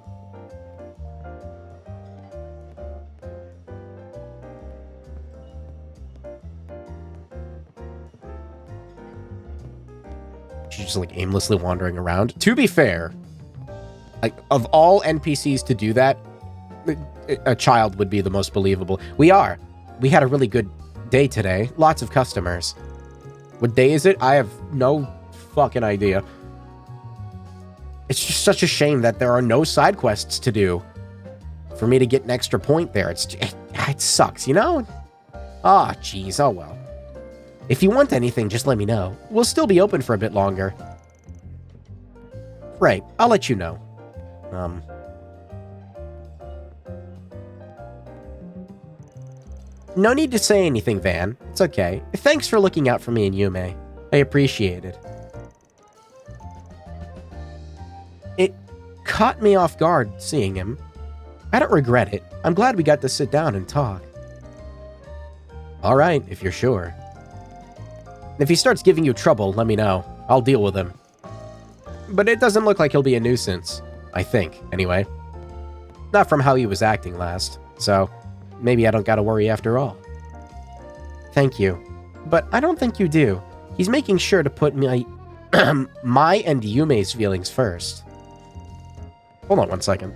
She's just like aimlessly wandering around. To be fair, like of all NPCs to do that, a child would be the most believable. We had a really good day today. Lots of customers. What day is it? I have no fucking idea. It's just such a shame that there are no side quests to do for me to get an extra point there. It sucks, you know? Jeez. Oh, well. If you want anything, just let me know. We'll still be open for a bit longer. Right. I'll let you know. No need to say anything, Van. It's okay. Thanks for looking out for me and Yume. I appreciate it. It caught me off guard seeing him. I don't regret it. I'm glad we got to sit down and talk. All right, if you're sure. If he starts giving you trouble, let me know. I'll deal with him. But it doesn't look like he'll be a nuisance. I think, anyway. Not from how he was acting last, so maybe I don't gotta worry after all. Thank you. But I don't think you do. He's making sure to put my and Yume's feelings first. Hold on 1 second.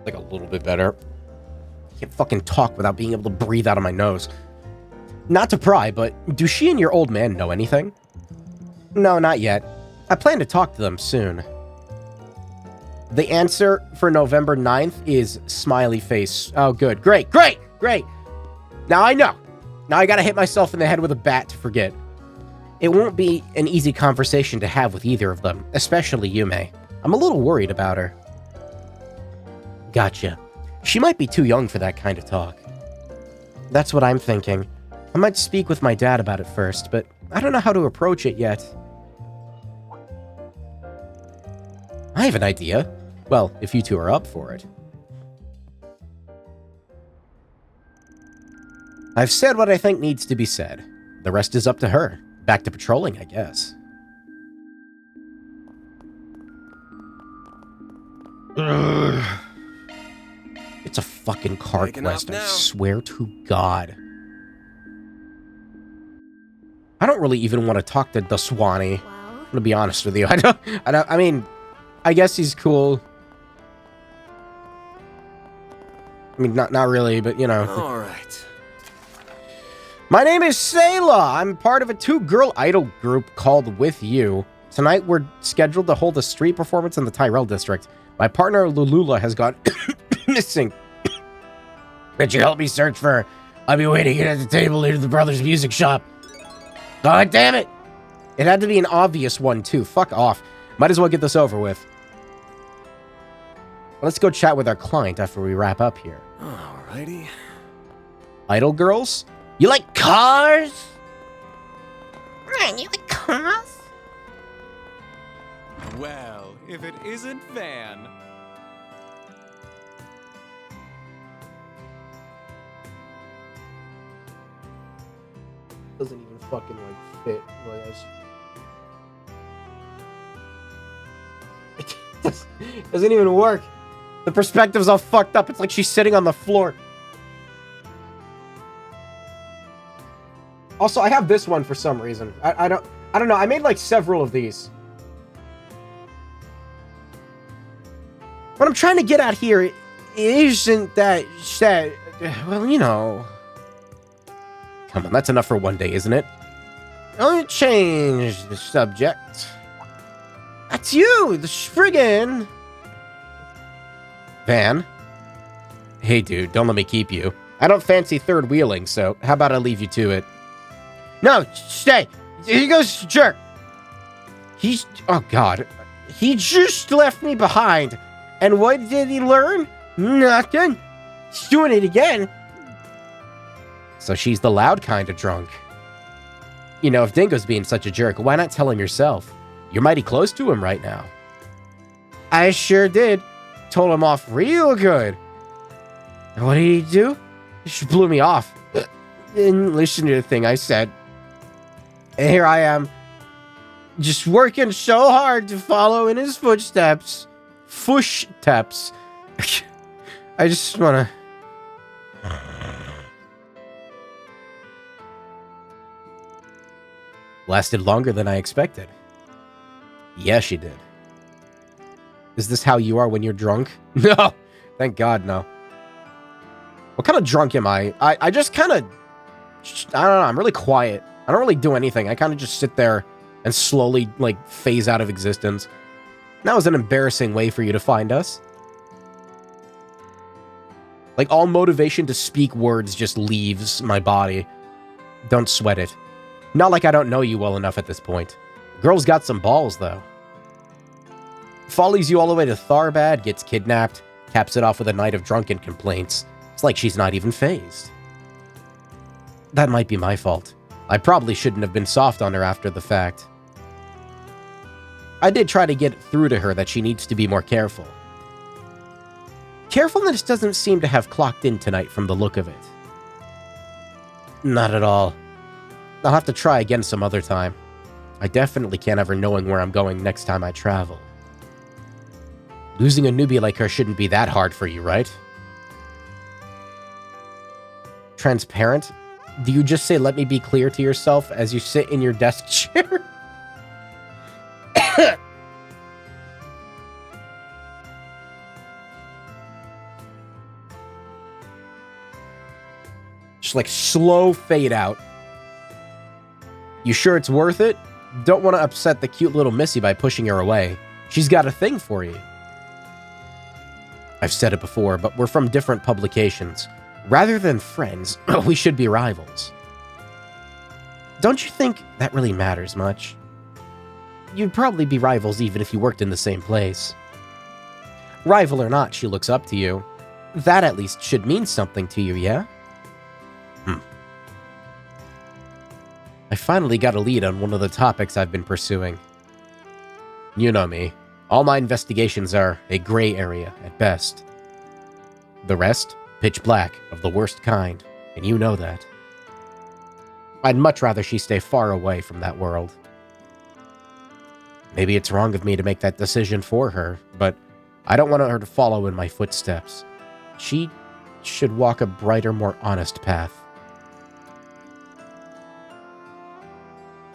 Like a little bit better. I can't fucking talk without being able to breathe out of my nose. Not to pry, but do she and your old man know anything? No, not yet. I plan to talk to them soon. The answer for November 9th is smiley face. Oh, good. Great. Now I know. Now I gotta hit myself in the head with a bat to forget. It won't be an easy conversation to have with either of them, especially Yume. I'm a little worried about her. Gotcha. She might be too young for that kind of talk. That's what I'm thinking. I might speak with my dad about it first, but I don't know how to approach it yet. I have an idea. Well, if you two are up for it. I've said what I think needs to be said. The rest is up to her. Back to patrolling, I guess. Ugh. It's a fucking car quest, I swear to God. I don't really even want to talk to Daswani. I'm gonna be honest with you. I mean, I guess he's cool. I mean, not really, but you know. All right. My name is Sayla. I'm part of a 2-girl idol group called With You. Tonight, we're scheduled to hold a street performance in the Tyrell district. My partner, Lulula, has gone missing. Could you help me search for her? I'll be waiting here at the table near the brothers' music shop. God damn it! It had to be an obvious one, too. Fuck off. Might as well get this over with. Let's go chat with our client after we wrap up here. Alrighty. Idol girls? You like cars? You like cars? Well, if it isn't Van. Doesn't even fucking like fit. It doesn't even work. The perspective's all fucked up. It's like she's sitting on the floor. Also, I have this one for some reason. I don't know. I made like several of these. What I'm trying to get at here isn't that well, you know. Come on, that's enough for one day, isn't it? I'll change the subject. That's you, the Spriggan. Van? Hey, dude, don't let me keep you. I don't fancy third wheeling, so how about I leave you to it? No, stay. He goes, jerk. Oh, God. He just left me behind. And what did he learn? Nothing. He's doing it again. So she's the loud kind of drunk. You know, if Dingo's being such a jerk, why not tell him yourself? You're mighty close to him right now. I sure did. Told him off real good. And what did he do? He just blew me off. Didn't listen to the thing I said. And here I am, just working so hard to follow in his footsteps. Fush-steps. I just wanna... Lasted longer than I expected. Yeah, she did. Is this how you are when you're drunk? No! Thank God, no. What kind of drunk am I? I just kind of... I don't know, I'm really quiet. I don't really do anything. I kind of just sit there and slowly, like, phase out of existence. That was an embarrassing way for you to find us. Like, all motivation to speak words just leaves my body. Don't sweat it. Not like I don't know you well enough at this point. Girl's got some balls, though. Follies you all the way to Tharbad, gets kidnapped, caps it off with a night of drunken complaints. It's like she's not even fazed. That might be my fault. I probably shouldn't have been soft on her after the fact. I did try to get through to her that she needs to be more careful. Carefulness doesn't seem to have clocked in tonight from the look of it. Not at all. I'll have to try again some other time. I definitely can't ever knowing where I'm going next time I travel. Losing a newbie like her shouldn't be that hard for you, right? Transparent? Do you just say, let me be clear to yourself as you sit in your desk chair? Just like slow fade out. You sure it's worth it? Don't want to upset the cute little Missy by pushing her away. She's got a thing for you. I've said it before, but we're from different publications. Rather than friends, we should be rivals. Don't you think that really matters much? You'd probably be rivals even if you worked in the same place. Rival or not, she looks up to you. That at least should mean something to you, yeah? I finally got a lead on one of the topics I've been pursuing. You know me. All my investigations are a gray area at best. The rest, pitch black, of the worst kind, and you know that. I'd much rather she stay far away from that world. Maybe it's wrong of me to make that decision for her, but I don't want her to follow in my footsteps. She should walk a brighter, more honest path.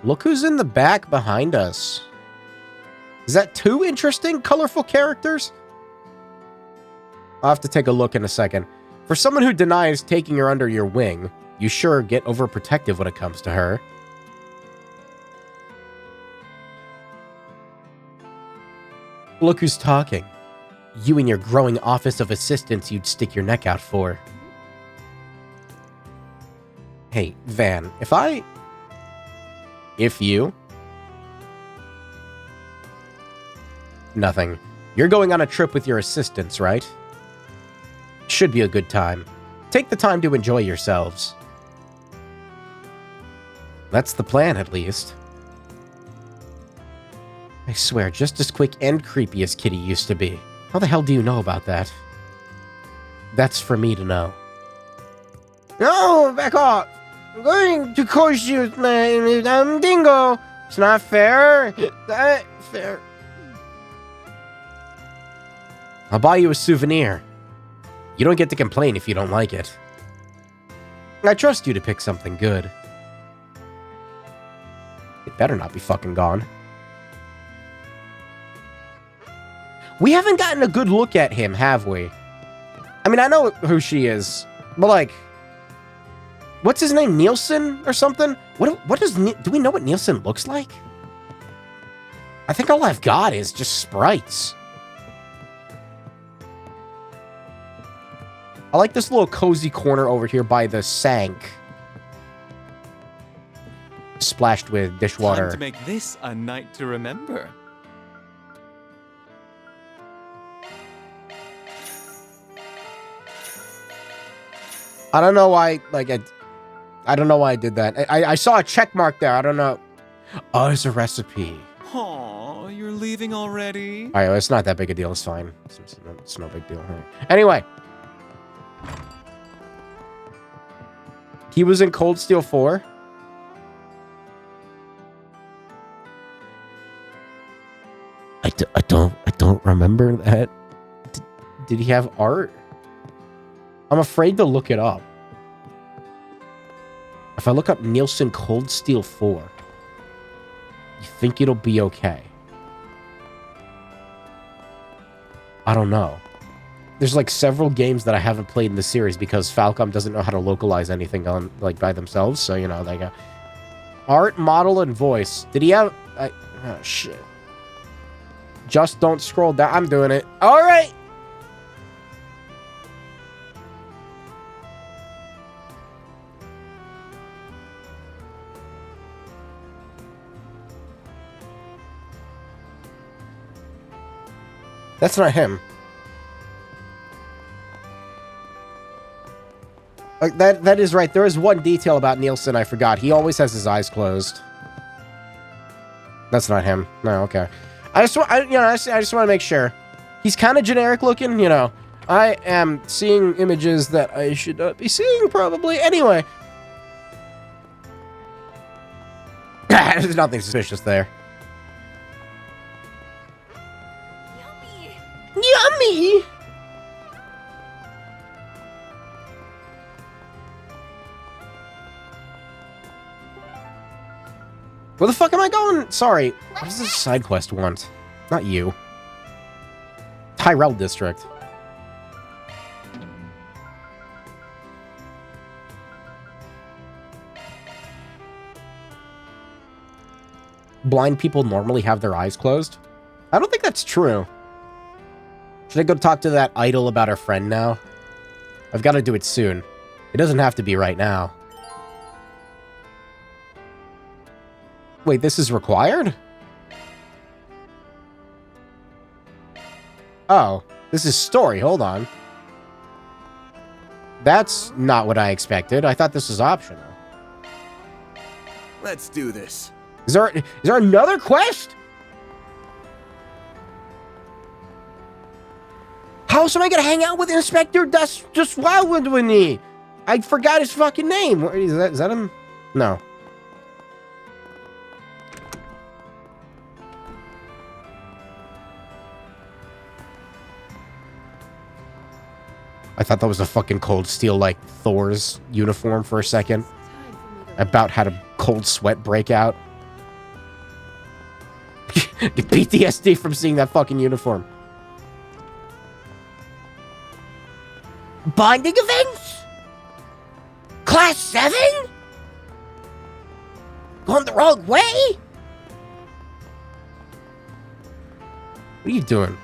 Look who's in the back behind us. Is that two interesting, colorful characters? I'll have to take a look in a second. For someone who denies taking her under your wing, you sure get overprotective when it comes to her. Look who's talking. You and your growing office of assistants you'd stick your neck out for. Hey, Van, If you... Nothing. You're going on a trip with your assistants, right? Should be a good time. Take the time to enjoy yourselves. That's the plan, at least. I swear, just as quick and creepy as Kitty used to be. How the hell do you know about that? That's for me to know. No, back off! I'm going to coach you with my dingo. It's not fair. It's not fair. I'll buy you a souvenir. You don't get to complain if you don't like it. I trust you to pick something good. It better not be fucking gone. We haven't gotten a good look at him, have we? I mean, I know who she is, but like... What's his name? Nielsen or something? Do we know what Nielsen looks like? I think all I've got is just sprites. I like this little cozy corner over here by the sink. Splashed with dishwater. Time to make this a night to remember. I don't know why, like, I don't know why I did that. I saw a check mark there. I don't know. Oh, it's a recipe. Aw, you're leaving already? All right, well, it's not that big a deal. It's fine. It's no big deal. Right. Anyway. He was in Cold Steel 4. I don't remember that. Did he have art? I'm afraid to look it up. If I look up Nielsen Cold Steel 4, you think it'll be okay? I don't know. There's like several games that I haven't played in the series because Falcom doesn't know how to localize anything on like by themselves. So, you know, like art, model, and voice. Did he have... oh, shit. Just don't scroll down. I'm doing it. All right. That's not him. That is right. There is one detail about Nielsen I forgot. He always has his eyes closed. That's not him. No, okay. I just want to make sure. He's kind of generic looking, you know. I am seeing images that I should not be seeing, probably. Anyway. There's nothing suspicious there. Yummy! Where the fuck am I going? Sorry. What does this side quest want? Not you. Tyrell District. Blind people normally have their eyes closed? I don't think that's true. Should I go talk to that idol about her friend now? I've got to do it soon. It doesn't have to be right now. Wait, this is required? Oh, this is story. Hold on. That's not what I expected. I thought this was optional. Let's do this. Is there another quest? How else am I gonna hang out with Inspector Daswawini? I forgot his fucking name. Is that him? No. I thought that was a fucking Cold Steel, like Thor's uniform for a second. About had a cold sweat break out. Get PTSD from seeing that fucking uniform. Binding events? Class 7? Going the wrong way? What are you doing?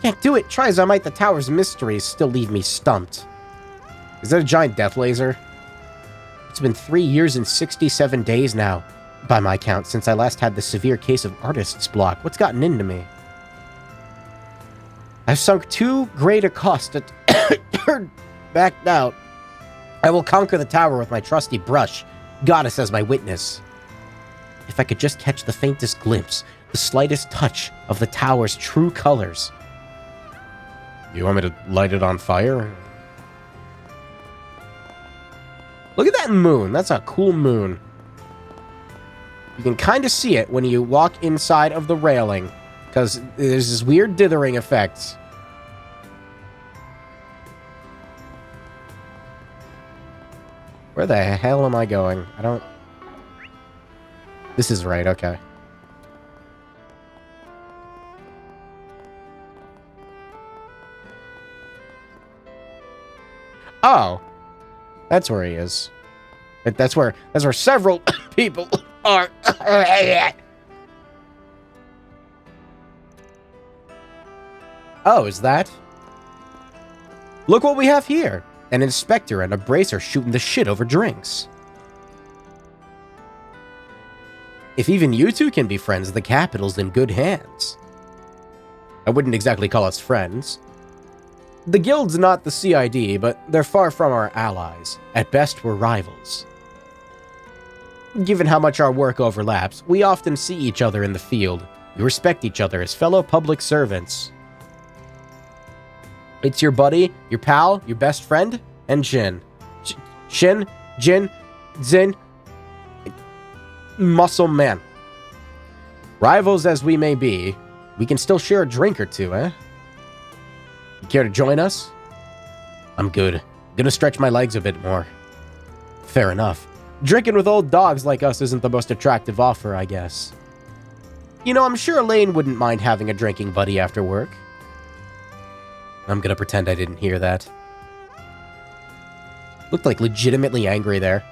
Can't do it. Try as I might, the tower's mysteries still leave me stumped. Is that a giant death laser? It's been 3 years and 67 days now, by my count, since I last had the severe case of artist's block. What's gotten into me? I've sunk too great a cost to turn back now. I will conquer the tower with my trusty brush, goddess as my witness. If I could just catch the faintest glimpse, the slightest touch of the tower's true colors. You want me to light it on fire? Look at that moon. That's a cool moon. You can kind of see it when you walk inside of the railing, because there's this weird dithering effect. Where the hell am I going? I don't... This is right, okay. Oh. That's where he is. That's where several people are. Oh, is that? Look what we have here. An inspector and a bracer shooting the shit over drinks. If even you two can be friends, the capital's in good hands. I wouldn't exactly call us friends. The guild's not the CID, but they're far from our allies. At best, we're rivals. Given how much our work overlaps, we often see each other in the field. We respect each other as fellow public servants. It's your buddy, your pal, your best friend, and Jin. Jin, Zin, Muscle Man. Rivals as we may be, we can still share a drink or two, eh? You care to join us? I'm good. I'm gonna stretch my legs a bit more. Fair enough. Drinking with old dogs like us isn't the most attractive offer, I guess. You know, I'm sure Elaine wouldn't mind having a drinking buddy after work. I'm gonna pretend I didn't hear that. Looked like legitimately angry there.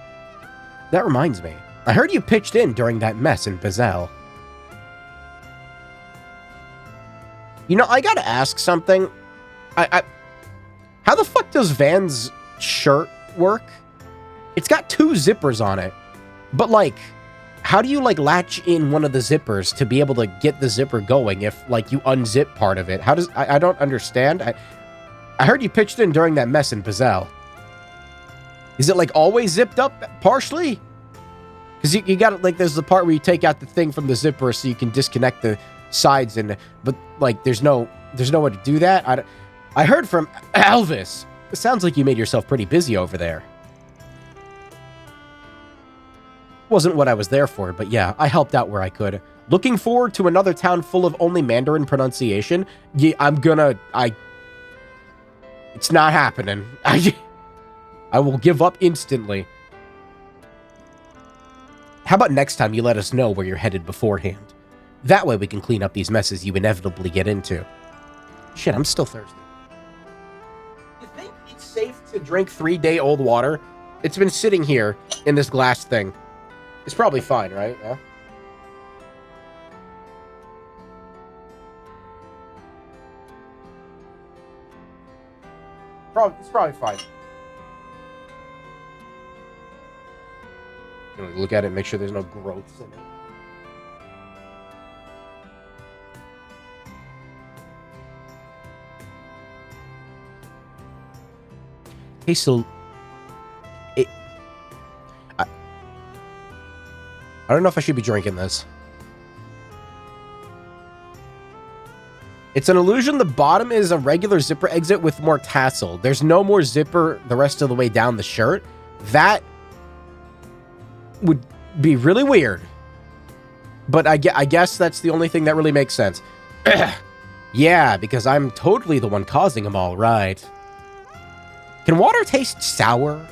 That reminds me. I heard you pitched in during that mess in Bazel. You know, I gotta ask something. How the fuck does Van's shirt work? It's got 2 zippers on it. But, like, how do you, like, latch in one of the zippers to be able to get the zipper going if, like, you unzip part of it? How does... I don't understand. I heard you pitched in during that mess in Bazel. Is it, like, always zipped up partially? Because you got, like, there's the part where you take out the thing from the zipper so you can disconnect the sides, and but, like, there's no way to do that. I heard from Elvis. It sounds like you made yourself pretty busy over there. Wasn't what I was there for, but yeah, I helped out where I could. Looking forward to another town full of only Mandarin pronunciation? Yeah, it's not happening. I will give up instantly. How about next time you let us know where you're headed beforehand? That way we can clean up these messes you inevitably get into. Shit, I'm still thirsty. You think it's safe to drink 3-day-old water? It's been sitting here in this glass thing. It's probably fine, right? Yeah. It's probably fine. Look at it, make sure there's no growths in it. Okay, so I don't know if I should be drinking this. It's an illusion. The bottom is a regular zipper exit with more tassel. There's no more zipper the rest of the way down the shirt. That would be really weird. But I guess that's the only thing that really makes sense. Yeah, because I'm totally the one causing them all, right? Can water taste sour?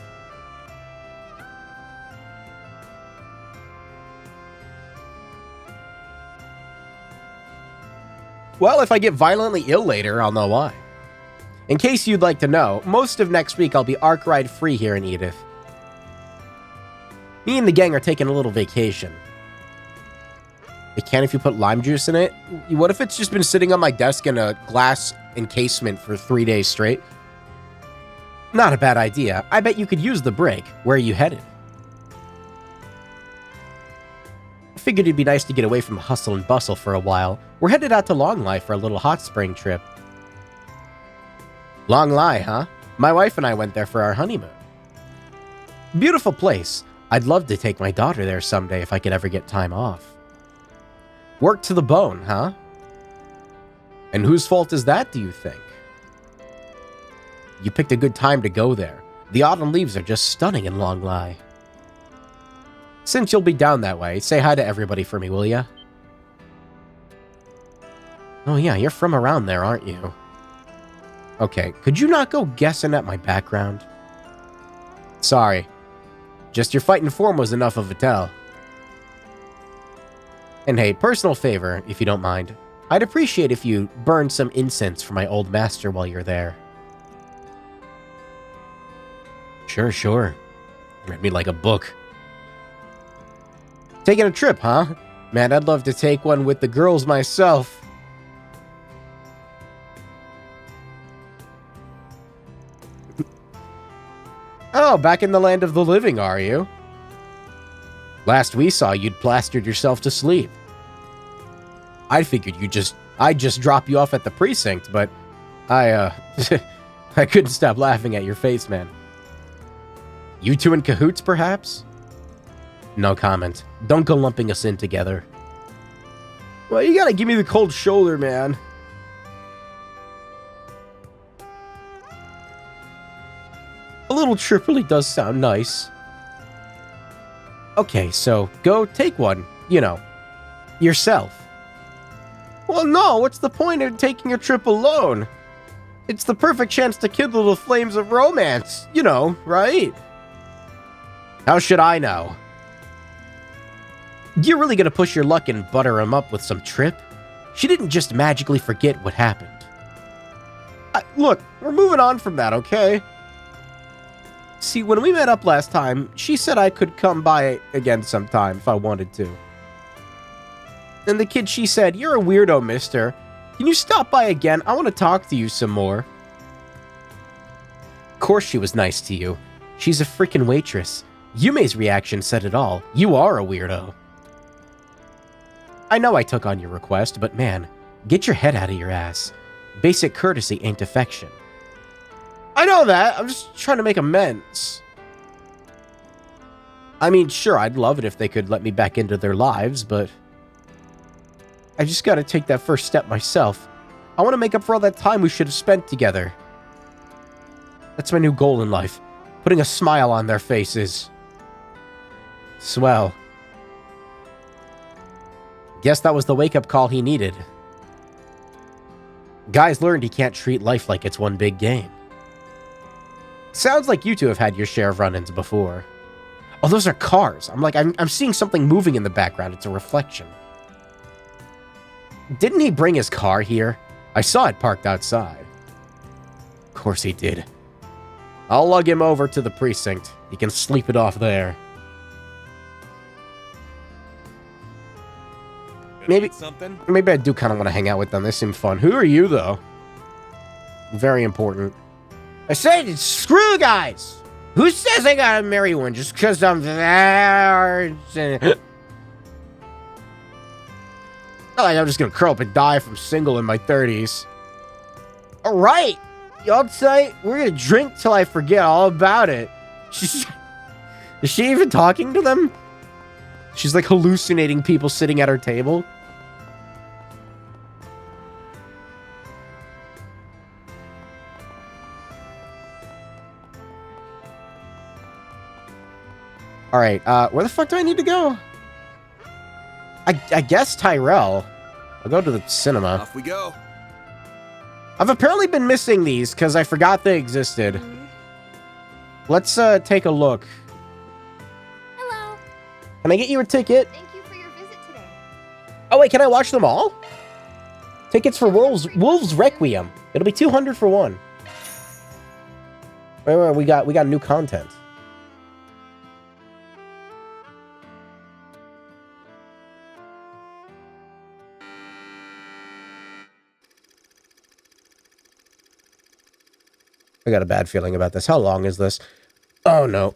Well, if I get violently ill later, I'll know why. In case you'd like to know, most of next week I'll be Ark Ride free here in Edith. Me and the gang are taking a little vacation. It can if you put lime juice in it. What if it's just been sitting on my desk in a glass encasement for 3 days straight? Not a bad idea. I bet you could use the break. Where are you headed? I figured it'd be nice to get away from the hustle and bustle for a while. We're headed out to Long Lie for a little hot spring trip. Long Lie, huh? My wife and I went there for our honeymoon. Beautiful place. I'd love to take my daughter there someday if I could ever get time off. Work to the bone, huh? And whose fault is that, do you think? You picked a good time to go there. The autumn leaves are just stunning in Long Lie. Since you'll be down that way, say hi to everybody for me, will ya? Oh yeah, you're from around there, aren't you? Okay, could you not go guessing at my background? Sorry. Just your fighting form was enough of a tell. And hey, personal favor, if you don't mind. I'd appreciate if you burned some incense for my old master while you're there. Sure. Read me like a book. Taking a trip, huh? Man, I'd love to take one with the girls myself. Oh, back in the land of the living, are you? Last we saw, you'd plastered yourself to sleep. I figured I'd just drop you off at the precinct, but I couldn't stop laughing at your face, man. You two in cahoots, perhaps? No comment. Don't go lumping us in together. Well, you gotta give me the cold shoulder, man. A little trip really does sound nice. Okay, so go take one, you know, yourself. Well, no, what's the point of taking a trip alone? It's the perfect chance to kindle the flames of romance, you know, right? How should I know? You're really gonna push your luck and butter him up with some trip? She didn't just magically forget what happened. Look, we're moving on from that, okay? See, when we met up last time, she said I could come by again sometime if I wanted to. And the kid, she said, "You're a weirdo, mister. Can you stop by again? I want to talk to you some more." Of course she was nice to you. She's a freaking waitress. Yume's reaction said it all. You are a weirdo. I know I took on your request, but man, get your head out of your ass. Basic courtesy ain't affection. I know that. I'm just trying to make amends. I mean, sure, I'd love it if they could let me back into their lives, but I just gotta take that first step myself. I want to make up for all that time we should have spent together. That's my new goal in life. Putting a smile on their faces. Swell. Guess that was the wake-up call he needed. Guy's learned he can't treat life like it's one big game. Sounds like you two have had your share of run-ins before. Oh, those are cars. I'm seeing something moving in the background. It's a reflection. Didn't he bring his car here? I saw it parked outside. Of course he did. I'll lug him over to the precinct. He can sleep it off there. Maybe I do kind of want to hang out with them. They seem fun. Who are you, though? Very important. I said, screw guys! Who says I gotta marry one just because I'm there? Not like I'm just gonna curl up and die if I'm single in my 30s. Alright! Y'all say we're gonna drink till I forget all about it. Is she even talking to them? She's like hallucinating people sitting at her table. All right, where the fuck do I need to go? I guess Tyrell. I'll go to the cinema. Off we go. I've apparently been missing these because I forgot they existed. Let's take a look. Hello. Can I get you a ticket? Thank you for your visit today. Oh wait, can I watch them all? Tickets for Wolves Requiem. It'll be 200 for one. Wait, we got new content. I got a bad feeling about this. How long is this? Oh, no.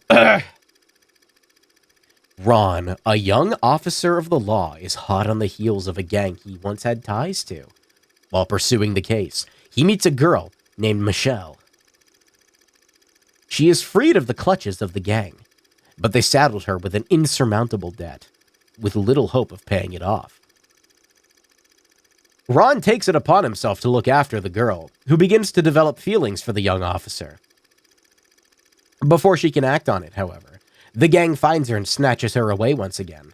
Ron, a young officer of the law, is hot on the heels of a gang he once had ties to. While pursuing the case, he meets a girl named Michelle. She is freed of the clutches of the gang, but they saddled her with an insurmountable debt, with little hope of paying it off. Ron takes it upon himself to look after the girl, who begins to develop feelings for the young officer. Before she can act on it, however, the gang finds her and snatches her away once again.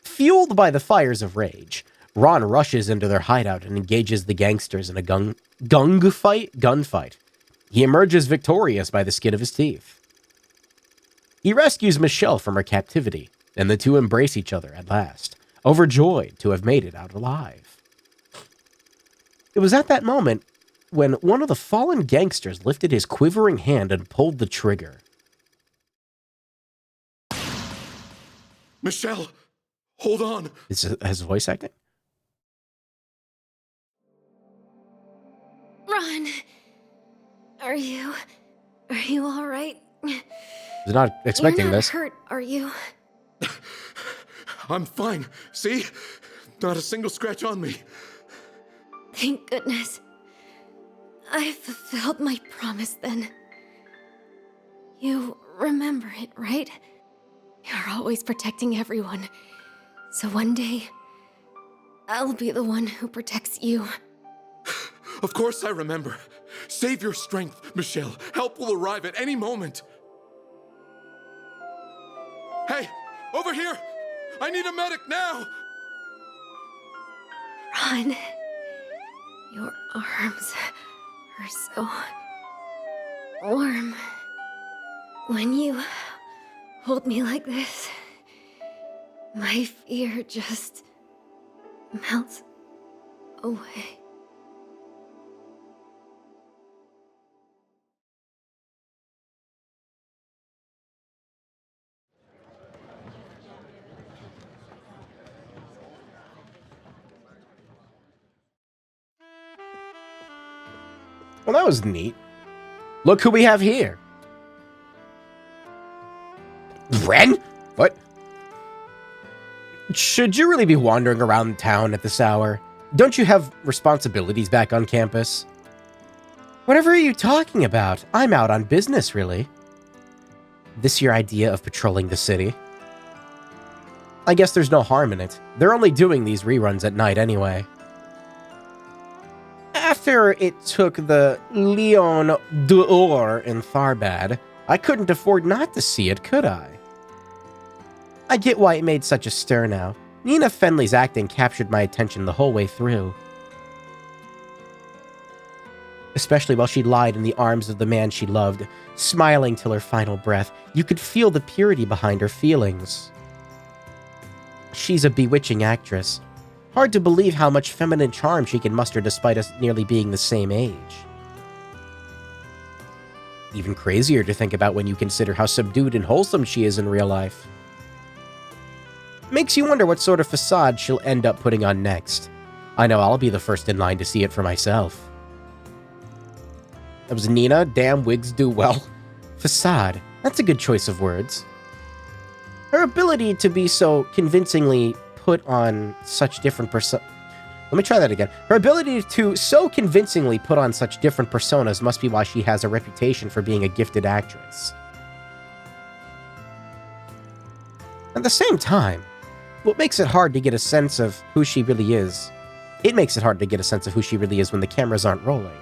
Fueled by the fires of rage, Ron rushes into their hideout and engages the gangsters in a gunfight. He emerges victorious by the skin of his teeth. He rescues Michelle from her captivity, and the two embrace each other at last, overjoyed to have made it out alive. It was at that moment when one of the fallen gangsters lifted his quivering hand and pulled the trigger. Michelle, hold on. Is it his voice acting? Ron, are you all right? I was not expecting You're not this. hurt, are you? I'm fine. See? Not a single scratch on me. Thank goodness. I fulfilled my promise then. You remember it, right? You're always protecting everyone. So one day, I'll be the one who protects you. Of course I remember. Save your strength, Michelle. Help will arrive at any moment. Hey, over here! I need a medic now! Ron, your arms are so warm. When you hold me like this, my fear just melts away. Well, that was neat. Look who we have here. Ren? What? Should you really be wandering around town at this hour? Don't you have responsibilities back on campus? Whatever are you talking about? I'm out on business, really. This your idea of patrolling the city? I guess there's no harm in it. They're only doing these reruns at night anyway. After it took the Lion d'Or in Farbad, I couldn't afford not to see it, could I? I get why it made such a stir now. Nina Fenley's acting captured my attention the whole way through. Especially while she lied in the arms of the man she loved, smiling till her final breath. You could feel the purity behind her feelings. She's a bewitching actress. Hard to believe how much feminine charm she can muster despite us nearly being the same age. Even crazier to think about when you consider how subdued and wholesome she is in real life. Makes you wonder what sort of facade she'll end up putting on next. I know I'll be the first in line to see it for myself. That was Nina. Damn, wigs do well. Facade. That's a good choice of words. Her ability to be so convincingly put on such different Let me try that again. Her ability to so convincingly put on such different personas must be why she has a reputation for being a gifted actress. At the same time, what makes it hard to get a sense of who she really is? It makes it hard to get a sense of who she really is when the cameras aren't rolling.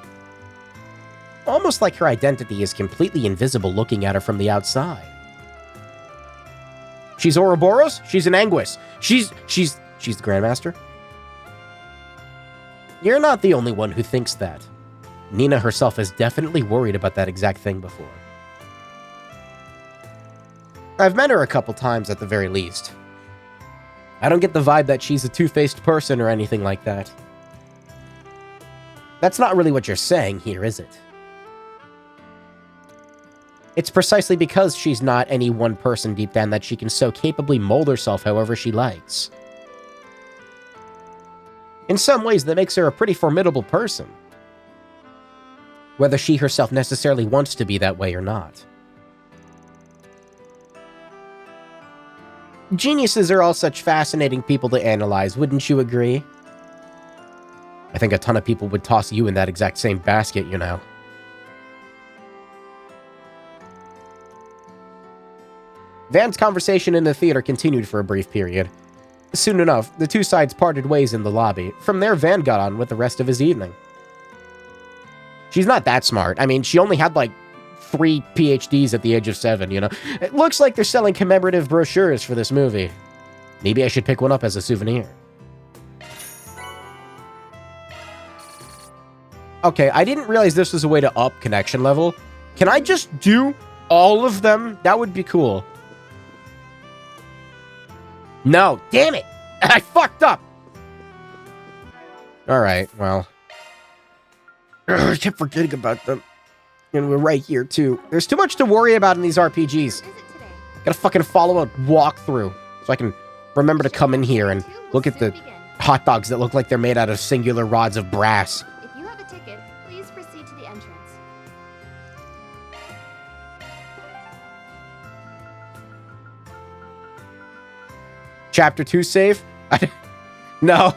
Almost like her identity is completely invisible looking at her from the outside. She's Ouroboros? She's an Anguis. She's the Grandmaster? You're not the only one who thinks that. Nina herself has definitely worried about that exact thing before. I've met her a couple times at the very least. I don't get the vibe that she's a two-faced person or anything like that. That's not really what you're saying here, is it? It's precisely because she's not any one person deep down that she can so capably mold herself however she likes. In some ways, that makes her a pretty formidable person. Whether she herself necessarily wants to be that way or not. Geniuses are all such fascinating people to analyze, wouldn't you agree? I think a ton of people would toss you in that exact same basket, you know. Van's conversation in the theater continued for a brief period. Soon enough, the two sides parted ways in the lobby. From there, Van got on with the rest of his evening. She's not that smart. I mean, she only had like 3 PhDs at the age of 7, you know? It looks like they're selling commemorative brochures for this movie. Maybe I should pick one up as a souvenir. Okay, I didn't realize this was a way to up connection level. Can I just do all of them? That would be cool. No, damn it! I fucked up! Alright, well. I kept forgetting about them. And we're right here, too. There's too much to worry about in these RPGs. Gotta fucking follow a walkthrough so I can remember to come in here and look at the hot dogs that look like they're made out of singular rods of brass. If you have a ticket, please proceed to the entrance. Chapter 2 save? No.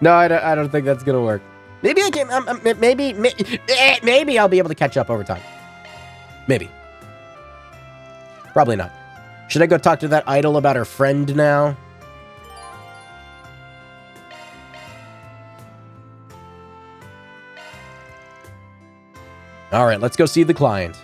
No, I don't think that's gonna work. Maybe I can, maybe I'll be able to catch up over time. Maybe. Probably not. Should I go talk to that idol about her friend now? Alright, let's go see the client.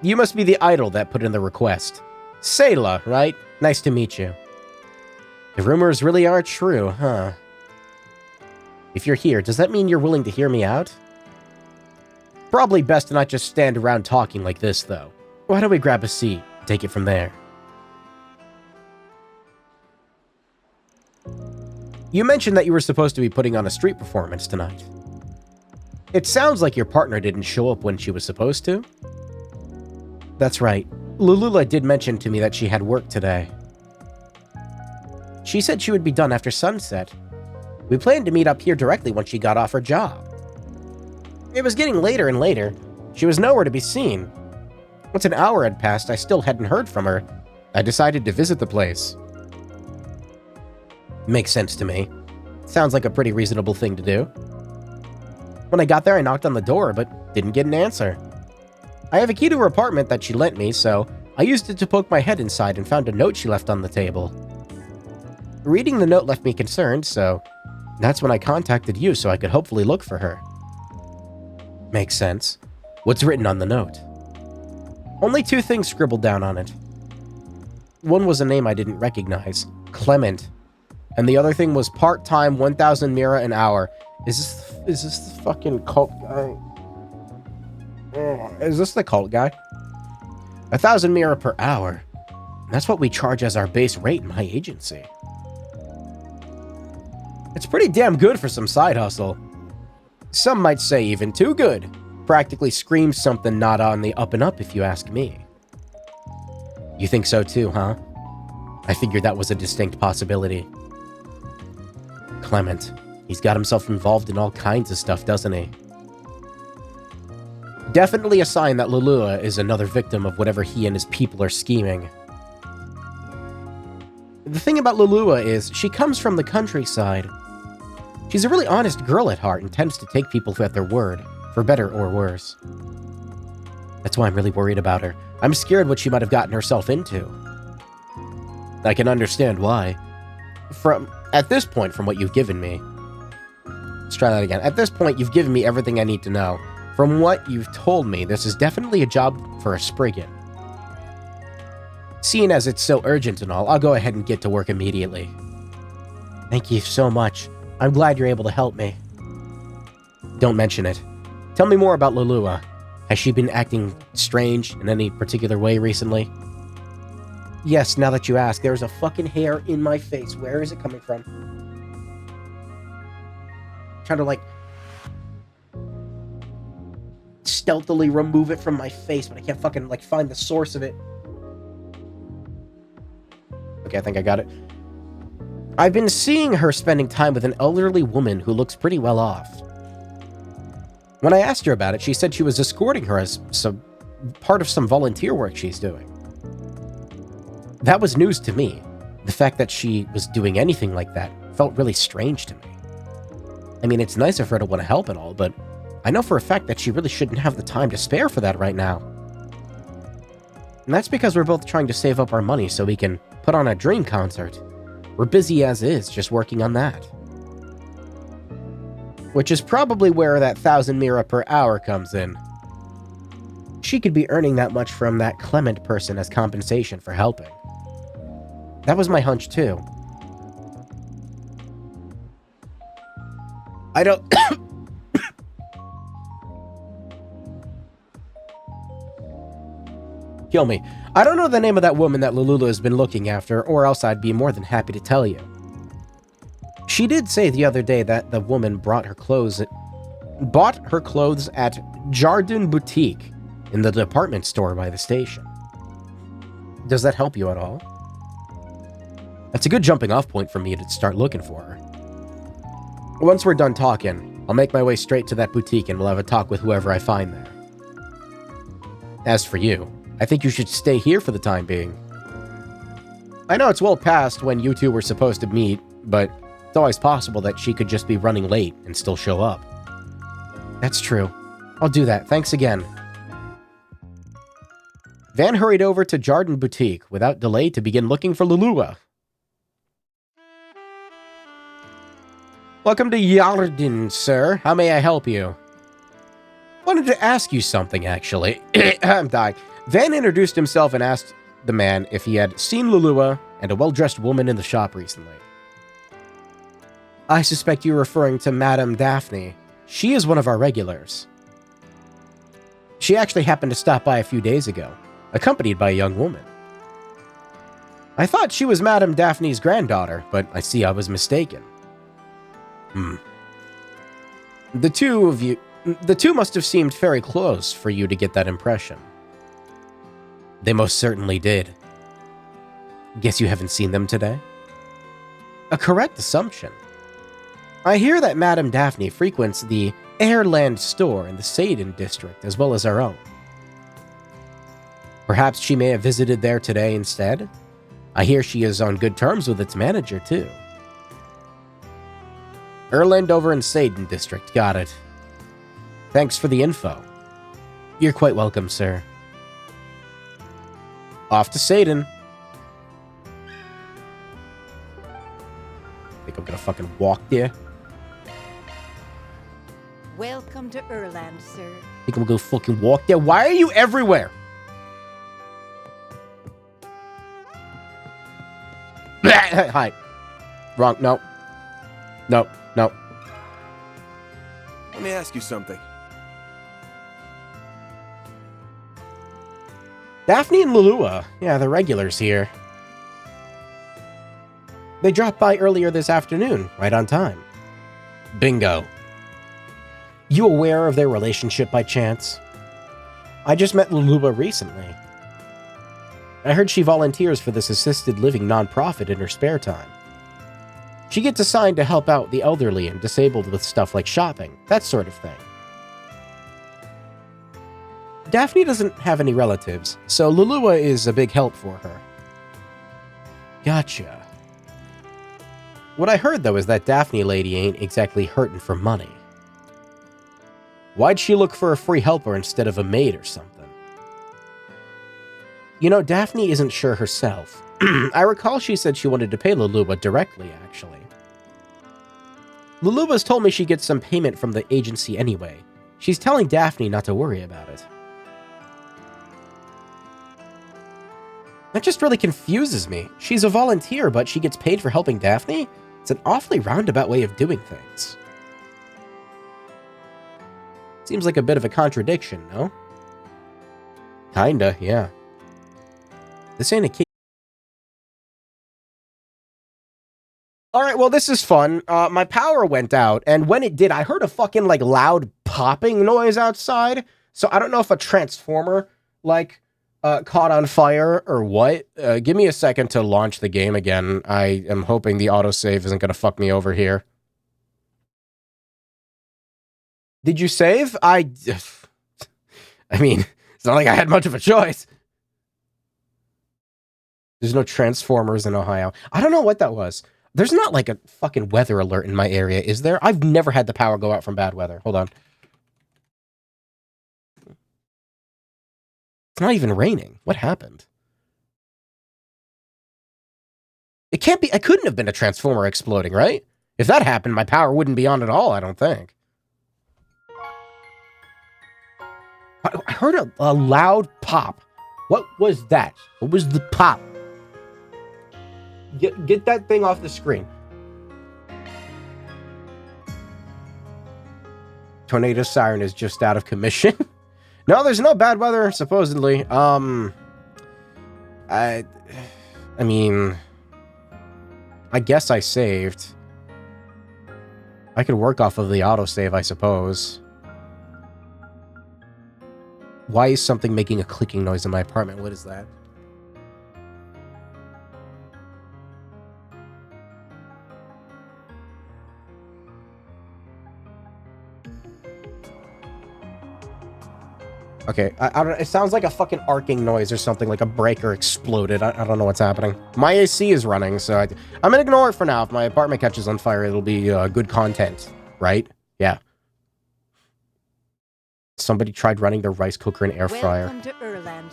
You must be the idol that put in the request. Sayla, right? Nice to meet you. The rumors really are true, huh? If you're here, does that mean you're willing to hear me out? Probably best to not just stand around talking like this, though. Why don't we grab a seat, take it from there? You mentioned that you were supposed to be putting on a street performance tonight. It sounds like your partner didn't show up when she was supposed to. That's right. Lulula did mention to me that she had work today. She said she would be done after sunset. We planned to meet up here directly when she got off her job. It was getting later and later. She was nowhere to be seen. Once an hour had passed, I still hadn't heard from her. I decided to visit the place. Makes sense to me. Sounds like a pretty reasonable thing to do. When I got there, I knocked on the door, but didn't get an answer. I have a key to her apartment that she lent me, so I used it to poke my head inside and found a note she left on the table. Reading the note left me concerned, so that's when I contacted you so I could hopefully look for her. Makes sense. What's written on the note? Only 2 things scribbled down on it. One was a name I didn't recognize, Clement, and the other thing was part-time 1,000 mira an hour. Is this the fucking cult guy? Is this the cult guy? 1,000 mira per hour. That's what we charge as our base rate in my agency. It's pretty damn good for some side hustle. Some might say even too good. Practically screams something not on the up and up if you ask me. You think so too, huh? I figured that was a distinct possibility. Clement. He's got himself involved in all kinds of stuff, doesn't he? Definitely a sign that Lulua is another victim of whatever he and his people are scheming. The thing about Lulua is, she comes from the countryside. She's a really honest girl at heart and tends to take people at their word, for better or worse. That's why I'm really worried about her. I'm scared what she might have gotten herself into. I can understand why. At this point, from what you've given me... Let's try that again. At this point, you've given me everything I need to know. From what you've told me, this is definitely a job for a Spriggan. Seeing as it's so urgent and all, I'll go ahead and get to work immediately. Thank you so much. I'm glad you're able to help me. Don't mention it. Tell me more about Lulua. Has she been acting strange in any particular way recently? Yes, now that you ask, there's a fucking hair in my face. Where is it coming from? Trying to, like, stealthily remove it from my face, but I can't fucking, like, find the source of it. Okay, I think I got it. I've been seeing her spending time with an elderly woman who looks pretty well off. When I asked her about it, she said she was escorting her as some part of some volunteer work she's doing. That was news to me. The fact that she was doing anything like that felt really strange to me. I mean, it's nice of her to want to help and all, but I know for a fact that she really shouldn't have the time to spare for that right now. And that's because we're both trying to save up our money so we can put on a dream concert. We're busy as is, just working on that. Which is probably where that 1,000 mira per hour comes in. She could be earning that much from that Clement person as compensation for helping. That was my hunch too. I don't... Kill me. I don't know the name of that woman that Lulula has been looking after, or else I'd be more than happy to tell you. She did say the other day that the woman bought her clothes at Jardin Boutique in the department store by the station. Does that help you at all? That's a good jumping off point for me to start looking for her. Once we're done talking, I'll make my way straight to that boutique and we'll have a talk with whoever I find there. As for you, I think you should stay here for the time being. I know it's well past when you two were supposed to meet, but it's always possible that she could just be running late and still show up. That's true. I'll do that. Thanks again. Van hurried over to Jardin Boutique without delay to begin looking for Lulua. Welcome to Jardin, sir. How may I help you? Wanted to ask you something, actually. I'm dying. Van introduced himself and asked the man if he had seen Lulua and a well-dressed woman in the shop recently. I suspect you're referring to Madame Daphne. She is one of our regulars. She actually happened to stop by a few days ago, accompanied by a young woman. I thought she was Madame Daphne's granddaughter, but I see I was mistaken. The two must have seemed very close for you to get that impression. They most certainly did. Guess you haven't seen them today? A correct assumption. I hear that Madame Daphne frequents the Airland store in the Seiden district as well as our own. Perhaps she may have visited there today instead? I hear she is on good terms with its manager, too. Erland over in Seiden district, got it. Thanks for the info. You're quite welcome, sir. Off to Seiden. Think I'm gonna fucking walk there? Welcome to Erland, sir. Think I'm gonna fucking walk there? Why are you everywhere? Hi. Wrong. No. No. No. Let me ask you something. Daphne and Lulua. Yeah, the regulars here. They dropped by earlier this afternoon, right on time. Bingo. You aware of their relationship by chance? I just met Lulua recently. I heard she volunteers for this assisted living nonprofit in her spare time. She gets assigned to help out the elderly and disabled with stuff like shopping, that sort of thing. Daphne doesn't have any relatives, so Lulua is a big help for her. Gotcha. What I heard, though, is that Daphne lady ain't exactly hurting for money. Why'd she look for a free helper instead of a maid or something? You know, Daphne isn't sure herself. I recall she said she wanted to pay Luluba directly, actually. Luluba's told me she gets some payment from the agency anyway. She's telling Daphne not to worry about it. That just really confuses me. She's a volunteer, but she gets paid for helping Daphne? It's an awfully roundabout way of doing things. Seems like a bit of a contradiction, no? Kinda, yeah. This ain't a kid. Alright, well, this is fun. My power went out, and when it did, I heard a fucking, like, loud popping noise outside. So I don't know if a transformer, like, caught on fire or what. Give me a second to launch the game again. I am hoping the autosave isn't gonna fuck me over here. Did you save? I mean, it's not like I had much of a choice. There's no transformers in Ohio. I don't know what that was. There's not like a fucking weather alert in my area, is there? I've never had the power go out from bad weather. Hold on. It's not even raining. What happened? It can't be. It couldn't have been a transformer exploding, right? If that happened, my power wouldn't be on at all, I don't think. I heard a loud pop. What was that? What was the pop? Get that thing off the screen. Tornado siren is just out of commission. No, there's no bad weather, supposedly. I mean, I guess I saved. I could work off of the autosave, I suppose. Why is something making a clicking noise in my apartment? What is that? Okay, I don't. It sounds like a fucking arcing noise or something, like a breaker exploded. I don't know what's happening. My AC is running, so I'm gonna ignore it for now. If my apartment catches on fire, it'll be good content, right? Yeah. Somebody tried running their rice cooker and air fryer.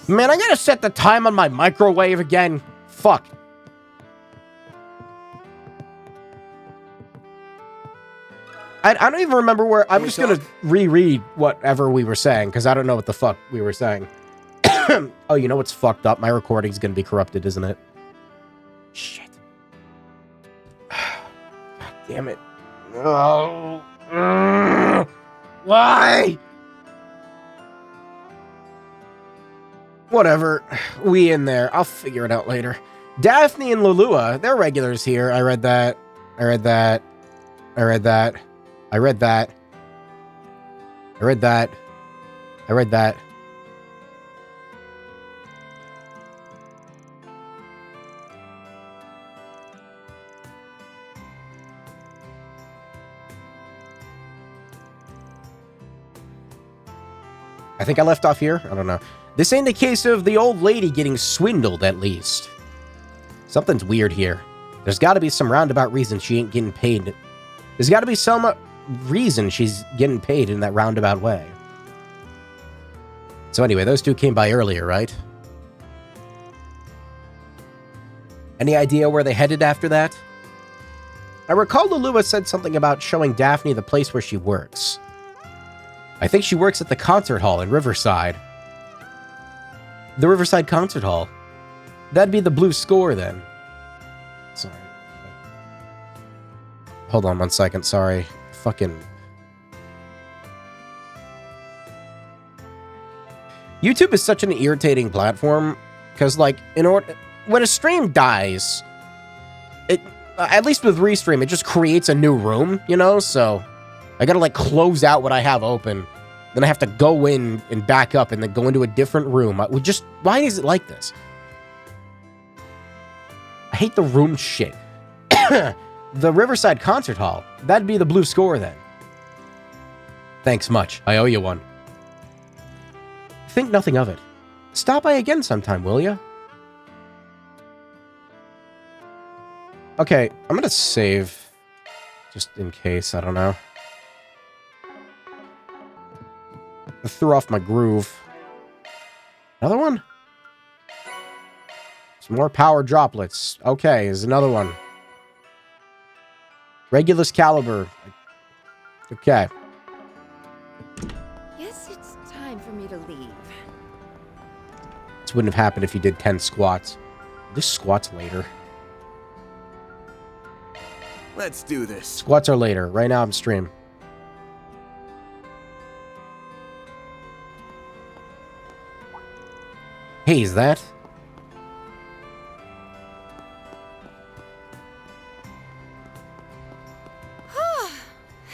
Man, I gotta set the time on my microwave again. Fuck. I don't even remember where. I'm just gonna reread whatever we were saying, because I don't know what the fuck we were saying. Oh, you know what's fucked up? My recording's gonna be corrupted, isn't it? Shit. God damn it. Oh. Why? Whatever. We in there. I'll figure it out later. Daphne and Lulua, they're regulars here. I read that. I read that. I read that. I read that. I read that. I read that. I think I left off here. I don't know. This ain't the case of the old lady getting swindled, at least. Something's weird here. There's got to be some roundabout reason she ain't getting paid. There's got to be some reason she's getting paid in that roundabout way. So anyway, those two came by earlier, right? Any idea where they headed after that? I recall Lulua said something about showing Daphne the place where she works. I think she works at the concert hall in Riverside. The Riverside Concert Hall. That'd be the blue score, then. Sorry. Hold on 1 second, sorry. Fucking... YouTube is such an irritating platform, because, like, when a stream dies, it, at least with Restream, it just creates a new room, you know? So, I gotta, like, close out what I have open. Then I have to go in and back up and then go into a different room. Why is it like this? I hate the room shit. The Riverside Concert Hall. That'd be the blue score then. Thanks much. I owe you one. Think nothing of it. Stop by again sometime, will ya? Okay, I'm gonna save. Just in case, I don't know. I threw off my groove. Another one? Some more power droplets. Okay, there's another one. Regulus caliber. Okay. Guess it's time for me to leave. This wouldn't have happened if you did 10 squats. This squats later. Let's do this. Squats are later. Right now I'm stream. Hey, is that?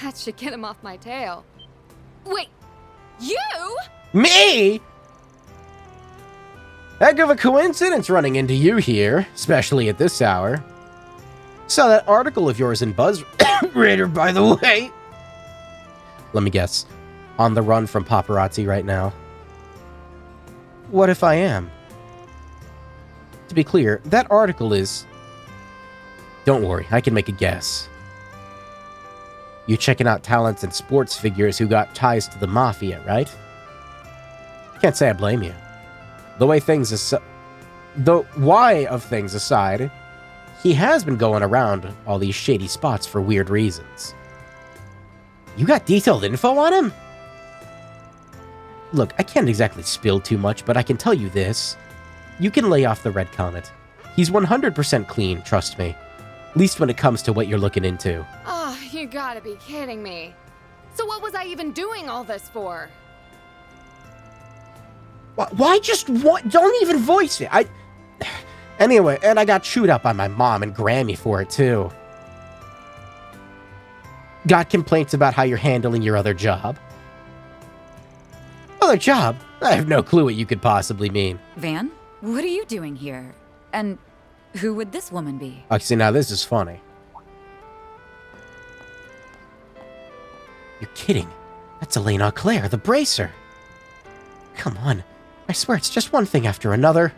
That should get him off my tail. Wait, you? Me? Heck of a coincidence running into you here, especially at this hour. Saw that article of yours in Buzz Raider, by the way. Let me guess. On the run from paparazzi right now. What if I am? To be clear, that article is... Don't worry, I can make a guess. You checking out talents and sports figures who got ties to the Mafia, right? Can't say I blame you. The why of things aside, he has been going around all these shady spots for weird reasons. You got detailed info on him? Look, I can't exactly spill too much, but I can tell you this. You can lay off the Red Comet. He's 100% clean, trust me. At least when it comes to what you're looking into. Oh, you gotta be kidding me. So what was I even doing all this for? Why just what? Don't even voice it. Anyway, and I got chewed up by my mom and Grammy for it too. Got complaints about how you're handling your other job. Other job? I have no clue what you could possibly mean. Van, what are you doing here? And who would this woman be? See, now this is funny. You're kidding. That's Elena Claire, the bracer. Come on. I swear it's just one thing after another.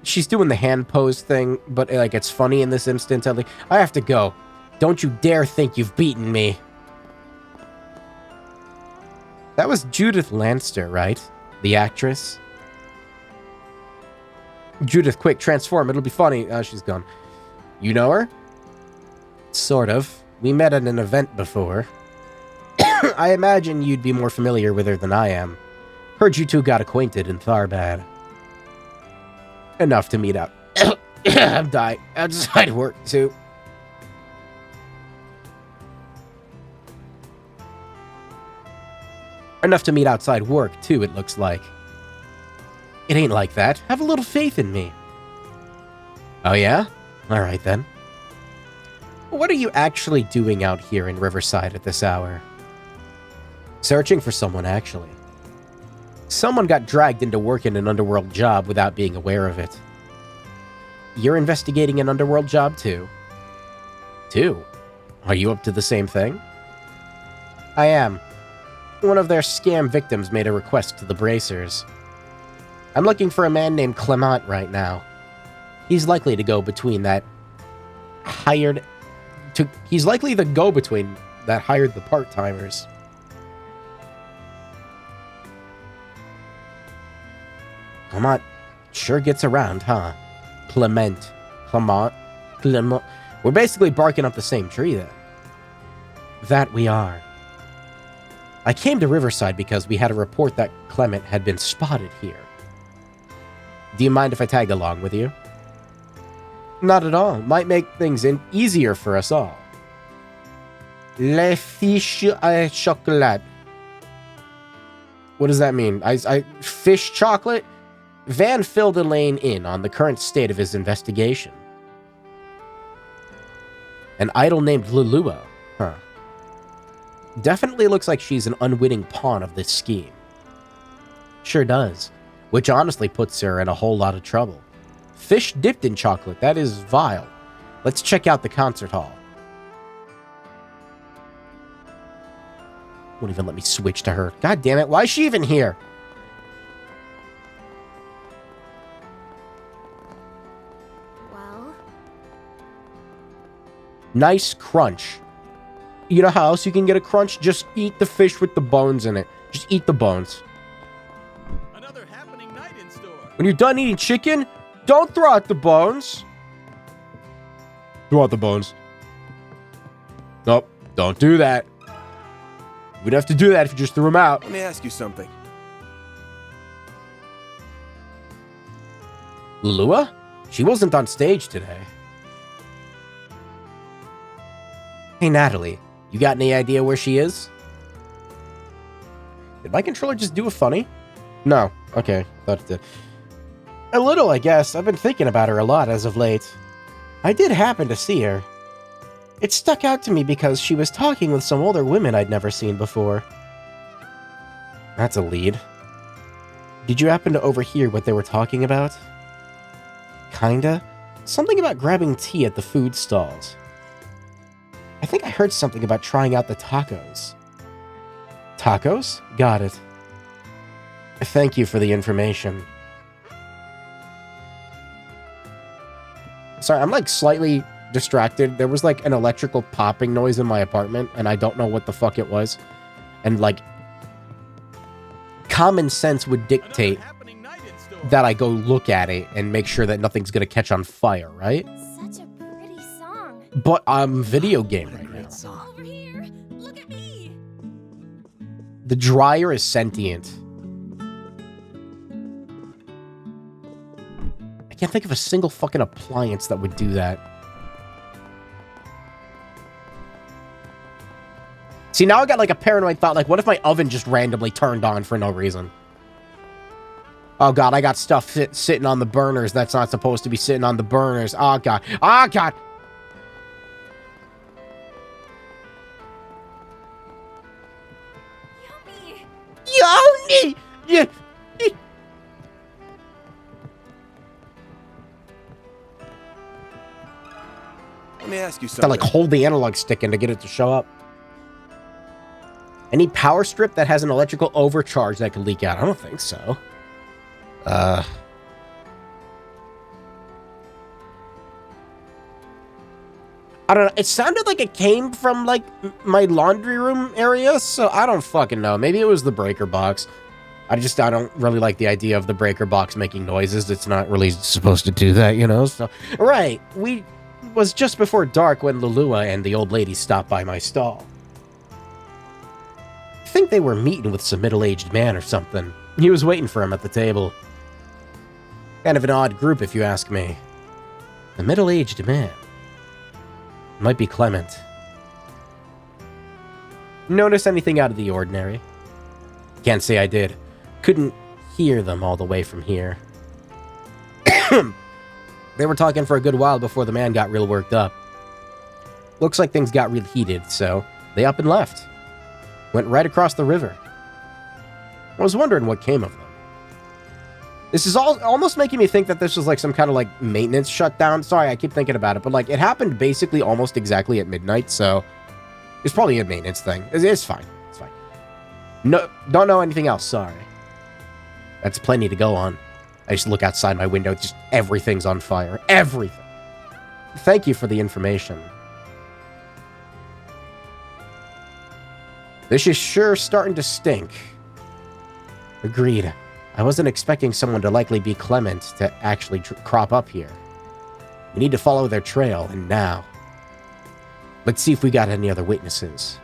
She's doing the hand pose thing, but like it's funny in this instance. I have to go. Don't you dare think you've beaten me. That was Judith Lanster, right? The actress? Judith, quick, transform. It'll be funny. Oh, she's gone. You know her? Sort of. We met at an event before. I imagine you'd be more familiar with her than I am. Heard you two got acquainted in Tharbad. Enough to meet up. I'm dying. Outside work, too. Enough to meet outside work, too, it looks like. It ain't like that. Have a little faith in me. Oh, yeah? All right, then. What are you actually doing out here in Riverside at this hour? Searching for someone, actually. Someone got dragged into working an underworld job without being aware of it. You're investigating an underworld job, too? Too? Are you up to the same thing? I am. One of their scam victims made a request to the Bracers. I'm looking for a man named Clement right now. He's likely to go between that He's likely the go-between that hired the part-timers. Clement sure gets around, huh? Clement. We're basically barking up the same tree then. That we are. I came to Riverside because we had a report that Clement had been spotted here. Do you mind if I tag along with you? Not at all. Might make things easier for us all. Le fiche à chocolat. What does that mean? Fish chocolate? Van filled Elaine in on the current state of his investigation. An idol named Lulua. Huh. Definitely looks like she's an unwitting pawn of this scheme. Sure does. Which honestly puts her in a whole lot of trouble. Fish dipped in chocolate, that is vile. Let's check out the concert hall. Won't even let me switch to her. God damn it, why is she even here? Well, Nice crunch. You know how else you can get a crunch? Just eat the fish with the bones in it. Just eat the bones. Another happening night in store. When you're done eating chicken, don't throw out the bones. Throw out the bones. Nope, don't do that. We'd have to do that if you just threw them out. Let me ask you something. Lua? She wasn't on stage today. Hey, Natalie, you got any idea where she is? Did my controller just do a funny? No. Okay, thought it did. A little, I guess. I've been thinking about her a lot as of late. I did happen to see her. It stuck out to me because she was talking with some older women I'd never seen before. That's a lead. Did you happen to overhear what they were talking about? Kinda. Something about grabbing tea at the food stalls. I think I heard something about trying out the tacos. Tacos? Got it. Thank you for the information. Sorry, I'm like slightly distracted. There was like an electrical popping noise in my apartment, and I don't know what the fuck it was. And like, common sense would dictate that I go look at it and make sure that nothing's gonna catch on fire, right? Such a pretty song. But I'm video game right now. Over here, look at me. The dryer is sentient. I can't think of a single fucking appliance that would do that. See, now I got like a paranoid thought, like, what if my oven just randomly turned on for no reason? Oh god, I got stuff sitting on the burners that's not supposed to be sitting on the burners. Oh god. Oh god! Yummy! Yeah. Let me ask you To something. like hold the analog stick in to get it to show up. Any power strip that has an electrical overcharge that could leak out? I don't think so. I don't know. It sounded like it came from, like, my laundry room area, so I don't fucking know. Maybe it was the breaker box. I don't really like the idea of the breaker box making noises. It's not really supposed to do that, you know? So, right. It was just before dark when Lulua and the old lady stopped by my stall. I think they were meeting with some middle-aged man or something. He was waiting for him at the table. Kind of an odd group, if you ask me. The middle-aged man. Might be Clement. Notice anything out of the ordinary? Can't say I did. Couldn't hear them all the way from here. They were talking for a good while before the man got real worked up. Looks like things got real heated, so they up and left. Went right across the river. I was wondering what came of them. This is almost making me think that this was like some kind of like maintenance shutdown. Sorry, I keep thinking about it, but like it happened basically almost exactly at midnight, so it's probably a maintenance thing. It's fine. It's fine. No, don't know anything else. Sorry. That's plenty to go on. I just look outside my window. Just everything's on fire. Everything. Thank you for the information. This is sure starting to stink. Agreed. I wasn't expecting someone to likely be Clement to actually crop up here. We need to follow their trail, and now. Let's see if we got any other witnesses.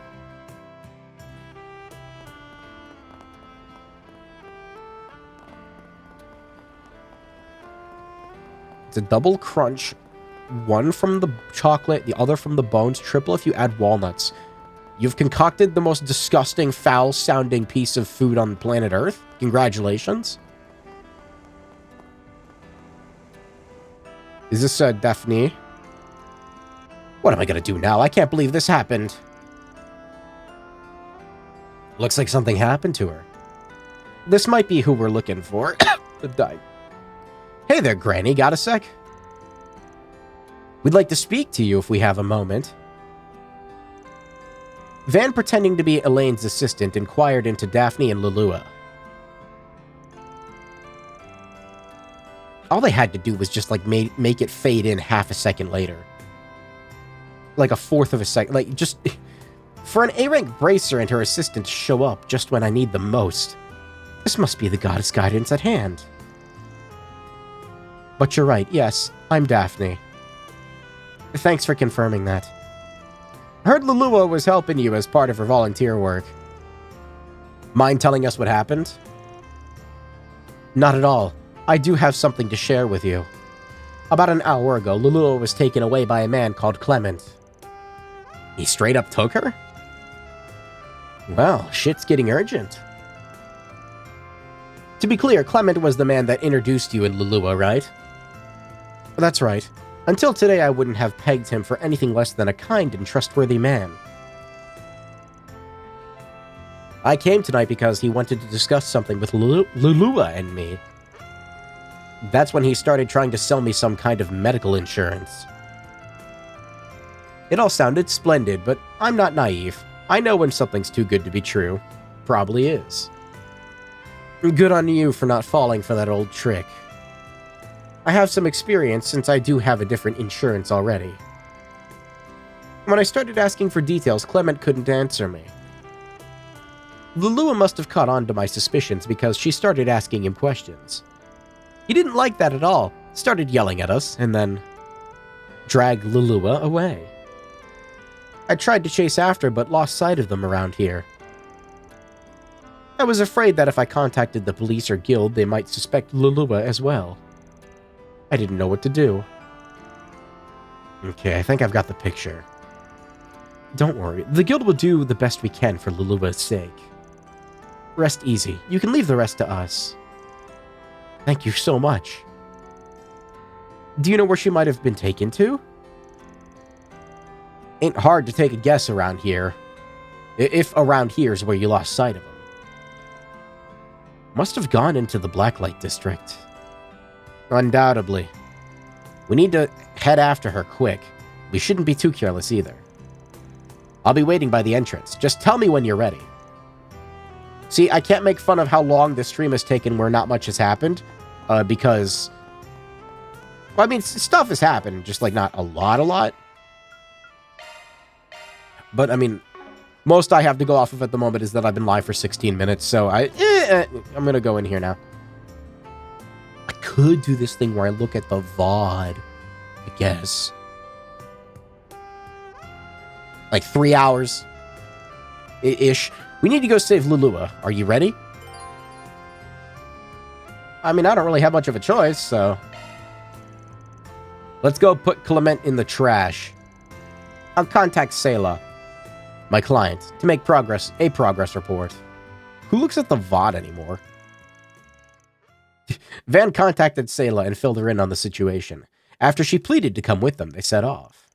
It's a double crunch. One from the chocolate, the other from the bones. Triple if you add walnuts. You've concocted the most disgusting, foul-sounding piece of food on planet Earth. Congratulations. Is this Daphne? What am I gonna do now? I can't believe this happened. Looks like something happened to her. This might be who we're looking for. Hey there, Granny. Got a sec? We'd like to speak to you if we have a moment. Van, pretending to be Elaine's assistant, inquired into Daphne and Lulua. All they had to do was just, like, make it fade in half a second later. like a fourth of a second. Like, just... For an A-rank bracer and her assistant to show up just when I need them most. This must be the goddess guidance at hand. But you're right, yes, I'm Daphne. Thanks for confirming that. Heard Lulua was helping you as part of her volunteer work. Mind telling us what happened? Not at all. I do have something to share with you. About an hour ago, Lulua was taken away by a man called Clement. He straight up took her? Well, shit's getting urgent. To be clear, Clement was the man that introduced you in Lulua, right? That's right. Until today, I wouldn't have pegged him for anything less than a kind and trustworthy man. I came tonight because he wanted to discuss something with Lulua and me. That's when he started trying to sell me some kind of medical insurance. It all sounded splendid, but I'm not naive. I know when something's too good to be true. Probably is. Good on you for not falling for that old trick. I have some experience since I do have a different insurance already. When I started asking for details, Clement couldn't answer me. Lulua must have caught on to my suspicions because she started asking him questions. He didn't like that at all, started yelling at us, and then dragged Lulua away. I tried to chase after, but lost sight of them around here. I was afraid that if I contacted the police or guild, they might suspect Lulua as well. I didn't know what to do. Okay, I think I've got the picture. Don't worry, the guild will do the best we can for Lulua's sake. Rest easy, you can leave the rest to us. Thank you so much. Do you know where she might have been taken to? Ain't hard to take a guess around here. If around here's where you lost sight of him. Must have gone into the Blacklight District. Undoubtedly. We need to head after her quick. We shouldn't be too careless either. I'll be waiting by the entrance. Just tell me when you're ready. See, I can't make fun of how long this stream has taken where not much has happened. Because... Well, I mean, stuff has happened, just like not a lot. But, I mean, most I have to go off of at the moment is that I've been live for 16 minutes, so I'm gonna go in here now. I could do this thing where I look at the VOD, I guess. Like 3 hours-ish. We need to go save Lulua. Are you ready? I mean, I don't really have much of a choice, so... Let's go put Clement in the trash. I'll contact Sayla, my client, to make a progress report. Who looks at the VOD anymore? Van contacted Sayla and filled her in on the situation. After she pleaded to come with them, they set off.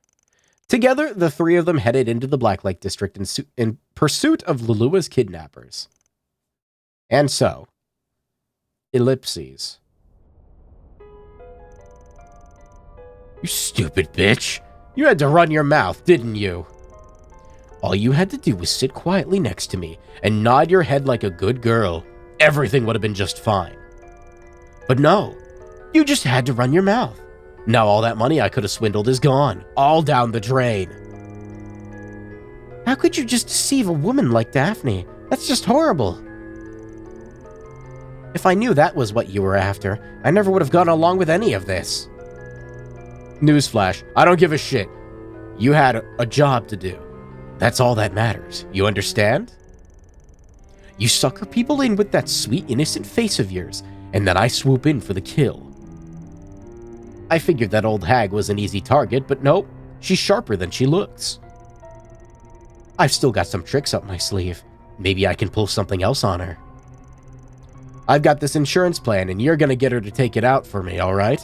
Together, the three of them headed into the Blacklight District in pursuit of Lulua's kidnappers. And so, ellipses. You stupid bitch. You had to run your mouth, didn't you? All you had to do was sit quietly next to me and nod your head like a good girl. Everything would have been just fine. But no, you just had to run your mouth. Now all that money I could have swindled is gone, all down the drain. How could you just deceive a woman like Daphne? That's just horrible. If I knew that was what you were after, I never would have gone along with any of this. Newsflash, I don't give a shit. You had a job to do. That's all that matters. You understand? You sucker people in with that sweet, innocent face of yours, and then I swoop in for the kill. I figured that old hag was an easy target, but nope, she's sharper than she looks. I've still got some tricks up my sleeve. Maybe I can pull something else on her. I've got this insurance plan, and you're gonna get her to take it out for me, alright?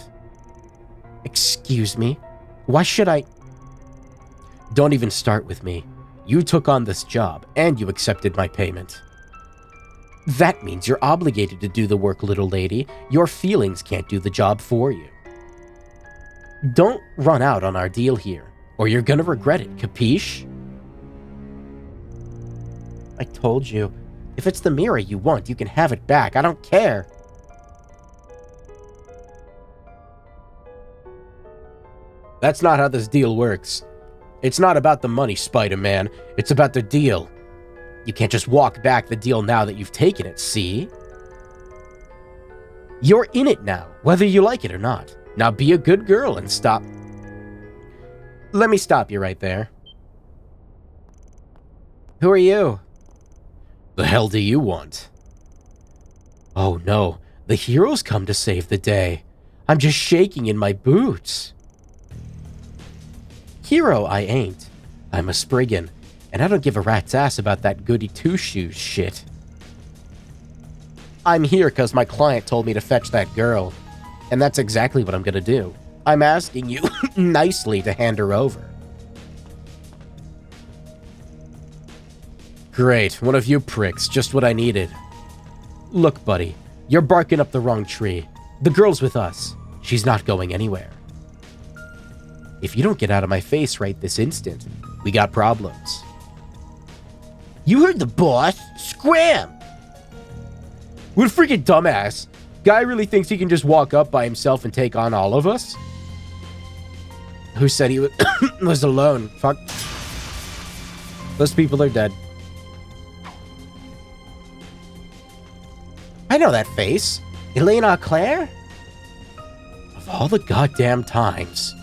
Excuse me? Why should I? Don't even start with me. You took on this job, and you accepted my payment. That means you're obligated to do the work, little lady. Your feelings can't do the job for you. Don't run out on our deal here, or you're gonna regret it, capiche? I told you, if it's the mirror you want, you can have it back. I don't care. That's not how this deal works. It's not about the money, Spider-Man. It's about the deal. You can't just walk back the deal now that you've taken it, see? You're in it now, whether you like it or not. Now be a good girl and stop. Let me stop you right there. Who are you? The hell do you want? Oh no, the heroes come to save the day. I'm just shaking in my boots. Hero I ain't. I'm a Spriggan, and I don't give a rat's ass about that goody two-shoes shit. I'm here because my client told me to fetch that girl, and that's exactly what I'm gonna do. I'm asking you nicely to hand her over. Great, one of you pricks, just what I needed. Look, buddy, you're barking up the wrong tree. The girl's with us. She's not going anywhere. If you don't get out of my face right this instant, we got problems. You heard the boss? Scram! What a freaking dumbass. Guy really thinks he can just walk up by himself and take on all of us? Who said he was alone? Fuck. Those people are dead. I know that face. Elena Claire? Of all the goddamn times.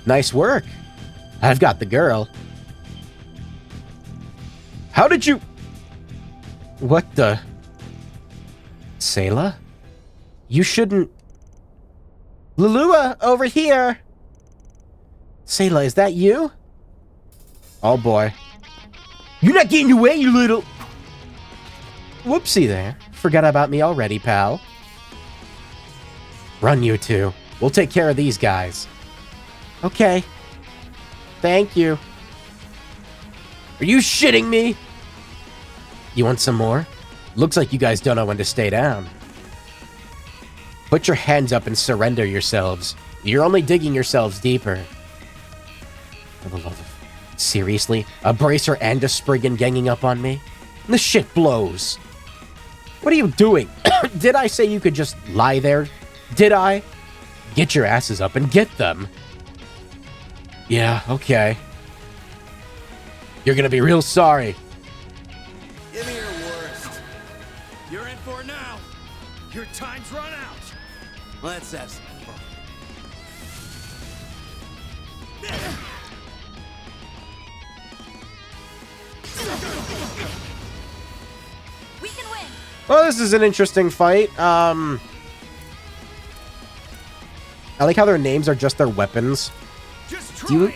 Nice work. I've got the girl. How did you... What the... Sayla? You shouldn't... Lulua, over here! Sayla, is that you? Oh boy. You're not getting away, you little... Whoopsie there. Forgot about me already, pal. Run, you two. We'll take care of these guys. Okay. Thank you. Are you shitting me? You want some more? Looks like you guys don't know when to stay down. Put your hands up and surrender yourselves. You're only digging yourselves deeper. For the love of... Seriously? A bracer and a Spriggan ganging up on me? This shit blows. What are you doing? Did I say you could just lie there? Did I? Get your asses up and get them. Yeah, okay. You're gonna be real sorry. Give me your worst. You're in for it now. Your time's run out. Let's have some fun. We can win. Well, this is an interesting fight. I like how their names are just their weapons. Do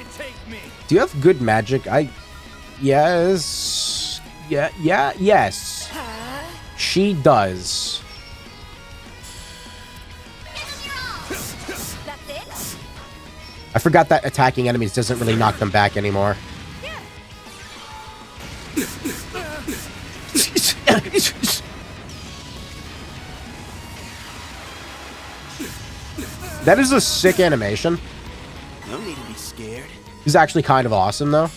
you have good magic? Yes. Yes. She does. I forgot that attacking enemies doesn't really knock them back anymore. That is a sick animation. No need to be scared. He's actually kind of awesome, though.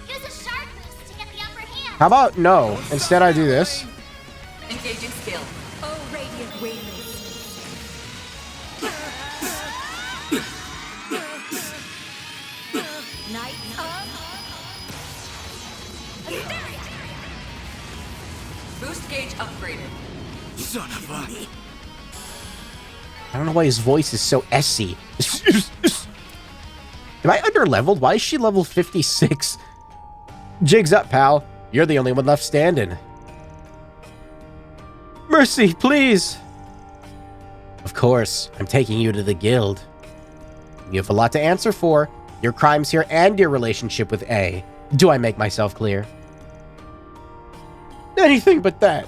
Use a sharp boost to get the upper hand. How about no? Instead, I do this. Engaging skill. Oh, radiant wings. Night up. Boost gauge upgraded. Son of a... I don't know why his voice is so S-y. Am I underleveled? Why is she level 56? Jig's up, pal. You're the only one left standing. Mercy, please. Of course, I'm taking you to the guild. You have a lot to answer for. Your crimes here and your relationship with A. Do I make myself clear? Anything but that.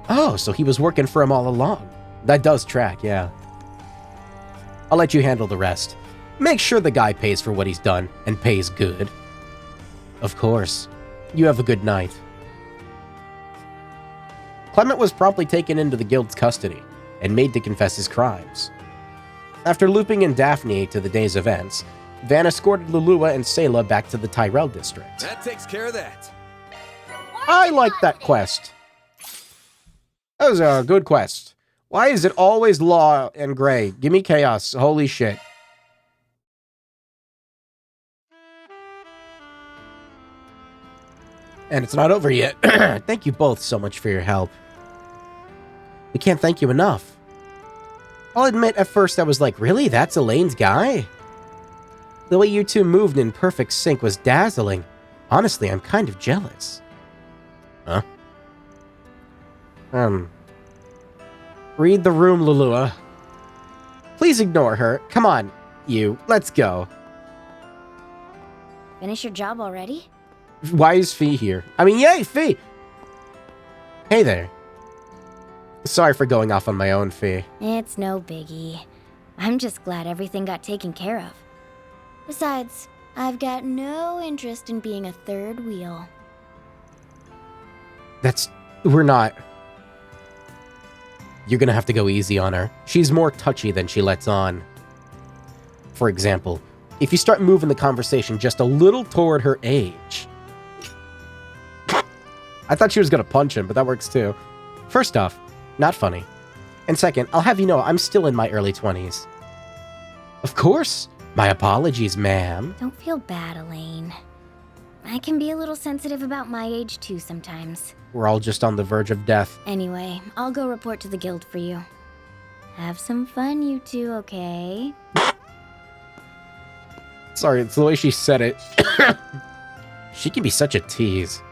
Oh, so he was working for him all along. That does track, yeah. I'll let you handle the rest. Make sure the guy pays for what he's done, and pays good. Of course. You have a good night. Clement was promptly taken into the guild's custody, and made to confess his crimes. After looping in Daphne to the day's events, Van escorted Lulua and Sayla back to the Tyrell district. That takes care of that. I like that quest. That was a good quest. Why is it always law and gray? Give me chaos. Holy shit. And it's not over yet. Thank you both so much for your help. We can't thank you enough. I'll admit, at first I was like, really? That's Elaine's guy? The way you two moved in perfect sync was dazzling. Honestly, I'm kind of jealous. Huh? Read the room, Lulua. Please ignore her. Come on, you. Let's go. Finish your job already? Why is Fee here? I mean, yay, Fee! Hey there. Sorry for going off on my own, Fee. It's no biggie. I'm just glad everything got taken care of. Besides, I've got no interest in being a third wheel. We're not. You're gonna have to go easy on her. She's more touchy than she lets on. For example, if you start moving the conversation just a little toward her age. I thought she was gonna punch him, but that works too. First off, not funny. And second, I'll have you know I'm still in my early 20s. Of course. My apologies, ma'am. Don't feel bad, Elaine. I can be a little sensitive about my age too sometimes. We're all just on the verge of death. Anyway, I'll go report to the guild for you. Have some fun, you two, okay? Sorry, it's the way she said it. She can be such a tease.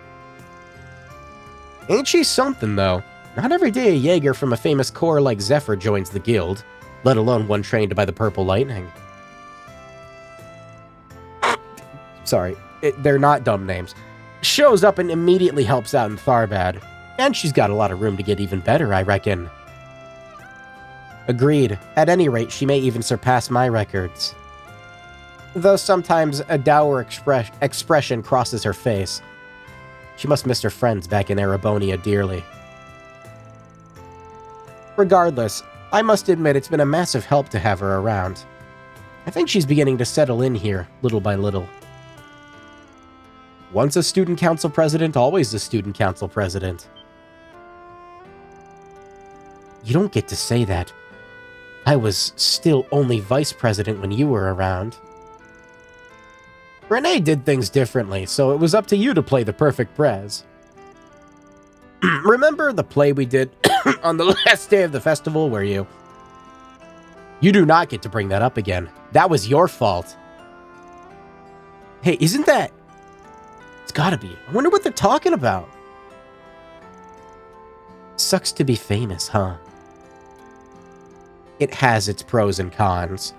Ain't she something, though? Not every day a Jaeger from a famous corps like Zephyr joins the guild, let alone one trained by the Purple Lightning. Sorry, they're not dumb names. Shows up and immediately helps out in Tharbad. And she's got a lot of room to get even better, I reckon. Agreed. At any rate, she may even surpass my records. Though sometimes a dour expression crosses her face. She must miss her friends back in Erebonia dearly. Regardless, I must admit it's been a massive help to have her around. I think she's beginning to settle in here, little by little. Once a student council president, always a student council president. You don't get to say that. I was still only vice president when you were around. Renee did things differently, so it was up to you to play the perfect prez. Remember the play we did on the last day of the festival where you... You do not get to bring that up again. That was your fault. Hey, isn't that... It's gotta be. I wonder what they're talking about. Sucks to be famous, huh? It has its pros and cons.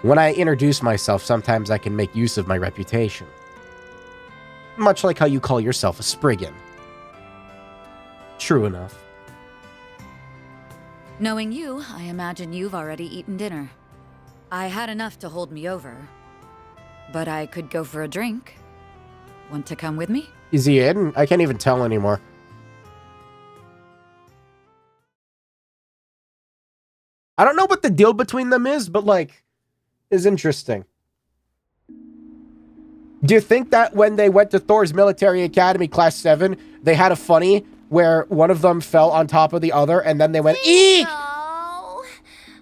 When I introduce myself, sometimes I can make use of my reputation. Much like how you call yourself a Spriggan. True enough. Knowing you, I imagine you've already eaten dinner. I had enough to hold me over. But I could go for a drink. Want to come with me? Is he in? I can't even tell anymore. I don't know what the deal between them is, but like, is interesting. Do you think that when they went to Thor's Military Academy Class 7, they had a funny where one of them fell on top of the other and then they went, eek! No.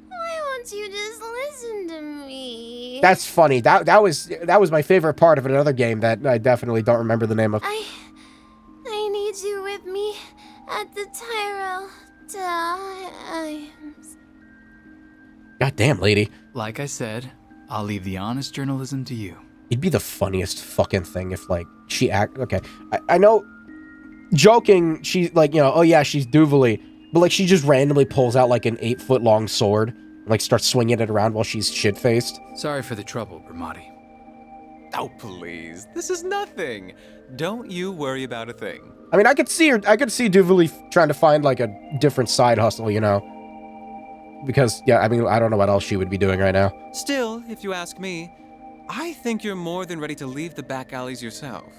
Why won't you just listen to me? That's funny. That was my favorite part of another game that I definitely don't remember the name of. I need you with me at the Tyrell Times. Goddamn, lady. Like I said, I'll leave the honest journalism to you. It'd be the funniest fucking thing if, like, she okay. I know, joking, she's like, you know, oh yeah, she's Duvalie, but like, she just randomly pulls out like an 8-foot-long sword and like starts swinging it around while she's shit-faced. Sorry for the trouble, Bramati. Oh, please. This is nothing. Don't you worry about a thing. I mean, I could see Duvalie trying to find like a different side hustle, you know? Because, yeah, I mean, I don't know what else she would be doing right now. Still, if you ask me, I think you're more than ready to leave the back alleys yourself.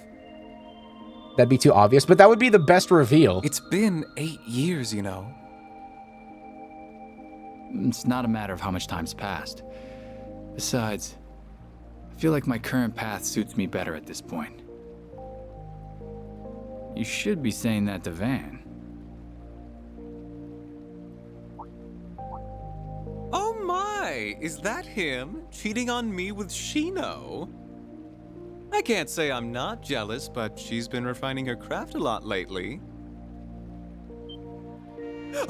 That'd be too obvious, but that would be the best reveal. It's been 8 years, you know. It's not a matter of how much time's passed. Besides, I feel like my current path suits me better at this point. You should be saying that to Van. Oh my! Is that him? Cheating on me with Shino? I can't say I'm not jealous, but she's been refining her craft a lot lately.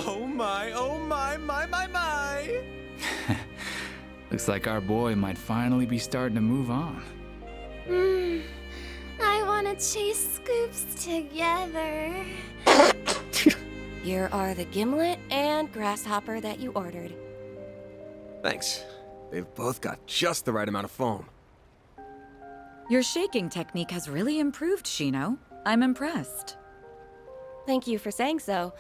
Oh my, my. Looks like our boy might finally be starting to move on. I want to chase scoops together. Here are the gimlet and grasshopper that you ordered. Thanks. They've both got just the right amount of foam. Your shaking technique has really improved, Shino. I'm impressed. Thank you for saying so,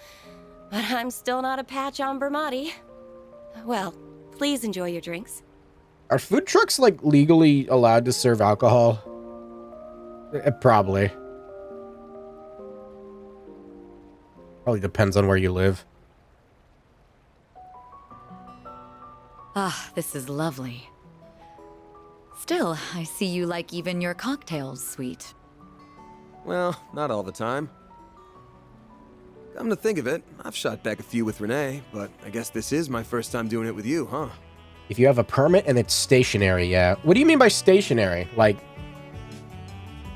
but I'm still not a patch on Bermati. Well, please enjoy your drinks. Are food trucks, like, legally allowed to serve alcohol? Probably. Probably depends on where you live. Ah, this is lovely. Still, I see you like even your cocktails sweet. Well, not all the time. Come to think of it, I've shot back a few with Renee, but I guess this is my first time doing it with you, huh? If you have a permit and it's stationary, yeah. What do you mean by stationary? Like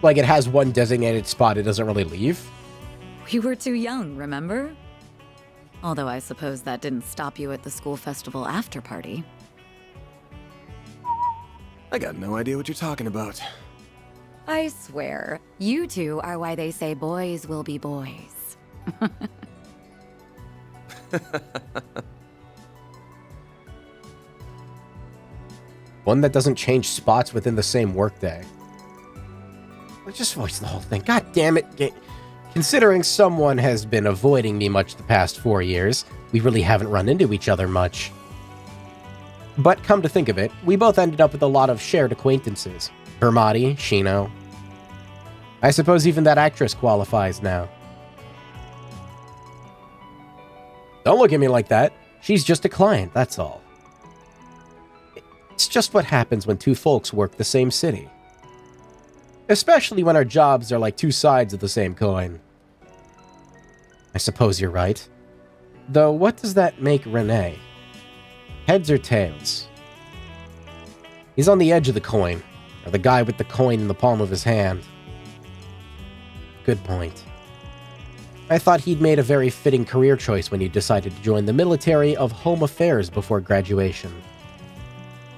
it has one designated spot, it doesn't really leave? We were too young, remember? Although I suppose that didn't stop you at the school festival after party. I got no idea what you're talking about. I swear, you two are why they say boys will be boys. One that doesn't change spots within the same workday. Let's just voice the whole thing. God damn it. Considering someone has been avoiding me much the past 4 years, we really haven't run into each other much. But come to think of it, we both ended up with a lot of shared acquaintances. Bermati, Shino. I suppose even that actress qualifies now. Don't look at me like that. She's just a client, that's all. It's just what happens when two folks work the same city. Especially when our jobs are like two sides of the same coin. I suppose you're right. Though, what does that make Renee? Heads or tails? He's on the edge of the coin, or the guy with the coin in the palm of his hand. Good point. I thought he'd made a very fitting career choice when he decided to join the military of Home Affairs before graduation.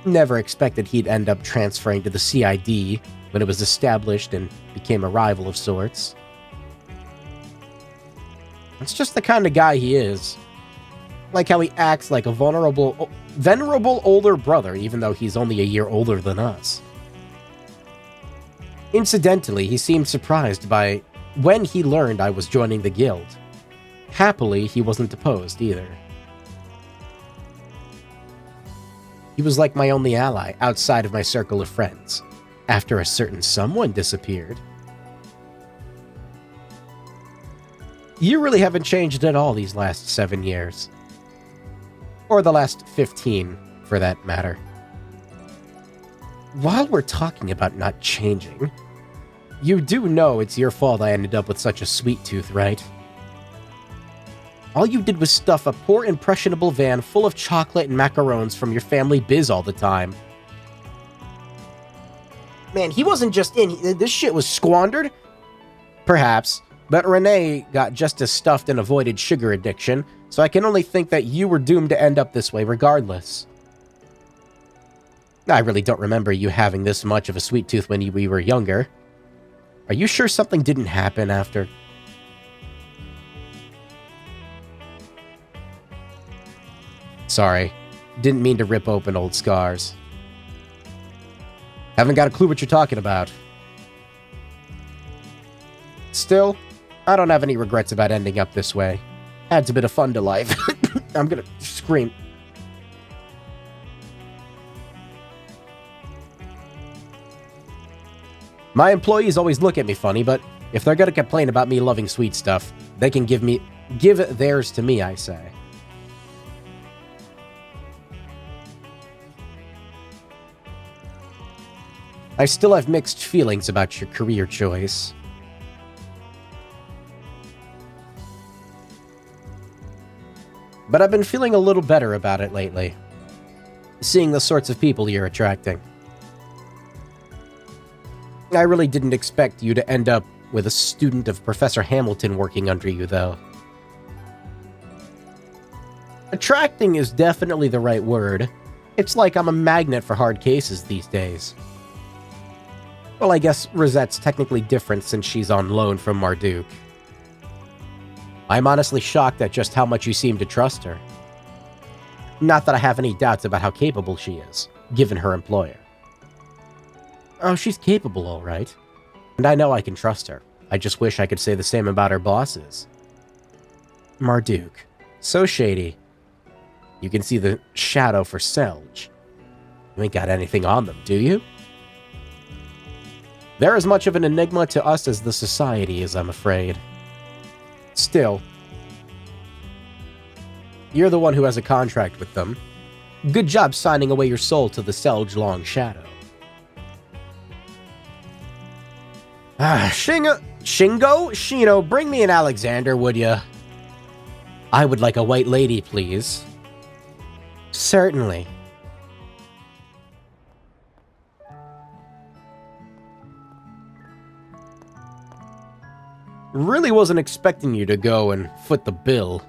Never expected he'd end up transferring to the CID when it was established and became a rival of sorts. It's just the kind of guy he is. Like how he acts like a venerable older brother, even though he's only a year older than us. Incidentally, he seemed surprised by when he learned I was joining the guild. Happily, he wasn't opposed either. He was like my only ally outside of my circle of friends, after a certain someone disappeared. You really haven't changed at all these last 7 years. Or the last 15, for that matter. While we're talking about not changing, you do know it's your fault I ended up with such a sweet tooth, right? All you did was stuff a poor impressionable van full of chocolate and macarons from your family biz all the time. Man, he wasn't just in, this shit was squandered? Perhaps, but Renee got just as stuffed and avoided sugar addiction, so I can only think that you were doomed to end up this way regardless. I really don't remember you having this much of a sweet tooth when we were younger. Are you sure something didn't happen after? Sorry, didn't mean to rip open old scars. Haven't got a clue what you're talking about. Still, I don't have any regrets about ending up this way. Adds a bit of fun to life. I'm gonna scream. My employees always look at me funny, but if they're gonna complain about me loving sweet stuff, they can give theirs to me, I say. I still have mixed feelings about your career choice. But I've been feeling a little better about it lately, seeing the sorts of people you're attracting. I really didn't expect you to end up with a student of Professor Hamilton working under you, though. Attracting is definitely the right word. It's like I'm a magnet for hard cases these days. Well, I guess Rosette's technically different since she's on loan from Marduk. I'm honestly shocked at just how much you seem to trust her. Not that I have any doubts about how capable she is, given her employer. Oh, she's capable, all right. And I know I can trust her. I just wish I could say the same about her bosses. Marduk. So shady. You can see the shadow for Selge. You ain't got anything on them, do you? They're as much of an enigma to us as the society is, I'm afraid. Still, you're the one who has a contract with them. Good job signing away your soul to the Selge Long Shadow. Shingo, Shino, bring me an Alexander, would ya? I would like a white lady, please. Certainly. Really wasn't expecting you to go and foot the bill.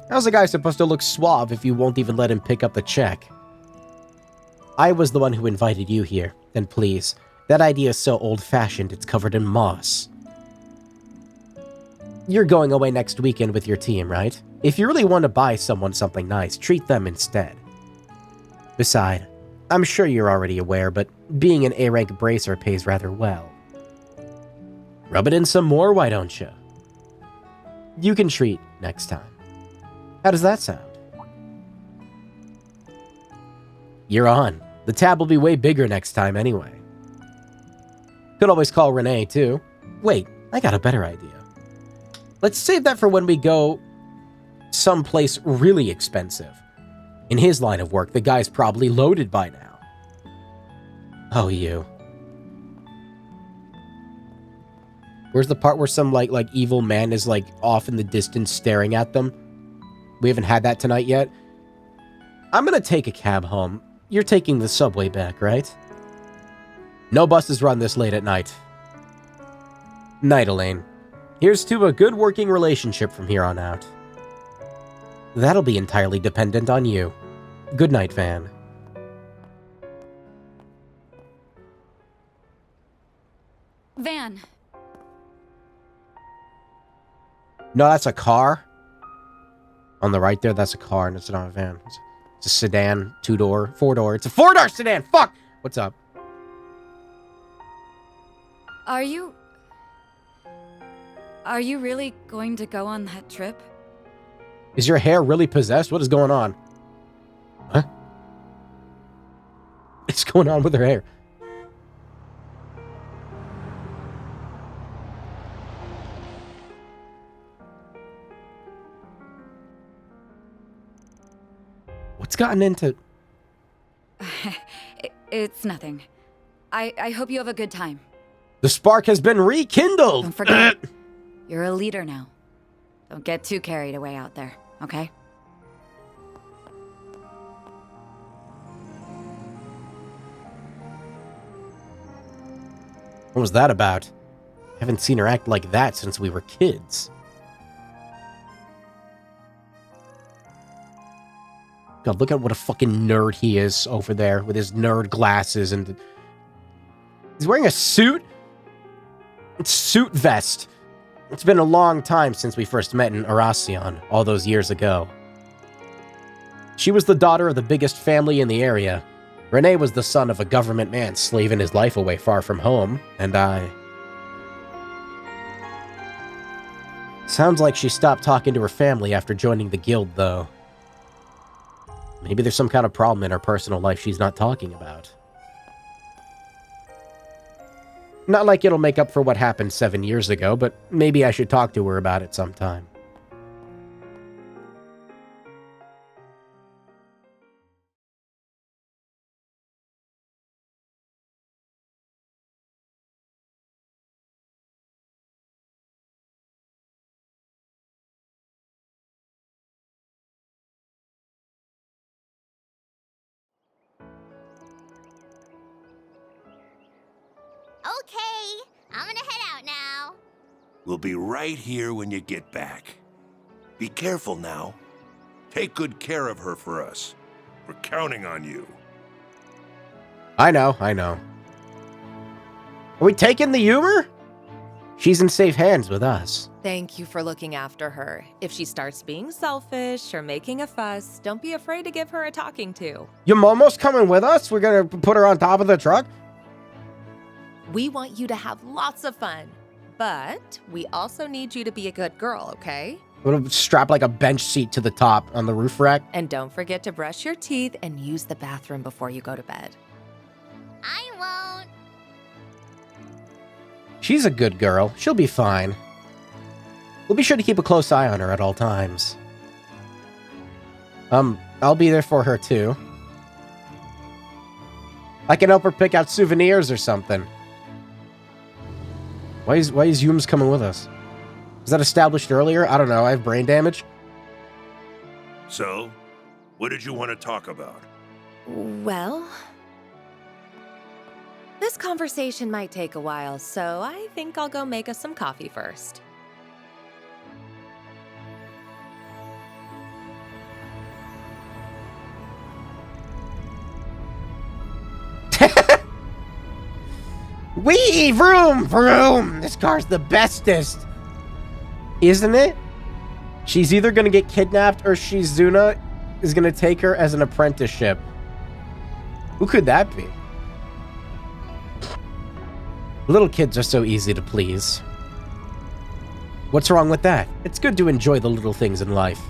How's a guy supposed to look suave if you won't even let him pick up the check? I was the one who invited you here, and please, that idea is so old-fashioned it's covered in moss. You're going away next weekend with your team, right? If you really want to buy someone something nice, treat them instead. Besides, I'm sure you're already aware, but being an A-rank bracer pays rather well. Rub it in some more, why don't you? You can treat next time. How does that sound? You're on. The tab will be way bigger next time anyway. Could always call Renee, too. Wait, I got a better idea. Let's save that for when we go someplace really expensive. In his line of work, the guy's probably loaded by now. Oh, you. Where's the part where some like evil man is like off in the distance staring at them? We haven't had that tonight yet. I'm gonna take a cab home. You're taking the subway back, right? No buses run this late at night. Night, Elaine. Here's to a good working relationship from here on out. That'll be entirely dependent on you. Good night, Van. Van. No, that's a car. On the right there, that's a car, and it's not a van. It's a sedan, 2-door, 4-door. It's a 4-door sedan! Fuck! What's up? Are you really going to go on that trip? Is your hair really possessed? What is going on? Huh? What's going on with her hair? What's gotten into... It's nothing. I hope you have a good time. The spark has been rekindled! Don't forget, you're a leader now. Don't get too carried away out there, okay? What was that about? Haven't seen her act like that since we were kids. God, look at what a fucking nerd he is over there with his nerd glasses and... He's wearing a suit? Suit vest. It's been a long time since we first met in Arasion, all those years ago. She was the daughter of the biggest family in the area. Renee was the son of a government man slaving his life away far from home, and I... Sounds like she stopped talking to her family after joining the guild, though. Maybe there's some kind of problem in her personal life she's not talking about. Not like it'll make up for what happened 7 years ago, but maybe I should talk to her about it sometime. Okay, I'm gonna head out now. We'll be right here when you get back. Be careful now. Take good care of her for us. We're counting on you. I know. Are we taking the humor? She's in safe hands with us. Thank you for looking after her. If she starts being selfish or making a fuss, don't be afraid to give her a talking to. Your Momo's coming with us? We're gonna put her on top of the truck? We want you to have lots of fun, but we also need you to be a good girl, okay? We'll strap like a bench seat to the top on the roof rack. And don't forget to brush your teeth and use the bathroom before you go to bed. I won't. She's a good girl. She'll be fine. We'll be sure to keep a close eye on her at all times. I'll be there for her too. I can help her pick out souvenirs or something. Why is Yums coming with us? Was that established earlier? I don't know. I have brain damage. So, what did you want to talk about? Well, this conversation might take a while, so I think I'll go make us some coffee first. Wee! Vroom! Vroom! This car's the bestest! Isn't it? She's either gonna get kidnapped or Shizuna is gonna take her as an apprenticeship. Who could that be? Little kids are so easy to please. What's wrong with that? It's good to enjoy the little things in life.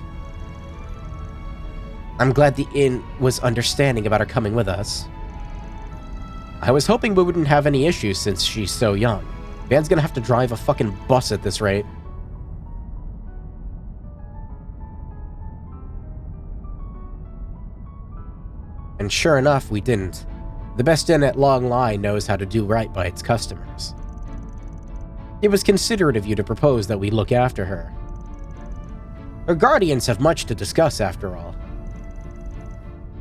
I'm glad the inn was understanding about her coming with us. I was hoping we wouldn't have any issues since she's so young. Van's gonna have to drive a fucking bus at this rate. And sure enough, we didn't. The best inn at Long Line knows how to do right by its customers. It was considerate of you to propose that we look after her. Her guardians have much to discuss, after all.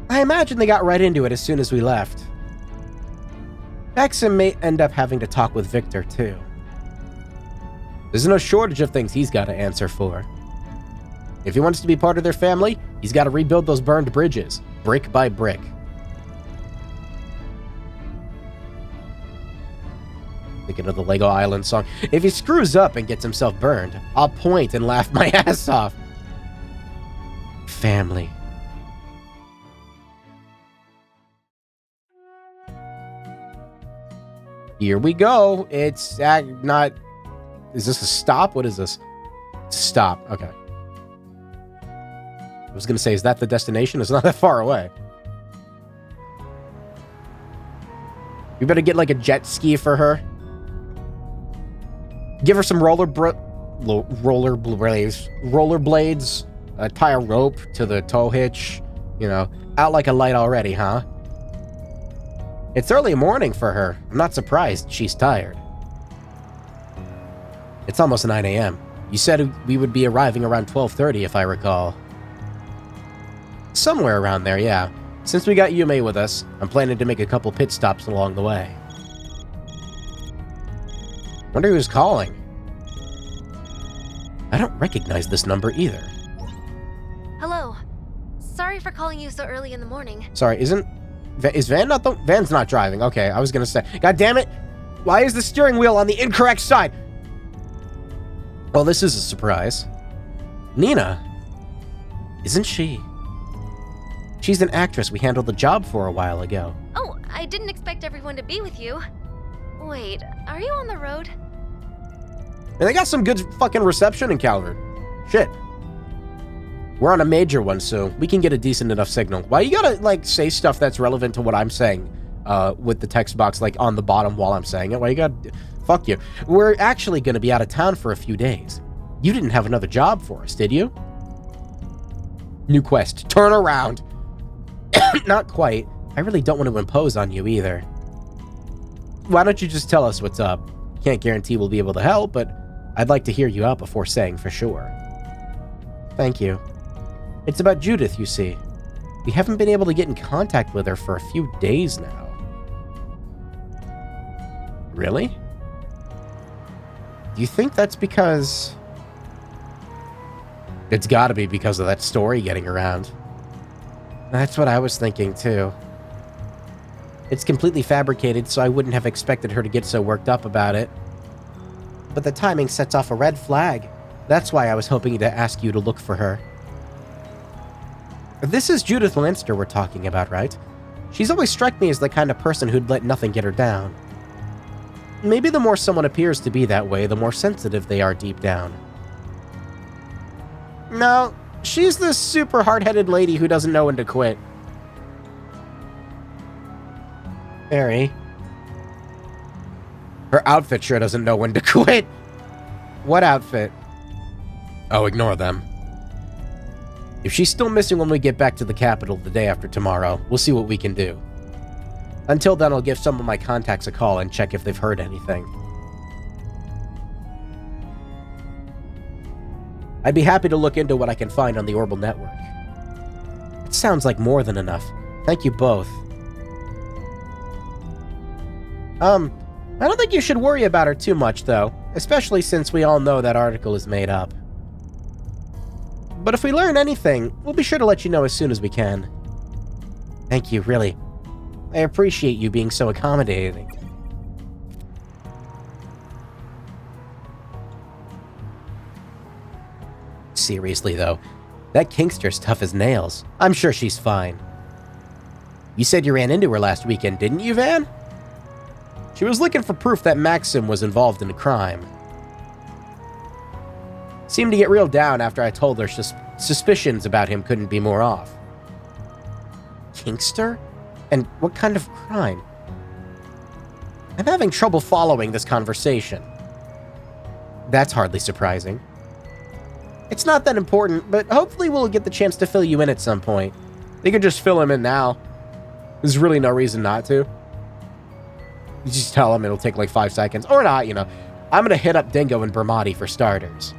I imagine they got right into it as soon as we left. Maxim may end up having to talk with Victor, too. There's no shortage of things he's got to answer for. If he wants to be part of their family, he's got to rebuild those burned bridges, brick by brick. Thinking of the Lego Island song. If he screws up and gets himself burned, I'll point and laugh my ass off. Family. Here we go. It's not... Is this a stop? What is this? Stop. Okay. I was going to say, is that the destination? It's not that far away. You better get like a jet ski for her. Give her some rollerblades, tie a rope to the tow hitch. You know, out like a light already, huh? It's early morning for her. I'm not surprised she's tired. It's almost 9 a.m. You said we would be arriving around 12:30, if I recall. Somewhere around there, yeah. Since we got Yume with us, I'm planning to make a couple pit stops along the way. Wonder who's calling. I don't recognize this number either. Hello. Sorry for calling you so early in the morning. Sorry, is Van not the... Van's not driving. Okay, I was gonna say. God damn it! Why is the steering wheel on the incorrect side? Well, this is a surprise. Nina. Isn't she? She's an actress we handled the job for a while ago. Oh, I didn't expect everyone to be with you. Wait, are you on the road? And they got some good fucking reception in Calvert. Shit. We're on a major one, so we can get a decent enough signal. Why you gotta, like, say stuff that's relevant to what I'm saying with the text box, like, on the bottom while I'm saying it? Why you gotta... Fuck you. We're actually gonna be out of town for a few days. You didn't have another job for us, did you? New quest. Turn around. Not quite. I really don't want to impose on you either. Why don't you just tell us what's up? Can't guarantee we'll be able to help, but I'd like to hear you out before saying for sure. Thank you. It's about Judith, you see. We haven't been able to get in contact with her for a few days now. Really? Do you think that's because... It's gotta be because of that story getting around. That's what I was thinking, too. It's completely fabricated, so I wouldn't have expected her to get so worked up about it. But the timing sets off a red flag. That's why I was hoping to ask you to look for her. This is Judith Lannister we're talking about, right? She's always struck me as the kind of person who'd let nothing get her down. Maybe the more someone appears to be that way, the more sensitive they are deep down. No, she's this super hard-headed lady who doesn't know when to quit. Mary. Her outfit sure doesn't know when to quit. What outfit? Oh, ignore them. If she's still missing when we get back to the capital the day after tomorrow, we'll see what we can do. Until then, I'll give some of my contacts a call and check if they've heard anything. I'd be happy to look into what I can find on the Orbital Network. It sounds like more than enough. Thank you both. I don't think you should worry about her too much, though, especially since we all know that article is made up. But if we learn anything, we'll be sure to let you know as soon as we can. Thank you, really. I appreciate you being so accommodating. Seriously, though, that Kingster's tough as nails. I'm sure she's fine. You said you ran into her last weekend, didn't you, Van? She was looking for proof that Maxim was involved in a crime. Seemed to get real down after I told her suspicions about him couldn't be more off. Kingster? And what kind of crime? I'm having trouble following this conversation. That's hardly surprising. It's not that important, but hopefully we'll get the chance to fill you in at some point. They could just fill him in now. There's really no reason not to. You just tell him it'll take like 5 seconds. Or not, you know. I'm gonna hit up Dingo and Bermati for starters.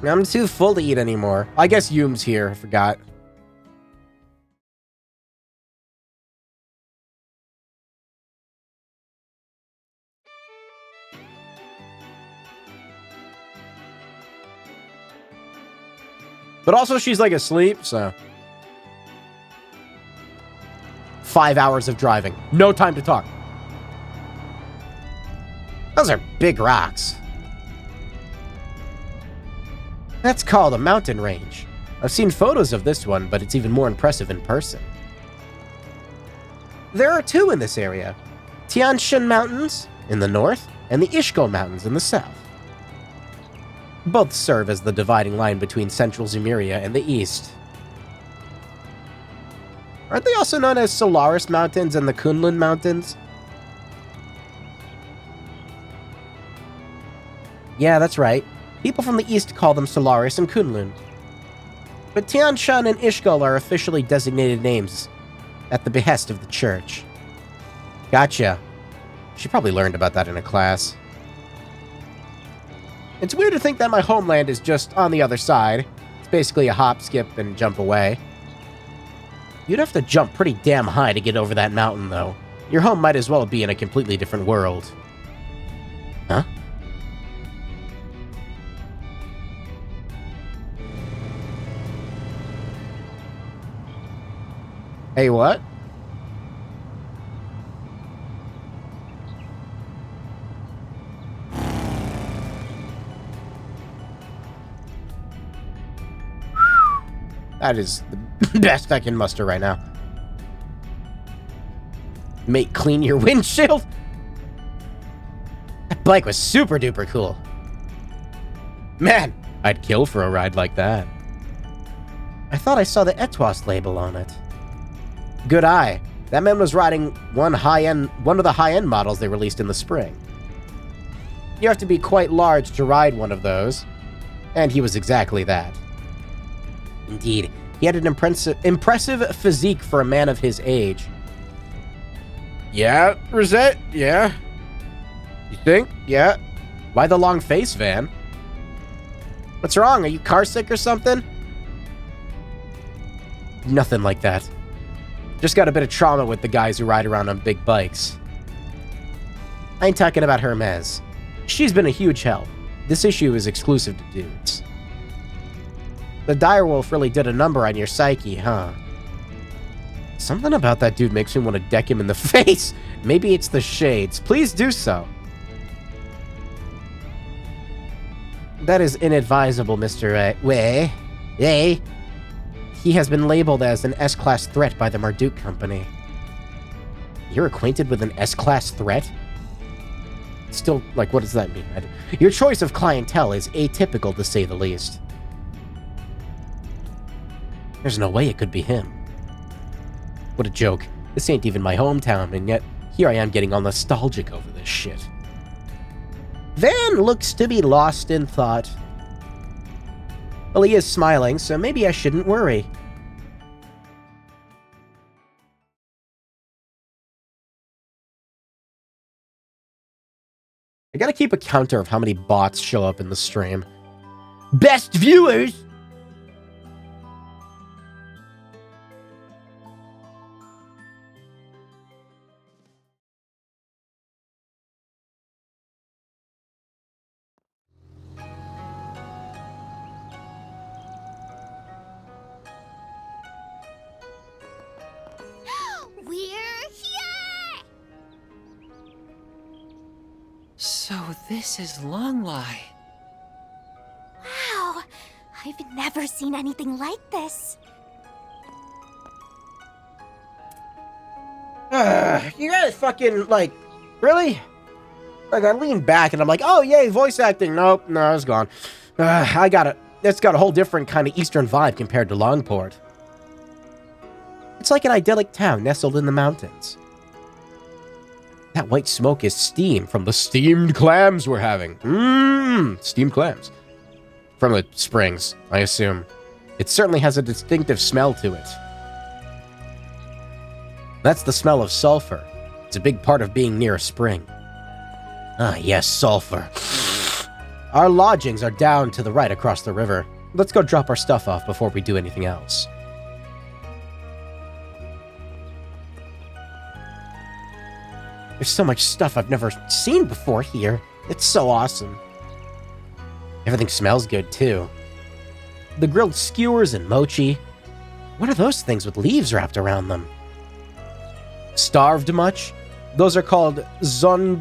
I'm too full to eat anymore. I guess Yum's here, I forgot. But also she's like asleep, so. 5 hours of driving. No time to talk. Those are big rocks. That's called a mountain range. I've seen photos of this one, but it's even more impressive in person. There are two in this area. Tian Shan Mountains in the north, and the Ishkol Mountains in the south. Both serve as the dividing line between central Zemuria and the east. Aren't they also known as Solaris Mountains and the Kunlun Mountains? Yeah, that's right. People from the east call them Solaris and Kunlun. But Tian Shan and Ishkol are officially designated names at the behest of the church. Gotcha. She probably learned about that in a class. It's weird to think that my homeland is just on the other side. It's basically a hop, skip, and jump away. You'd have to jump pretty damn high to get over that mountain, though. Your home might as well be in a completely different world. Huh? Hey, what? That is the best I can muster right now. Mate, clean your windshield? That bike was super duper cool. Man, I'd kill for a ride like that. I thought I saw the Etwas label on it. Good eye. That man was riding one of the high-end models they released in the spring. You have to be quite large to ride one of those, and he was exactly that. Indeed, he had an impressive physique for a man of his age. Yeah, Rosette? Yeah? You think? Yeah? Why the long face, Van? What's wrong? Are you car sick or something? Nothing like that. Just got a bit of trauma with the guys who ride around on big bikes. I ain't talking about Hermes. She's been a huge help. This issue is exclusive to dudes. The direwolf really did a number on your psyche, huh? Something about that dude makes me want to deck him in the face. Maybe it's the shades. Please do so. That is inadvisable, Mr. Wei. He has been labeled as an S-Class threat by the Marduk Company. You're acquainted with an S-Class threat? Still, like, what does that mean? Your choice of clientele is atypical, to say the least. There's no way it could be him. What a joke. This ain't even my hometown, and yet here I am getting all nostalgic over this shit. Van looks to be lost in thought. Well, he is smiling, so maybe I shouldn't worry. I gotta keep a counter of how many bots show up in the stream. Best viewers! We're here! So this is Longlai. Wow, I've never seen anything like this. You guys fucking, like, really? Like, I lean back and I'm like, oh, yay, voice acting. Nope, no, it's gone. I got it. It's got a whole different kind of Eastern vibe compared to Longport. It's like an idyllic town nestled in the mountains. That white smoke is steam from the steamed clams we're having. Steamed clams. From the springs, I assume. It certainly has a distinctive smell to it. That's the smell of sulfur. It's a big part of being near a spring. Ah, yes, sulfur. Our lodgings are down to the right across the river. Let's go drop our stuff off before we do anything else. There's so much stuff I've never seen before here. It's so awesome. Everything smells good, too. The grilled skewers and mochi. What are those things with leaves wrapped around them? Starved much? Those are called zongzi?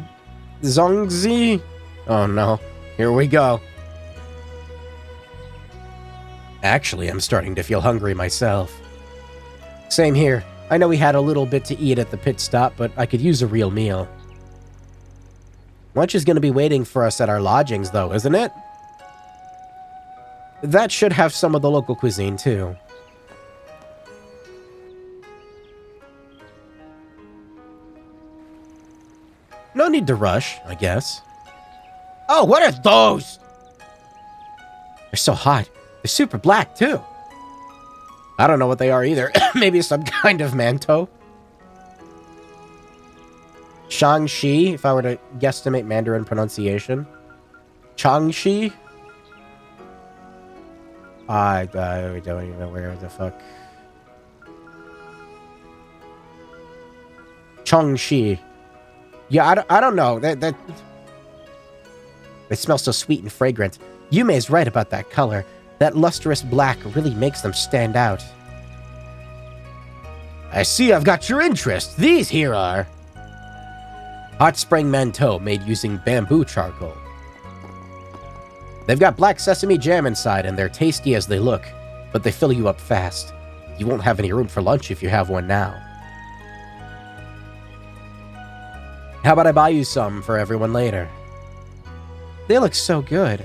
Oh no. Here we go. Actually, I'm starting to feel hungry myself. Same here. I know we had a little bit to eat at the pit stop, but I could use a real meal. Lunch is going to be waiting for us at our lodgings, though, isn't it? That should have some of the local cuisine, too. No need to rush, I guess. Oh, what are those? They're so hot. They're super black, too. I don't know what they are either. Maybe some kind of manto. Shang-Chi, if I were to guesstimate Mandarin pronunciation. Chang-Chi? I don't even know where the fuck. Chang-Chi. Yeah, I don't know. They smell so sweet and fragrant. Yume's right about that color. That lustrous black really makes them stand out. I see I've got your interest. These here are hot spring manteau made using bamboo charcoal. They've got black sesame jam inside and they're tasty as they look, but they fill you up fast. You won't have any room for lunch if you have one now. How about I buy you some for everyone later? They look so good.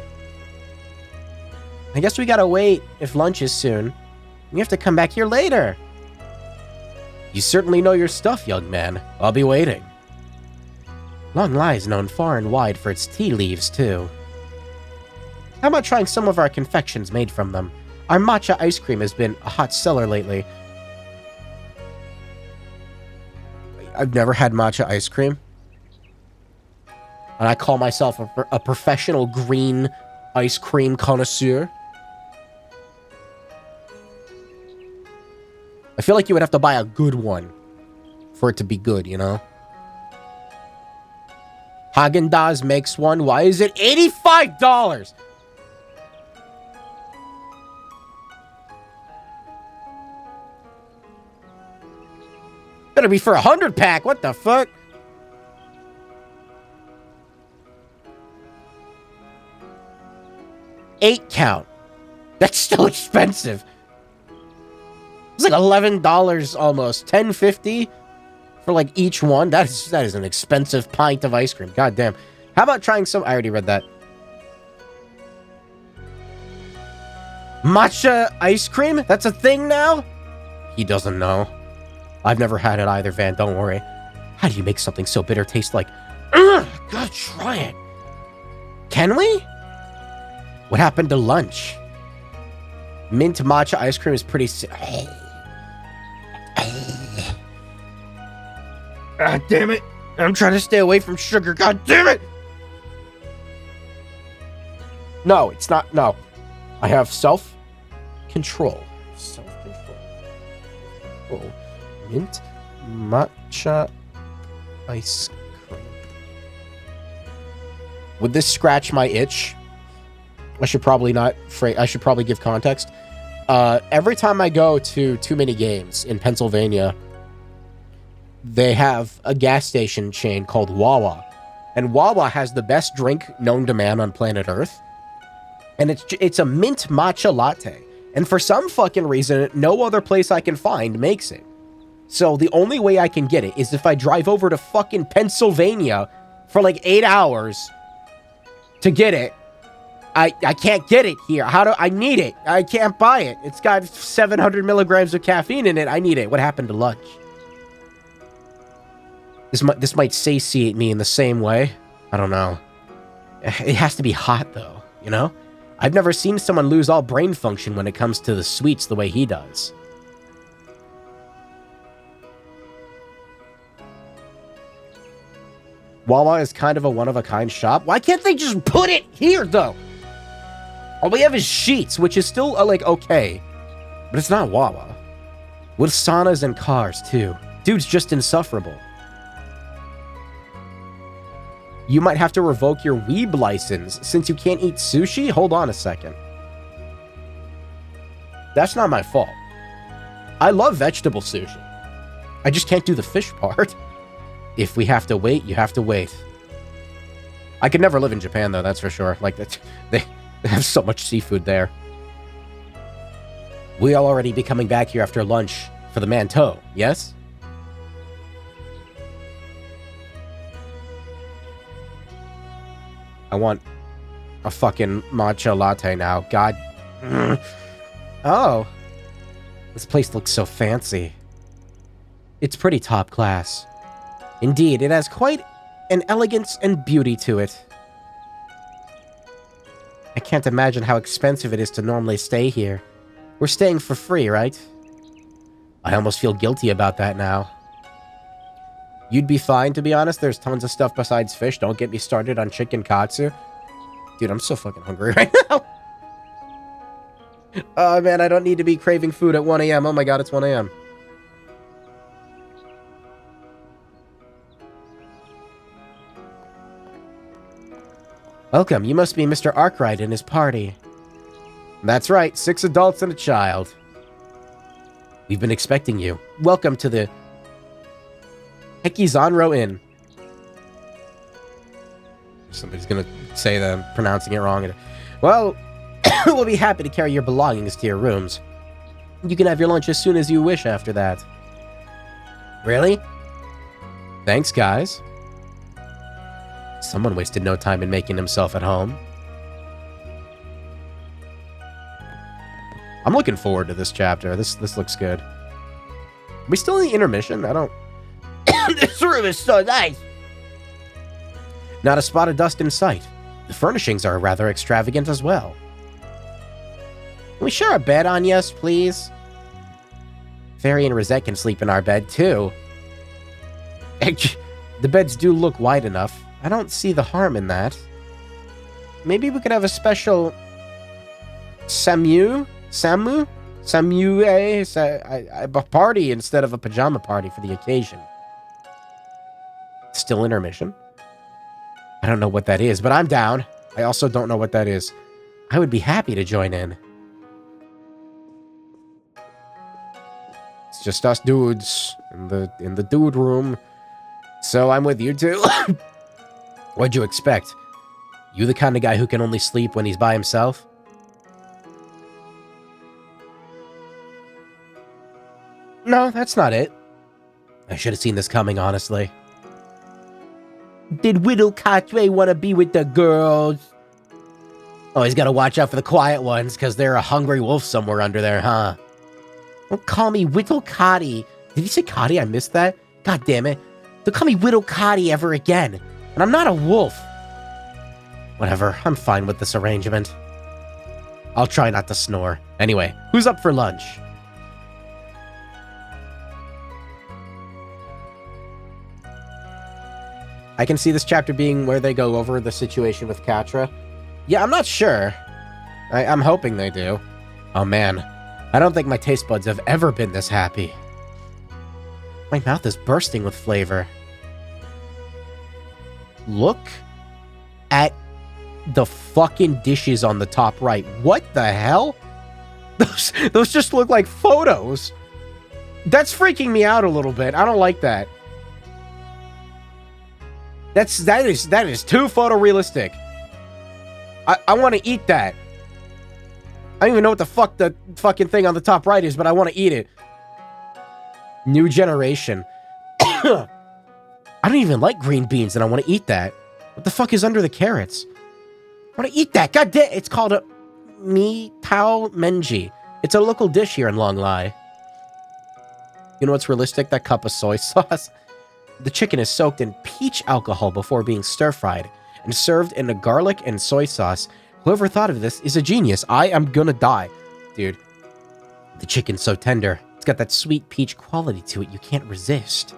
I guess we gotta wait if lunch is soon. We have to come back here later. You certainly know your stuff, young man. I'll be waiting. Longlai is known far and wide for its tea leaves, too. How about trying some of our confections made from them? Our matcha ice cream has been a hot seller lately. I've never had matcha ice cream. And I call myself a professional green ice cream connoisseur. I feel like you would have to buy a good one for it to be good, you know? Haagen-Dazs makes one. Why is it $85? Better be for a 100-pack. What the fuck? Eight count. That's still expensive. It's like $11 almost. $10.50 for like each one. That is an expensive pint of ice cream. God damn. How about trying some? I already read that. Matcha ice cream? That's a thing now? He doesn't know. I've never had it either, Van. Don't worry. How do you make something so bitter taste like... Ugh, gotta try it. Can we? What happened to lunch? Mint matcha ice cream is pretty... God damn it. I'm trying to stay away from sugar. God damn it. No, it's not. No. I have self-control. Self-control. Oh. Mint matcha ice cream. Would this scratch my itch? I should probably not. I should probably give context. Every time I go to too many games in Pennsylvania, they have a gas station chain called Wawa. And Wawa has the best drink known to man on planet Earth. And it's a mint matcha latte. And for some fucking reason, no other place I can find makes it. So the only way I can get it is if I drive over to fucking Pennsylvania for like 8 hours to get it. I can't get it here. I need it. I can't buy it. It's got 700 milligrams of caffeine in it. I need it. What happened to lunch? This might satiate me in the same way. I don't know. It has to be hot though, you know? I've never seen someone lose all brain function when it comes to the sweets the way he does. Wawa is kind of a one-of-a-kind shop. Why can't they just put it here, though? All we have is Sheets, which is still, like, okay. But it's not Wawa. With saunas and cars, too. Dude's just insufferable. You might have to revoke your Weeb license since you can't eat sushi? Hold on a second. That's not my fault. I love vegetable sushi. I just can't do the fish part. If we have to wait, you have to wait. I could never live in Japan, though, that's for sure. Like, they have so much seafood there. We'll already be coming back here after lunch for the mantou, yes? I want a fucking matcha latte now. God. Oh. This place looks so fancy. It's pretty top class. Indeed, it has quite an elegance and beauty to it. I can't imagine how expensive it is to normally stay here. We're staying for free, right? I almost feel guilty about that now. You'd be fine, to be honest. There's tons of stuff besides fish. Don't get me started on chicken katsu. Dude, I'm so fucking hungry right now. Oh, man, I don't need to be craving food at 1 a.m. Oh my god, it's 1 a.m. Welcome, you must be Mr. Arkwright and his party. That's right, 6 adults and a child. We've been expecting you. Welcome to the Hekizanro Inn. Somebody's gonna say that I'm pronouncing it wrong. Well, we'll be happy to carry your belongings to your rooms. You can have your lunch as soon as you wish after that. Really? Thanks, guys. Someone wasted no time in making himself at home. I'm looking forward to this chapter. This looks good. Are we still in the intermission? I don't... This room is so nice! Not a spot of dust in sight. The furnishings are rather extravagant as well. Can we share a bed, Agnes, please? Fairy and Rosette can sleep in our bed, too. The beds do look wide enough. I don't see the harm in that. Maybe we could have a special... a party instead of a pajama party for the occasion. Still intermission? I don't know what that is, but I'm down. I also don't know what that is. I would be happy to join in. It's just us dudes in the dude room. So I'm with you too. What'd you expect? You the kind of guy who can only sleep when he's by himself? No, that's not it. I should have seen this coming, honestly. Did Widow Cartwright want to be with the girls? Oh, he's got to watch out for the quiet ones, because they're a hungry wolf somewhere under there, huh? Don't call me Whittle Cotty. Did he say Cotty? I missed that? God damn it. Don't call me Whittle Cotty ever again. And I'm not a wolf. Whatever, I'm fine with this arrangement. I'll try not to snore. Anyway, who's up for lunch? I can see this chapter being where they go over the situation with Catra. Yeah, I'm not sure. I'm hoping they do. Oh man, I don't think my taste buds have ever been this happy. My mouth is bursting with flavor. Look at the fucking dishes on the top right. What the hell? Those just look like photos. That's freaking me out a little bit. I don't like that. That is too photorealistic. I want to eat that. I don't even know what the fuck the fucking thing on the top right is, but I want to eat it. New generation. I don't even like green beans, and I want to eat that. What the fuck is under the carrots? I want to eat that. God damn, it's called a mi tao menji. It's a local dish here in Long Lai. You know what's realistic? That cup of soy sauce. The chicken is soaked in peach alcohol before being stir-fried and served in a garlic and soy sauce. Whoever thought of this is a genius. I am gonna die. Dude, the chicken's so tender. It's got that sweet peach quality to it you can't resist.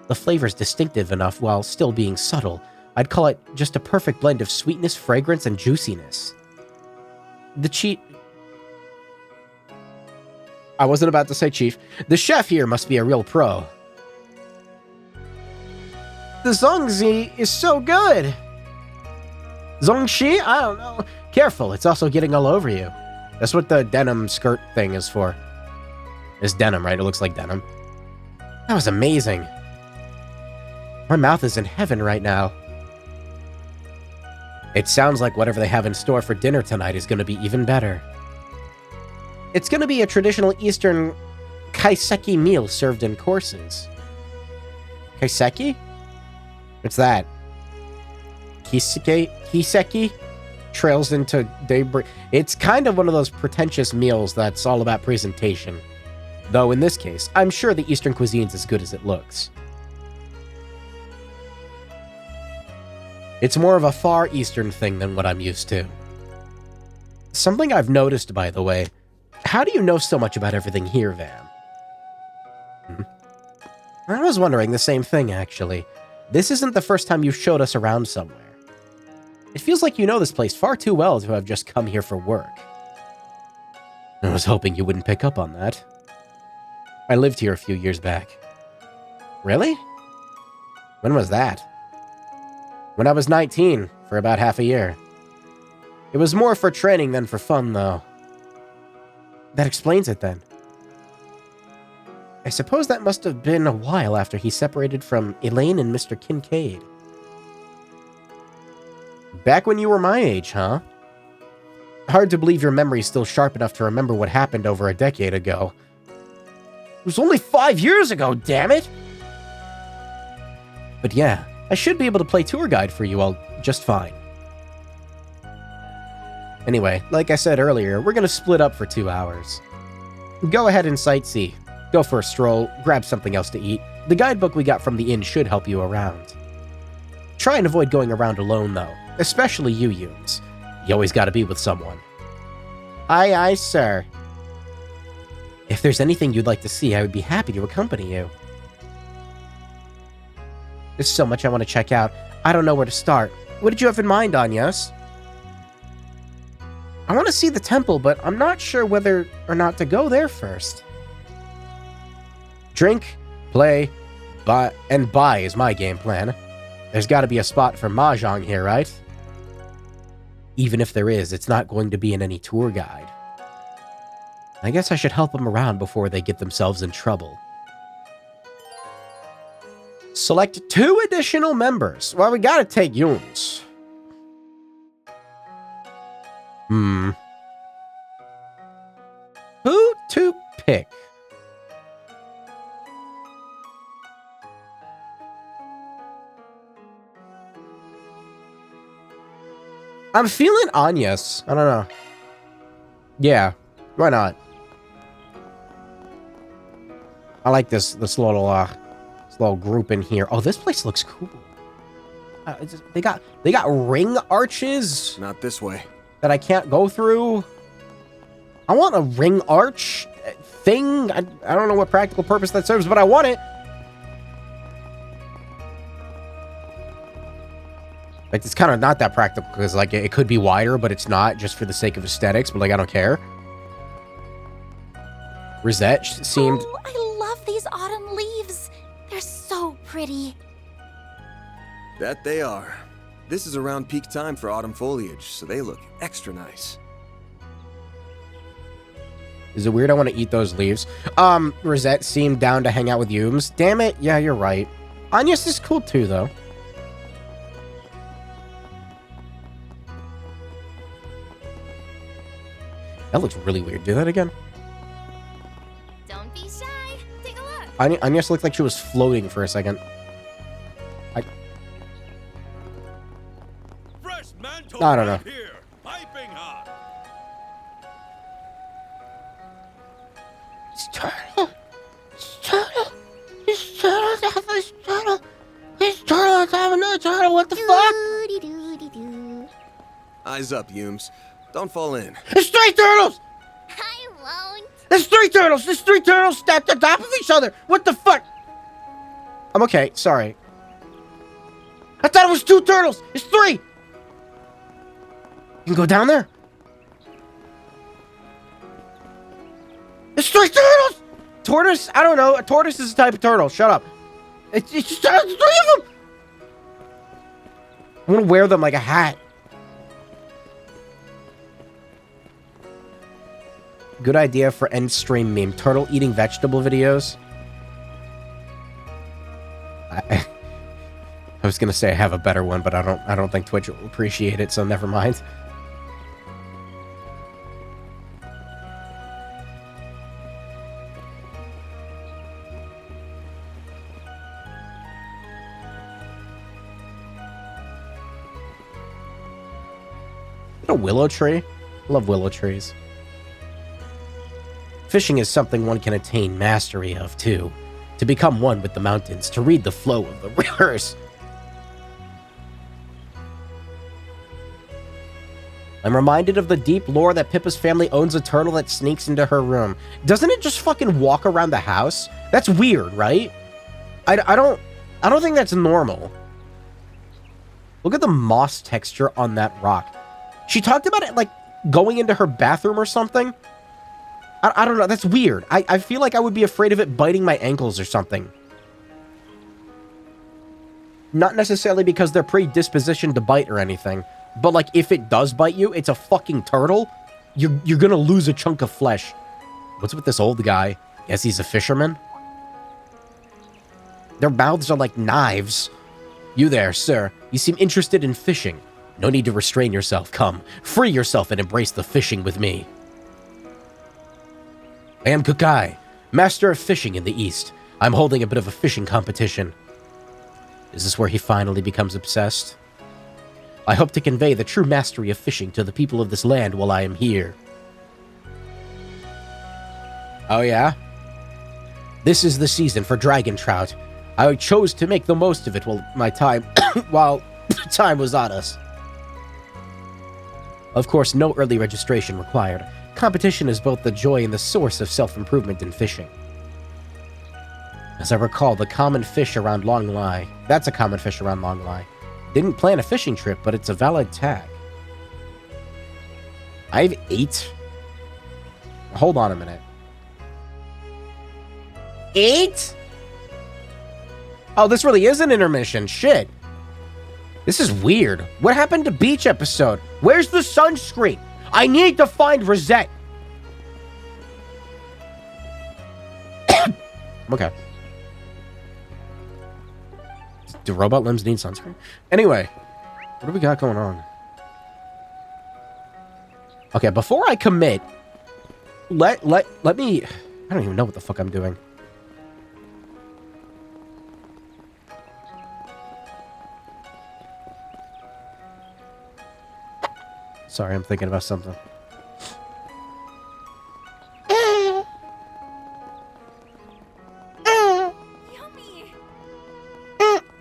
The flavor's distinctive enough while still being subtle. I'd call it just a perfect blend of sweetness, fragrance, and juiciness. I wasn't about to say chief. The chef here must be a real pro. The Zongzi is so good. Zongshi? I don't know. Careful, it's also getting all over you. That's what the denim skirt thing is for. It's denim, right? It looks like denim. That was amazing. My mouth is in heaven right now. It sounds like whatever they have in store for dinner tonight is going to be even better. It's going to be a traditional Eastern kaiseki meal served in courses. Kaiseki? What's that? Kiseki? Trails into Daybreak. It's kind of one of those pretentious meals that's all about presentation. Though in this case, I'm sure the Eastern cuisine's as good as it looks. It's more of a Far Eastern thing than what I'm used to. Something I've noticed, by the way. How do you know so much about everything here, Vam? I was wondering the same thing, actually. This isn't the first time you've showed us around somewhere. It feels like you know this place far too well to have just come here for work. I was hoping you wouldn't pick up on that. I lived here a few years back. Really? When was that? When I was 19, for about half a year. It was more for training than for fun, though. That explains it, then. I suppose that must have been a while after he separated from Elaine and Mr. Kincaid. Back when you were my age, huh? Hard to believe your memory's still sharp enough to remember what happened over a decade ago. It was only 5 years ago, damn it! But yeah, I should be able to play tour guide for you all just fine. Anyway, like I said earlier, we're gonna split up for 2 hours. Go ahead and sightsee. Go for a stroll, grab something else to eat. The guidebook we got from the inn should help you around. Try and avoid going around alone, though, especially you Yoons. You always gotta be with someone. Aye, aye, sir. If there's anything you'd like to see, I would be happy to accompany you. There's so much I want to check out. I don't know where to start. What did you have in mind, Anyas? I want to see the temple, but I'm not sure whether or not to go there first. Drink, play, buy is my game plan. There's got to be a spot for Mahjong here, right? Even if there is, it's not going to be in any tour guide. I guess I should help them around before they get themselves in trouble. Select 2 additional members. Well, we gotta take Yoons. Who to pick? I'm feeling Anya's. I don't know. Yeah, why not? I like this little group in here. Oh, this place looks cool. They got ring arches. Not this way. That I can't go through. I want a ring arch thing. I don't know what practical purpose that serves, but I want it. Like, it's kind of not that practical because, like, it could be wider, but it's not, just for the sake of aesthetics. But, like, I don't care. Rosette seemed... Oh, I love these autumn leaves. They're so pretty. That they are. This is around peak time for autumn foliage, so they look extra nice. Is it weird I want to eat those leaves? Rosette seemed down to hang out with Yums. Damn it. Yeah, you're right. Anya's is cool, too, though. That looks really weird. Do that again. Don't be shy. Take a look. Anya looked like she was floating for a second. I don't know. Here, piping hot. It's turtle. It's turtle. It's turtle. It's turtle. It's turtle. It's having another turtle. What the fuck? Eyes up, Yums. Don't fall in. It's 3 turtles! I won't. There's 3 turtles! There's 3 turtles stacked on top of each other! What the fuck? I'm okay, sorry. I thought it was 2 turtles! It's 3! You can go down there. It's 3 turtles! Tortoise? I don't know. A tortoise is a type of turtle. Shut up. It's just 3 of them! I'm gonna wear them like a hat. Good idea for end stream meme. Turtle eating vegetable videos. I was gonna say I have a better one, but I don't think Twitch will appreciate it, so never mind. A willow tree? I love willow trees. Fishing is something one can attain mastery of, too. To become one with the mountains, to read the flow of the rivers. I'm reminded of the deep lore that Pippa's family owns a turtle that sneaks into her room. Doesn't it just fucking walk around the house? That's weird, right? I don't think that's normal. Look at the moss texture on that rock. She talked about it, like, going into her bathroom or something. I don't know. That's weird. I feel like I would be afraid of it biting my ankles or something. Not necessarily because they're predispositioned to bite or anything. But, like, if it does bite you, it's a fucking turtle. You're gonna lose a chunk of flesh. What's with this old guy? Guess he's a fisherman? Their mouths are like knives. You there, sir. You seem interested in fishing. No need to restrain yourself. Come, free yourself and embrace the fishing with me. I am Kukai, master of fishing in the East. I'm holding a bit of a fishing competition. Is this where he finally becomes obsessed? I hope to convey the true mastery of fishing to the people of this land while I am here. Oh yeah? This is the season for dragon trout. I chose to make the most of it while time was on us. Of course, no early registration required. Competition is both the joy and the source of self-improvement in fishing. As I recall, the common fish around Long Lai. That's a common fish around Long Lai. Didn't plan a fishing trip, but it's a valid tag. I have 8? Hold on a minute. 8? Oh, this really is an intermission. Shit. This is weird. What happened to beach episode? Where's the sunscreen? I need to find Rosette. Okay. Do robot limbs need sunscreen? Anyway, what do we got going on? Okay, before I commit, let me... I don't even know what the fuck I'm doing. Sorry, I'm thinking about something.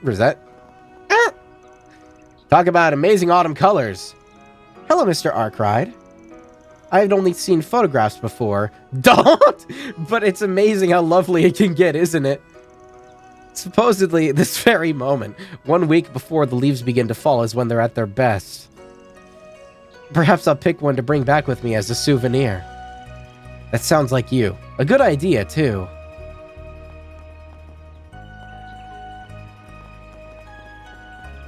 Rosette. Talk about amazing autumn colors. Hello, Mr. Arkride. I've only seen photographs before. Don't! But it's amazing how lovely it can get, isn't it? Supposedly, this very moment, 1 week before the leaves begin to fall, is when they're at their best. Perhaps I'll pick one to bring back with me as a souvenir. That sounds like you. A good idea, too.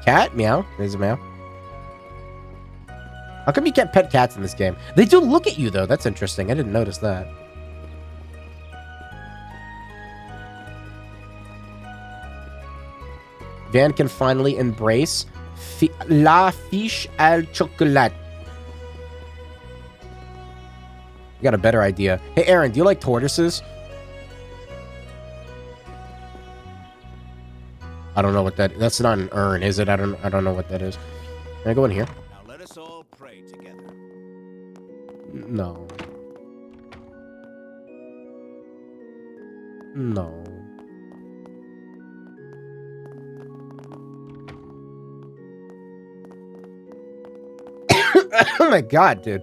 Cat? Meow. There's a meow. How come you can't pet cats in this game? They do look at you, though. That's interesting. I didn't notice that. Van can finally embrace la fiche al chocolat. You got a better idea. Hey, Aaron, do you like tortoises? I don't know what that... That's not an urn, is it? I don't know what that is. Can I go in here? Now let us all pray together. No. No. Oh my god, dude.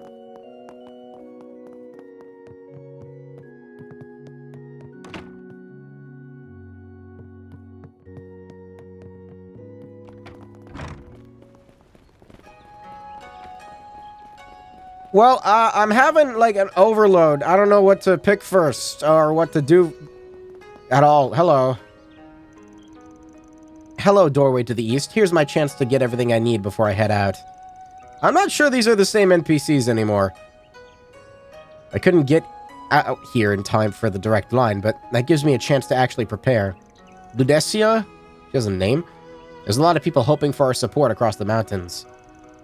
Well, I'm having, like, an overload. I don't know what to pick first, or what to do at all. Hello. Hello, doorway to the east. Here's my chance to get everything I need before I head out. I'm not sure these are the same NPCs anymore. I couldn't get out here in time for the direct line, but that gives me a chance to actually prepare. Ludecia? She has a name? There's a lot of people hoping for our support across the mountains.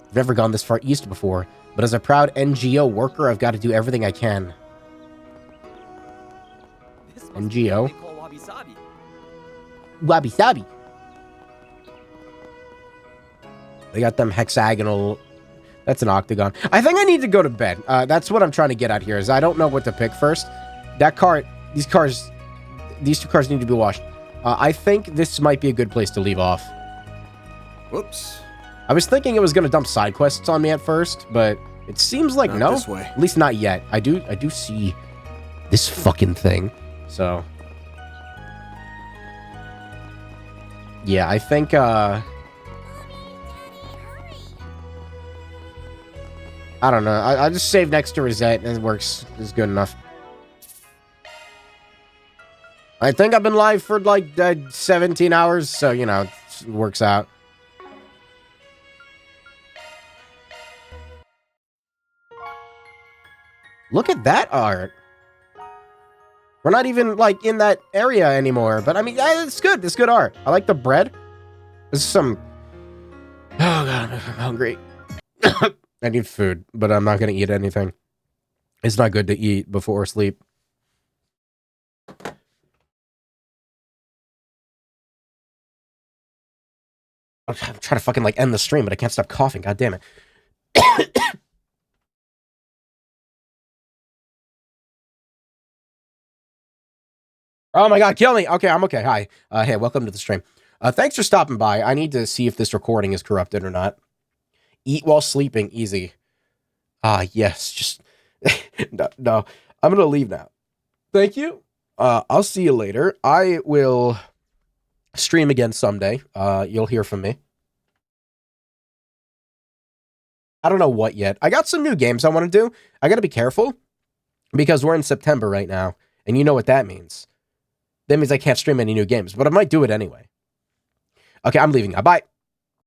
I've never gone this far east before, but as a proud NGO worker, I've got to do everything I can. NGO? Wabi-sabi. They got them hexagonal... That's an octagon. I think I need to go to bed. That's what I'm trying to get at here, is I don't know what to pick first. That car... These two cars need to be washed. I think this might be a good place to leave off. Whoops. I was thinking it was going to dump side quests on me at first, but it seems like no. This way. At least not yet. I do see this fucking thing. So yeah, I think I don't know. I just save next to Rosette and it works. It's good enough. I think I've been live for like 17 hours, so you know, it works out. Look at that art. We're not even, like, in that area anymore. But, I mean, it's good. It's good art. I like the bread. This is some... Oh, God. I'm hungry. I need food, but I'm not going to eat anything. It's not good to eat before sleep. I'm trying to fucking, like, end the stream, but I can't stop coughing. God damn it. Oh my god, kill me! Okay, I'm okay. Hi. Hey, welcome to the stream. Thanks for stopping by. I need to see if this recording is corrupted or not. Eat while sleeping. Easy. Yes. Just... no. I'm gonna leave now. Thank you. I'll see you later. I will stream again someday. You'll hear from me. I don't know what yet. I got some new games I want to do. I gotta be careful. Because we're in September right now. And you know what that means. That means I can't stream any new games, but I might do it anyway. Okay, I'm leaving now. Bye.